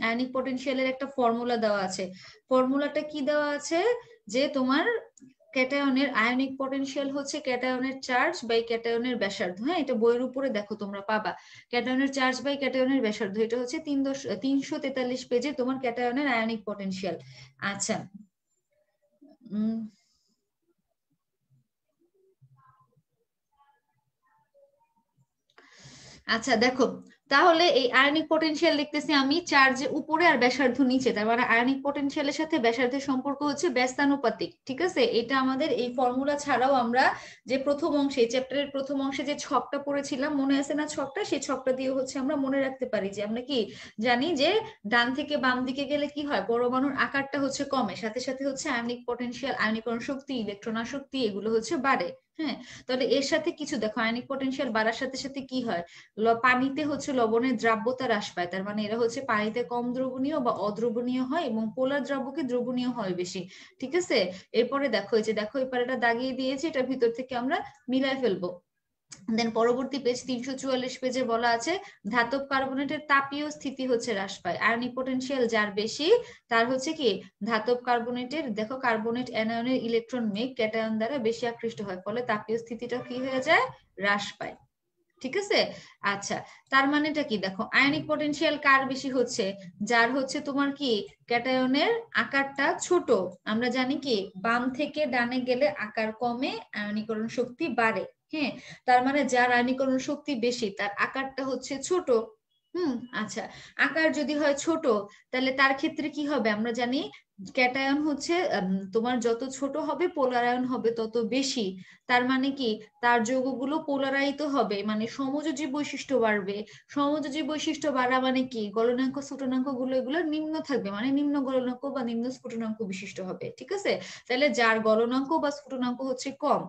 আয়নিক পটেনশিয়ালের একটা ফর্মুলা দেওয়া আছে। ফর্মুলাটা কি দেওয়া আছে, যে তোমার ক্যাটায়নের আয়নিক পটেনশিয়াল হচ্ছে ক্যাটায়নের চার্জ বাই ক্যাটায়নের ব্যাসার্ধ, হ্যাঁ এটা বইয়ের উপরে দেখো তোমরা পাবা, ক্যাটায়নের চার্জ বাই ক্যাটায়নের ব্যাসার্ধ, এটা হচ্ছে 343 পেজে তোমার ক্যাটায়নের আয়নিক পটেনশিয়াল। আচ্ছা, উম আচ্ছা দেখো, তাহলে এই আয়নিক পটেনশিয়াল লিখতেছি আমি চার্জে উপরে আর ব্যাসার্ধ নিচে, তার মানে আয়নিক পটেনশিয়ালের সাথে ব্যাসার্ধের সম্পর্ক হচ্ছে ব্যস্তানুপাতিক। ঠিক আছে, এটা আমাদের এই ফর্মুলা ছাড়াও আমরা যে প্রথম অংশে, এই চ্যাপ্টারের প্রথম অংশে যে ছকটা পড়েছিলাম, মনে আছে না ছকটা? সেই ছকটা দিয়ে হচ্ছে আমরা মনে রাখতে পারি যে আমরা কি জানি যে ডান থেকে বাম দিকে গেলে কি হয়, পরমাণুর আকারটা হচ্ছে কমে, সাথে সাথে হচ্ছে আয়নিক পটেনশিয়াল, আয়নীকরণ শক্তি, ইলেকট্রন আসক্তি এগুলো হচ্ছে বাড়ে। হ্যাঁ, তাহলে এর সাথে কিছু দেখো, আয়নিক পটেনশিয়াল বাড়ার সাথে সাথে কি হয়, পানিতে হচ্ছে লবণের দ্রাব্যতা হ্রাস পায়, তার মানে এরা হচ্ছে পানিতে কম দ্রবণীয় বা অদ্রবণীয় হয় এবং পোলার দ্রব্যকে দ্রবণীয় হয় বেশি। ঠিক আছে, এরপরে দেখো এই যে দেখো এবার এটা দাগিয়ে দিয়েছি, এটার ভিতর থেকে আমরা মিলাই ফেলবো। দেন পরবর্তী পেজ 344 পেজে বলা আছে ধাতব কার্বনেটের তাপীয় স্থিতি হচ্ছে হ্রাস পায়, আয়নিক পটেনশিয়াল যার বেশি তার হচ্ছে কি ধাতব কার্বনেটের, দেখো কার্বনেট অ্যানায়নের ইলেকট্রন মেঘ ক্যাটায়ন দ্বারা বেশি আকৃষ্ট হয়, ফলে তাপীয় স্থিতিটা কি হয়ে যায়, হ্রাস পায়। ঠিক আছে, আচ্ছা, তার মানেটা কি দেখো, আয়নিক পটেনশিয়াল কার বেশি হচ্ছে, যার হচ্ছে তোমার কি ক্যাটায়নের আকারটা ছোট। আমরা জানি কি বাম থেকে ডানে গেলে আকার কমে, আয়নীকরণ শক্তি বাড়ে। হ্যাঁ, তার মানে যার আয়নীকরণ শক্তি বেশি তার আকারটা হচ্ছে ছোট। আচ্ছা, আকার যদি হয় ছোট তাহলে তার ক্ষেত্রে কি হবে, আমরা জানি ক্যাটায়ন হচ্ছে তোমার যত ছোট হবে পোলারায়ন হবে তত বেশি। তার মানে কি তার যৌগগুলো পোলারাইত হবে, মানে সমযোজী বৈশিষ্ট্য বাড়বে। সমযোজী বৈশিষ্ট্য বাড়া মানে কি, গলনাঙ্ক স্ফুটনাঙ্ক গুলো এগুলো নিম্ন থাকবে, মানে নিম্ন গলনাঙ্ক বা নিম্ন স্ফুটনাঙ্ক বিশিষ্ট হবে। ঠিক আছে, তাহলে যার গলনাঙ্ক বা স্ফুটনাঙ্ক হচ্ছে কম,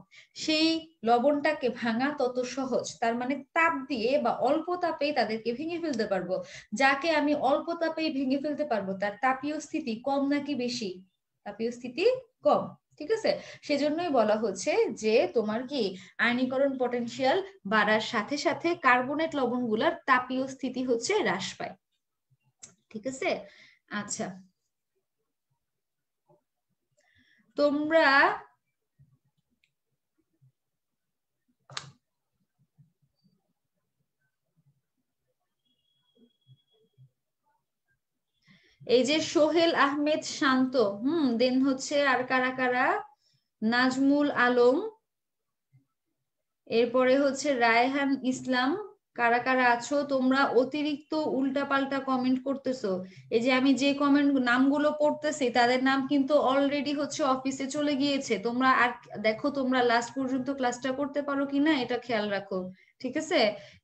সেই লবণটাকে ভাঙা তত সহজ, তার মানে তাপ দিয়ে বা অল্প তাপেই তাদেরকে ভেঙে ফেলতে পারবো। যাকে আমি অল্প তাপেই ভেঙে ফেলতে পারবো তার তাপীয় স্থিতি কম নাকি বেশি, তাপীয় স্থিতি কম। ঠিক আছে, সেজন্যই বলা হচ্ছে যে তোমার কি আয়নীকরণ পটেনশিয়াল বাড়ার সাথে সাথে কার্বনেট লবণগুলোর তাপীয় স্থিতি হচ্ছে হ্রাস পায়। ঠিক আছে, আচ্ছা, তোমরা এই যে সোহেল আহমেদ শান্ত, দেন হচ্ছে আর কারা কারা, নাজমুল আলম, এরপরে হচ্ছে রায়হান ইসলাম, কারা কারা আছো তোমরা অতিরিক্ত উল্টাপাল্টা কমেন্ট করতেছো। এই যে আমি যে কমেন্ট নামগুলো পড়তেছি তাদের নাম কিন্তু অলরেডি হচ্ছে অফিসে চলে গিয়েছে, তোমরা আর দেখো তোমরা লাস্ট পর্যন্ত ক্লাসটা করতে পারো কিনা এটা খেয়াল রাখো। ঠিক আছে,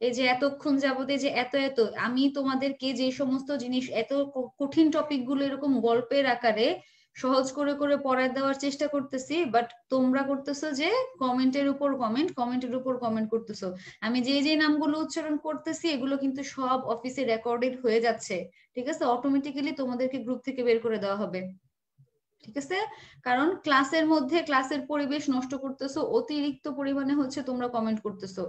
এই যে এতক্ষণ যাবত এই যে এত এত আমি তোমাদেরকে যে সমস্ত জিনিস এত কঠিন টপিক গুলো এরকম গল্পের আকারে সহজ করে করে পড়ায় দেওয়ার চেষ্টা করতেছি, বাট তোমরা করতেছো যে কমেন্টের উপর কমেন্ট, কমেন্টের উপর কমেন্ট করতেছো। আমি যে যে নামগুলো উচ্চারণ করতেছি এগুলো কিন্তু সব অফিসে রেকর্ডেড হয়ে যাচ্ছে। ঠিক আছে, অটোমেটিক্যালি তোমাদেরকে গ্রুপ থেকে বের করে দেওয়া হবে। ঠিক আছে, কারণ ক্লাসের মধ্যে ক্লাসের পরিবেশ নষ্ট করতেছো, অতিরিক্ত পরিমাণে হচ্ছে তোমরা কমেন্ট করতেছো।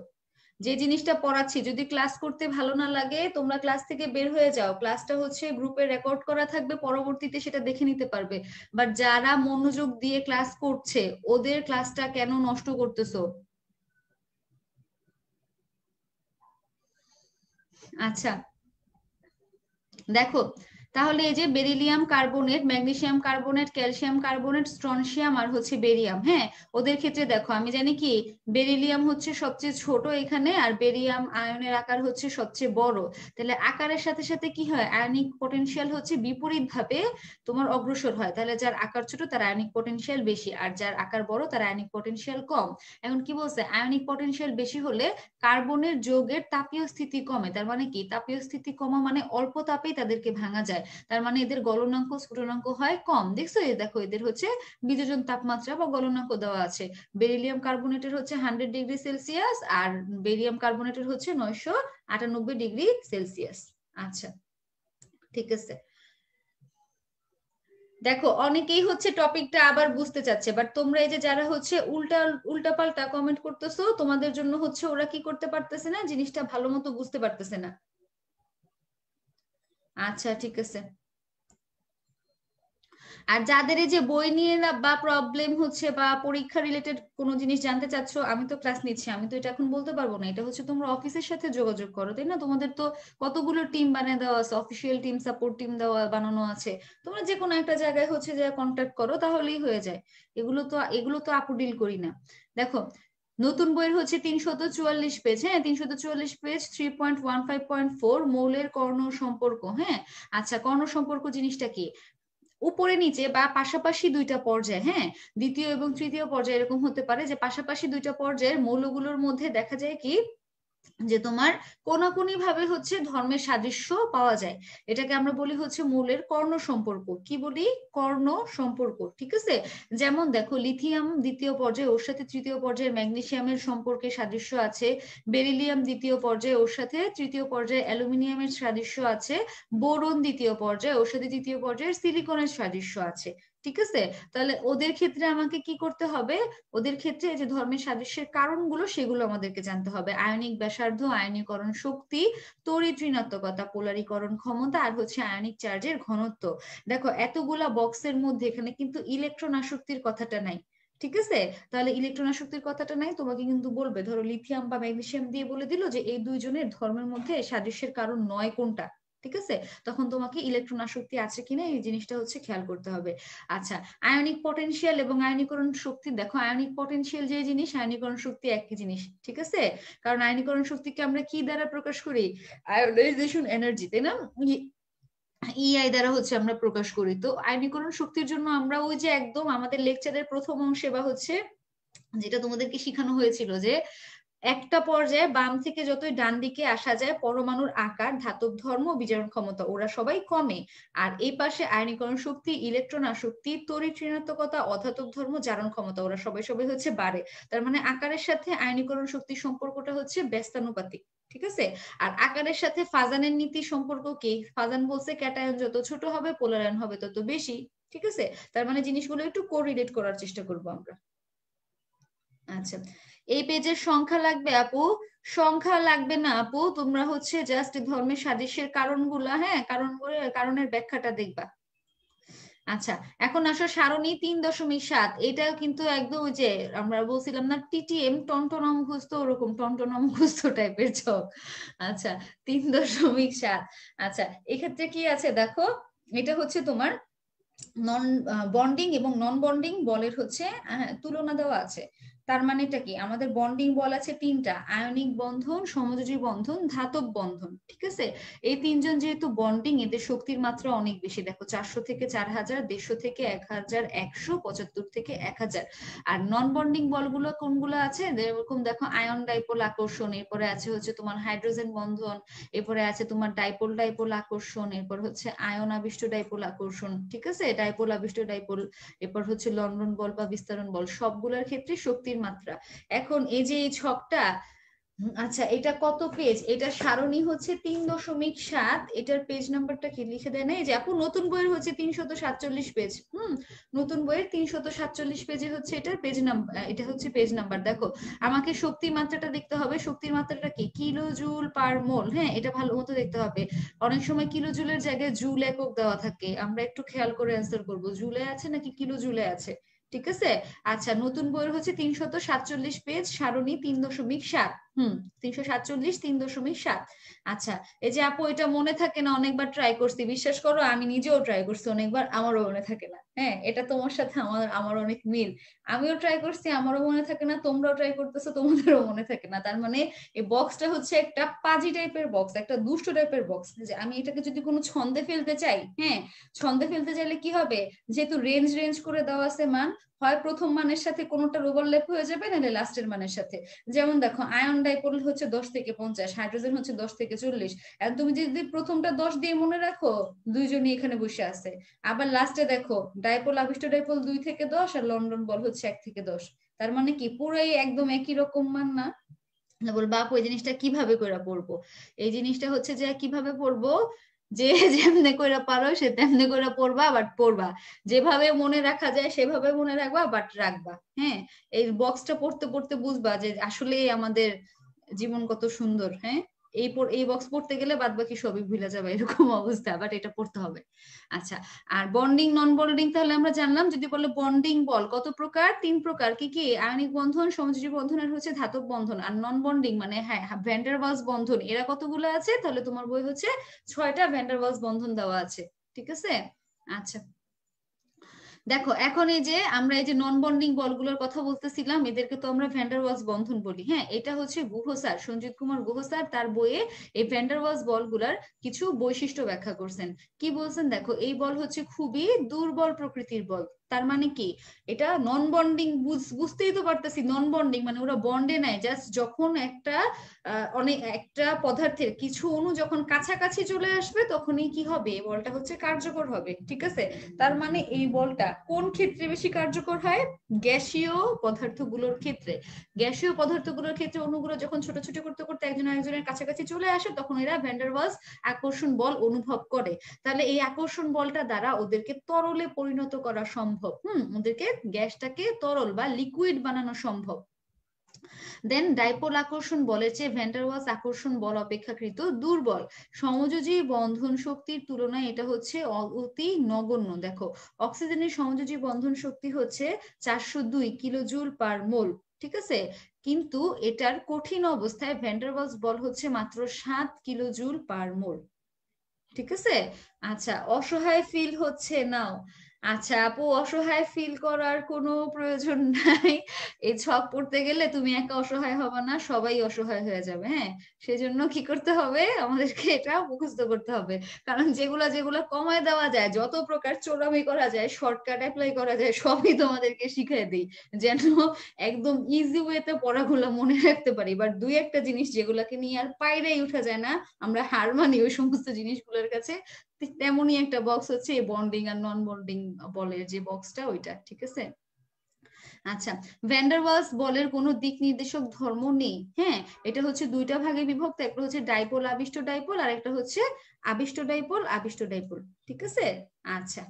যে জিনিসটা পড়াচ্ছি যদি ক্লাস করতে ভালো না লাগে তোমরা ক্লাস থেকে বের হয়ে যাও, ক্লাসটা হচ্ছে গ্রুপে রেকর্ড করা থাকবে, পরবর্তীতে সেটা দেখে নিতে পারবে। বাট যারা মনোযোগ দিয়ে ক্লাস করছে ওদের ক্লাসটা কেন নষ্ট করতেছো? আচ্ছা, দেখো তাহলে এই যে beryllium carbonate, magnesium carbonate, calcium carbonate, strontium আর হচ্ছে বেরিয়াম। হ্যাঁ, ওদের ক্ষেত্রে দেখো আমি জানি কি বেরিলিয়াম হচ্ছে সবচেয়ে ছোট এখানে, আর বেরিয়াম আয়নের আকার হচ্ছে সবচেয়ে বড়। তাহলে আকারের সাথে সাথে কি হয়, আয়নিক পটেনশিয়াল হচ্ছে বিপরীত ভাবে তোমার অগ্রসর হয়। তাহলে যার আকার ছোট তার আয়নিক পটেনশিয়াল বেশি, আর যার আকার বড় তার আয়নিক পটেনশিয়াল কম। এখন কি বলছে, আয়নিক পটেনশিয়াল বেশি হলে কার্বনের যৌগের তাপীয় স্থিতি কমে, তার মানে কি তাপীয় স্থিতি কমা মানে অল্প তাপেই তাদেরকে ভাঙা যায়, তার মানে এদের গলনাঙ্ক স্ফুটনাঙ্ক হয় কম। দেখছো, এই দেখো এদের হচ্ছে বিযোজন তাপমাত্রা বা গলনাঙ্ক দেওয়া আছে। বেরিলিয়াম কার্বনেটের হচ্ছে 100 ডিগ্রি সেলসিয়াস, আর বেরিয়াম কার্বনেটের হচ্ছে 998 ডিগ্রি সেলসিয়াস। আচ্ছা, ঠিক আছে, দেখো অনেকেই হচ্ছে টপিকটা আবার বুঝতে চাচ্ছে, বাট তোমরা এই যে যারা হচ্ছে উল্টা উল্টা পাল্টা কমেন্ট করতেছো তোমাদের জন্য হচ্ছে ওরা কি করতে পারতেছে না, জিনিসটা ভালো মতো বুঝতে পারতেছে না। আচ্ছা, ঠিক আছে, আর যাদের এই যে বই নিয়ে না বা প্রবলেম হচ্ছে বা পরীক্ষা রিলেটেড কোনো জিনিস জানতে চাচ্ছো, আমি তো ক্লাস নিচ্ছি, আমি তো এটা এখন বলতে পারবো না, এটা হচ্ছে তোমরা অফিসের সাথে যোগাযোগ করো, তাই না? তোমাদের তো কতগুলো টিম বানিয়ে দেওয়া আছে, অফিসিয়াল টিম, সাপোর্ট টিম দেওয়া বানানো আছে। তোমরা যে কোনো একটা জায়গায় হচ্ছে যে কন্ট্যাক্ট করো তাহলেই হয়ে যায়। এগুলো তো আপু ডিল করি না। দেখো নতুন বইয়ের হচ্ছে 344 পেজ, হ্যাঁ 344 পেজ 3.15.4 মৌলের কর্ণ সম্পর্ক। হ্যাঁ আচ্ছা, কর্ণ সম্পর্ক জিনিসটা কি? উপরে নিচে বা পাশাপাশি দুইটা পর্যায়, হ্যাঁ দ্বিতীয় এবং তৃতীয় পর্যায়ে এরকম হতে পারে যে পাশাপাশি দুইটা পর্যায়ের মৌলগুলোর মধ্যে দেখা যায় কি যে তোমার কোনাকুনি ভাবে হচ্ছে ধর্মের সাদৃশ্য পাওয়া যায়। এটাকে আমরা বলি হচ্ছে মৌলের কর্ণ সম্পর্ক। কি বলি? কর্ণ সম্পর্ক, ঠিক আছে। যেমন দেখো লিথিয়াম দ্বিতীয় পর্যায়ে ওর সাথে তৃতীয় পর্যায়ের ম্যাগনেসিয়ামের সম্পর্কে সাদৃশ্য আছে, বেরিলিয়াম দ্বিতীয় পর্যায়ে ওর সাথে তৃতীয় পর্যায়ে অ্যালুমিনিয়ামের সাদৃশ্য আছে, বোরন দ্বিতীয় পর্যায়ে ওর সাথে তৃতীয় পর্যায়ের সিলিকনের সাদৃশ্য আছে, ঠিক আছে। তাহলে ওদের ক্ষেত্রে আমাকে কি করতে হবে? ওদের ক্ষেত্রে যে ধর্মের সাদৃশ্যের কারণগুলো সেগুলো আমাদেরকে জানতে হবে। আয়নিক ব্যাসার্ধ, আয়নীকরণ শক্তি, তড়িৎ ঋণাত্মকতা, পোলারিকরণ ক্ষমতা, আর হচ্ছে আয়নিক চার্জের ঘনত্ব। দেখো এতগুলা বক্সের মধ্যে এখানে কিন্তু ইলেকট্রন আসক্তির কথাটা নাই, ঠিক আছে। তাহলে ইলেকট্রন আসক্তির কথাটা নাই, তোমাকে কিন্তু বলবে ধরো লিথিয়াম বা ম্যাগনেসিয়াম দিয়ে বলে দিল যে এই দুইজনের ধর্মের মধ্যে সাদৃশ্যের কারণ নয় কোনটা, ঠিক আছে। তখন তোমাকে ইলেকট্রন আসক্তি আছে কিনা এই জিনিসটা হচ্ছে খেয়াল করতে হবে। আচ্ছা, আয়নিক পটেনশিয়াল এবং আয়নীকরণ শক্তি। দেখো আয়নিক পটেনশিয়াল যে জিনিস, আয়নীকরণ শক্তি একই জিনিস, ঠিক আছে। কারণ আয়নীকরণ শক্তিকে আমরা কি দ্বারা প্রকাশ করি? আয়োনাইজেশন এনার্জি, তাই না? ইআই দ্বারা হচ্ছে আমরা প্রকাশ করি। তো আয়নীকরণ শক্তির জন্য আমরা ওই যে একদম আমাদের লেকচারের প্রথম অংশে বা হচ্ছে যেটা তোমাদেরকে শেখানো হয়েছিল যে একটা পর্যায়ে বাম থেকে যতই ডান দিকে আসা যায় পরমাণুর আকার, ধাতব ধর্ম, বিজারণ ক্ষমতা ওরা সবাই কমে। আর এই পাশে আয়নীকরণ শক্তি, ইলেকট্রন আসক্তি, তড়িৎ ঋণাত্মকতা, অধাতব ধর্ম, জারণ ক্ষমতা ওরা সবাই সবাই হচ্ছে বাড়ে। তার মানে আকারের সাথে আয়নীকরণ শক্তির সম্পর্কটা হচ্ছে ব্যস্তানুপাতিক, ঠিক আছে। আর আকারের সাথে ফাজানের নীতি সম্পর্ক কি? ফাজান বলছে ক্যাটায়ন যত ছোট হবে পোলারায়ন হবে তত বেশি, ঠিক আছে। তার মানে জিনিসগুলো একটু কোরিলেট করার চেষ্টা করবো আমরা। আচ্ছা, এই পেজের সংখ্যা লাগবে আপু? সংখ্যা লাগবে না আপু, তোমরা হচ্ছে জাস্ট ধর্মের সাদৃশ্যের কারণগুলা, হ্যাঁ কারণগুলো, কারণের ব্যাখ্যাটা দেখবা। আচ্ছা, এখন আসো সারণী 3.7। এটাও কিন্তু একদম ওই যে আমরা বলছিলাম না টিটিএম টনটনা মুখস্থ, ওরকম টনটনা মুখস্থ টাইপের ছক। আচ্ছা, 3.7। আচ্ছা, এক্ষেত্রে কি আছে দেখো, এটা হচ্ছে তোমার নন বন্ডিং এবং নন বন্ডিং বলের হচ্ছে তুলনা দেওয়া আছে। তার মানে এটা কি? আমাদের বন্ডিং বল আছে তিনটা, আয়নিক বন্ধন, সমযোজী বন্ধন, ধাতব বন্ধন, ঠিক আছে। এই তিনজন যেহেতু বন্ডিং, এদের শক্তির মাত্রা অনেক বেশি। দেখো 400 থেকে 4000, 150 থেকে 1100, 75 থেকে 1000। আর নন বন্ডিং বলগুলো কোনগুলো আছে? যেরকম দেখো আয়ন ডাইপোল আকর্ষণ, এরপরে আছে হচ্ছে তোমার হাইড্রোজেন বন্ধন, এরপরে আছে তোমার ডাইপোল ডাইপোল আকর্ষণ, এরপর হচ্ছে আয়ন আবিষ্ট ডাইপোল আকর্ষণ, ঠিক আছে, ডাইপোল আবিষ্ট ডাইপোল, এরপর হচ্ছে লন্ডন বল বা বিস্তারণ বল, সবগুলোর ক্ষেত্রে শক্তির মাত্রা। এখন এই যে এই ছকটা, আচ্ছা এটা কত পেজ? এটা সারণী হচ্ছে 3.7। এটার পেজ নাম্বারটা কি লিখে দেয় না? এই যে আপু নতুন বইয়ের হচ্ছে 347 পেজ। নতুন বইয়ের 347 পেজে হচ্ছে এটার পেজ নাম্বার, এটা হচ্ছে পেজ নাম্বার। দেখো আমাকে শক্তি মাত্রাটা দেখতে হবে। শক্তির মাত্রাটা কি? কিলো জুল পার মোল, হ্যাঁ এটা ভালো মতো দেখতে হবে। অনেক সময় কিলো জুলের জায়গায় জুল একক দেওয়া থাকে, আমরা একটু খেয়াল করে অ্যান্সার করবো জুলে আছে নাকি কিলো জুলে আছে, ঠিক আছে। আচ্ছা, নতুন বইয়ের হচ্ছে 347 পেজ, সারণী 3.7। 347, 3.7। আচ্ছা, এই যে আপু এটা মনে থাকে না, অনেকবার ট্রাই করছি, বিশ্বাস করো আমি নিজেও ট্রাই করছি অনেকবার, আমারও মনে থাকে না। হ্যাঁ এটা তোমার সাথে আমার অনেক মিল। আমিও ট্রাই করছি, আমারও মনে থাকে না, তোমরাও ট্রাই করতেছো, তোমাদেরও মনে থাকে না। তার মানে এই বক্সটা হচ্ছে একটা পাজি টাইপের বক্স, একটা দুষ্ট টাইপের বক্স। যে আমি এটাকে যদি কোনো ছন্দে ফেলতে চাই, হ্যাঁ ছন্দে ফেলতে চাইলে কি হবে? যেহেতু রেঞ্জ রেঞ্জ করে দেওয়া আছে মান, হয় প্রথম মানের সাথে কোনোটা ওভারল্যাপ হয়ে যাবে, নাহলে লাস্টের মানের সাথে। যেমন দেখো আয়ন ডাইপোল হচ্ছে 10 থেকে 50, হাইড্রোজেন হচ্ছে 10 থেকে 40। আর তুমি যদি প্রথমটা 10 দিয়ে মনে রাখো, দুইজনই এখানে বসে আছে। আবার লাস্টে দেখো ডাইপোল আবিষ্ট ডাইপোল 2 থেকে 10, আর লন্ডন বল হচ্ছে 1 থেকে 10। তার মানে কি পুরাই একদম একই রকম মান না? বলবা আপু এই জিনিসটা কিভাবে করে পড়বো? এই জিনিসটা হচ্ছে যে কিভাবে পড়বো, যে যেমনে করে পারো সে তেমনি করে পড়বা, বাট পড়বা যেভাবে মনে রাখা যায় সেভাবে মনে রাখবা, বাট রাখবা। হ্যাঁ, এই বক্সটা পড়তে পড়তে বুঝবা যে আসলে আমাদের জীবন কত সুন্দর। হ্যাঁ, এই বক্স পড়তে গেলে বাদ বাকি সবই ভুলে যাবে, এরকম অবস্থা, বাট এটা পড়তে হবে। আচ্ছা, আর বন্ডিং নন বন্ডিং তাহলে আমরা জানলাম। যদি বলে বন্ডিং বল কত প্রকার? 3 প্রকার। কি কি? আয়নিক বন্ধন, সমযোজী বন্ধন, আর হচ্ছে ধাতব বন্ধন। আর নন বন্ডিং মানে হ্যাঁ ভ্যান ডার ওয়ালস বন্ধন, এরা কতগুলো আছে? তাহলে তোমার বই হচ্ছে 6টা ভ্যান ডার ওয়ালস বন্ধন দেওয়া আছে, ঠিক আছে। আচ্ছা, দেখো এখন এই যে আমরা এই যে নন বন্ডিং বলগুলোর কথা বলতেছিলাম, এদেরকে তো আমরা ভ্যান্ডার ওয়ালস বন্ধন বলি। হ্যাঁ, এটা হচ্ছে গুহ স্যার, সঞ্জিত কুমার গুহ স্যার তার বইয়ে এই ভ্যান্ডার ওয়ালস বলগুলার কিছু বৈশিষ্ট্য ব্যাখ্যা করছেন। কি বলছেন দেখো, এই বল হচ্ছে খুবই দুর্বল প্রকৃতির বল। তার মানে কি, এটা নন বন্ডিং, বুঝতেই তো পারতেছি নন বন্ডিং মানে ওরা বন্ডে নাই, জাস্ট যখন একটা অনেক একটা পদার্থের কিছু অণু যখন কাছাকাছি চলে আসবে তখনই কি হবে, এই বলটা হচ্ছে কার্যকর হবে। ঠিক আছে, তার মানে এই বলটা কোন ক্ষেত্রে বেশি কার্যকর হয়, গ্যাসীয় পদার্থগুলোর ক্ষেত্রে। গ্যাসীয় পদার্থগুলোর ক্ষেত্রে অণুগুলো যখন ছোট ছোট করতে করতে একজন আরেকজনের কাছাকাছি চলে আসে তখন এরা ভ্যান ডার ওয়ালস আকর্ষণ বল অনুভব করে। তাহলে এই আকর্ষণ বলটা দ্বারা ওদেরকে তরলে পরিণত করা সম্ভব। ওদেরকে গ্যাসটাকে তরল বা লিকুইড বানানো সম্ভব। দেন ডাইপোল আকর্ষণ বলের চেয়ে ভ্যান ডার ওয়ালস আকর্ষণ বল অপেক্ষাকৃত দুর্বল। সমযোজী বন্ধন শক্তির তুলনায় এটা হচ্ছে অতি নগণ্য। দেখো, অক্সিজেনের সমযোজী বন্ধন শক্তি হচ্ছে 402 কিলোজুল পার মোল। ঠিক আছে, কিন্তু এটার কঠিন অবস্থায় ভ্যান ডার ওয়ালস বল হচ্ছে মাত্র 7 কিলোজুল পার মোল। ঠিক আছে, আচ্ছা অসহায় ফিল হচ্ছে নাও। আচ্ছা আপু, অসহায় ফিল করার কোনো প্রয়োজন নাই। এই ছক পড়তে গেলে তুমি একা অসহায় হবে না, সবাই অসহায় হয়ে যাবে। হ্যাঁ, সেজন্য কি করতে হবে, আমাদেরকে এটা মুখস্থ করতে হবে। কারণ যেগুলা যেগুলা কমায় দেওয়া যায়, যত প্রকার চোরামি করা যায়, শর্টকাট অ্যাপ্লাই করা যায়, সবই তোমাদেরকে শিখিয়ে দিই, যেন একদম ইজি ওয়েতে পড়াগুলো মনে রাখতে পারি। বাট দুই একটা জিনিস যেগুলাকে নিয়ে আর পাইরেই উঠা যায় না, আমরা হার মানি ওই সমস্ত জিনিসগুলোর কাছে। তেমনই একটা বক্স হচ্ছে এই বন্ডিং আর নন বন্ডিং বলের যে বক্সটা, ওইটা। ঠিক আছে, আচ্ছা ভ্যান ডার ওয়ালস বলের কোনো দিক নির্দেশক ধর্ম নেই। হ্যাঁ, এটা হচ্ছে দুইটা ভাগে বিভক্ত, একটা হচ্ছে ডাইপোল আবিষ্ট ডাইপোল, আর একটা হচ্ছে আবিষ্ট ডাইপোল আবিষ্ট ডাইপোল। ঠিক আছে, আচ্ছা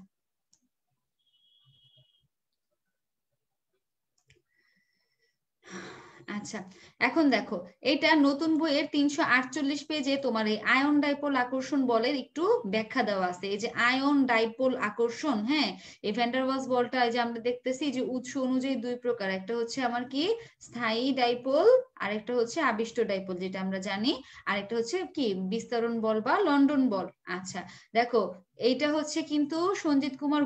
আচ্ছা এখন দেখো, এটা নতুন বইয়ের 348 পেজে তোমার এই আয়ন ডাইপোল আকর্ষণ বলের একটু ব্যাখ্যা দেওয়া আছে। এই যে আয়ন ডাইপোল আকর্ষণ, হ্যাঁ, এই ভ্যান ডার ওয়ালস বলটা এই যে আমরা দেখতেছি যে উৎস অনুযায়ী দুই প্রকার, একটা হচ্ছে আমার কি স্থায়ী ডাইপোল, আর একটা হচ্ছে আবিষ্ট ডাইপোল যেটা আমরা জানি, আর একটা হচ্ছে কি বিস্তরণ বল বা লন্ডন বল। আচ্ছা দেখো, এইটা হচ্ছে কিন্তু সঞ্জিত কুমার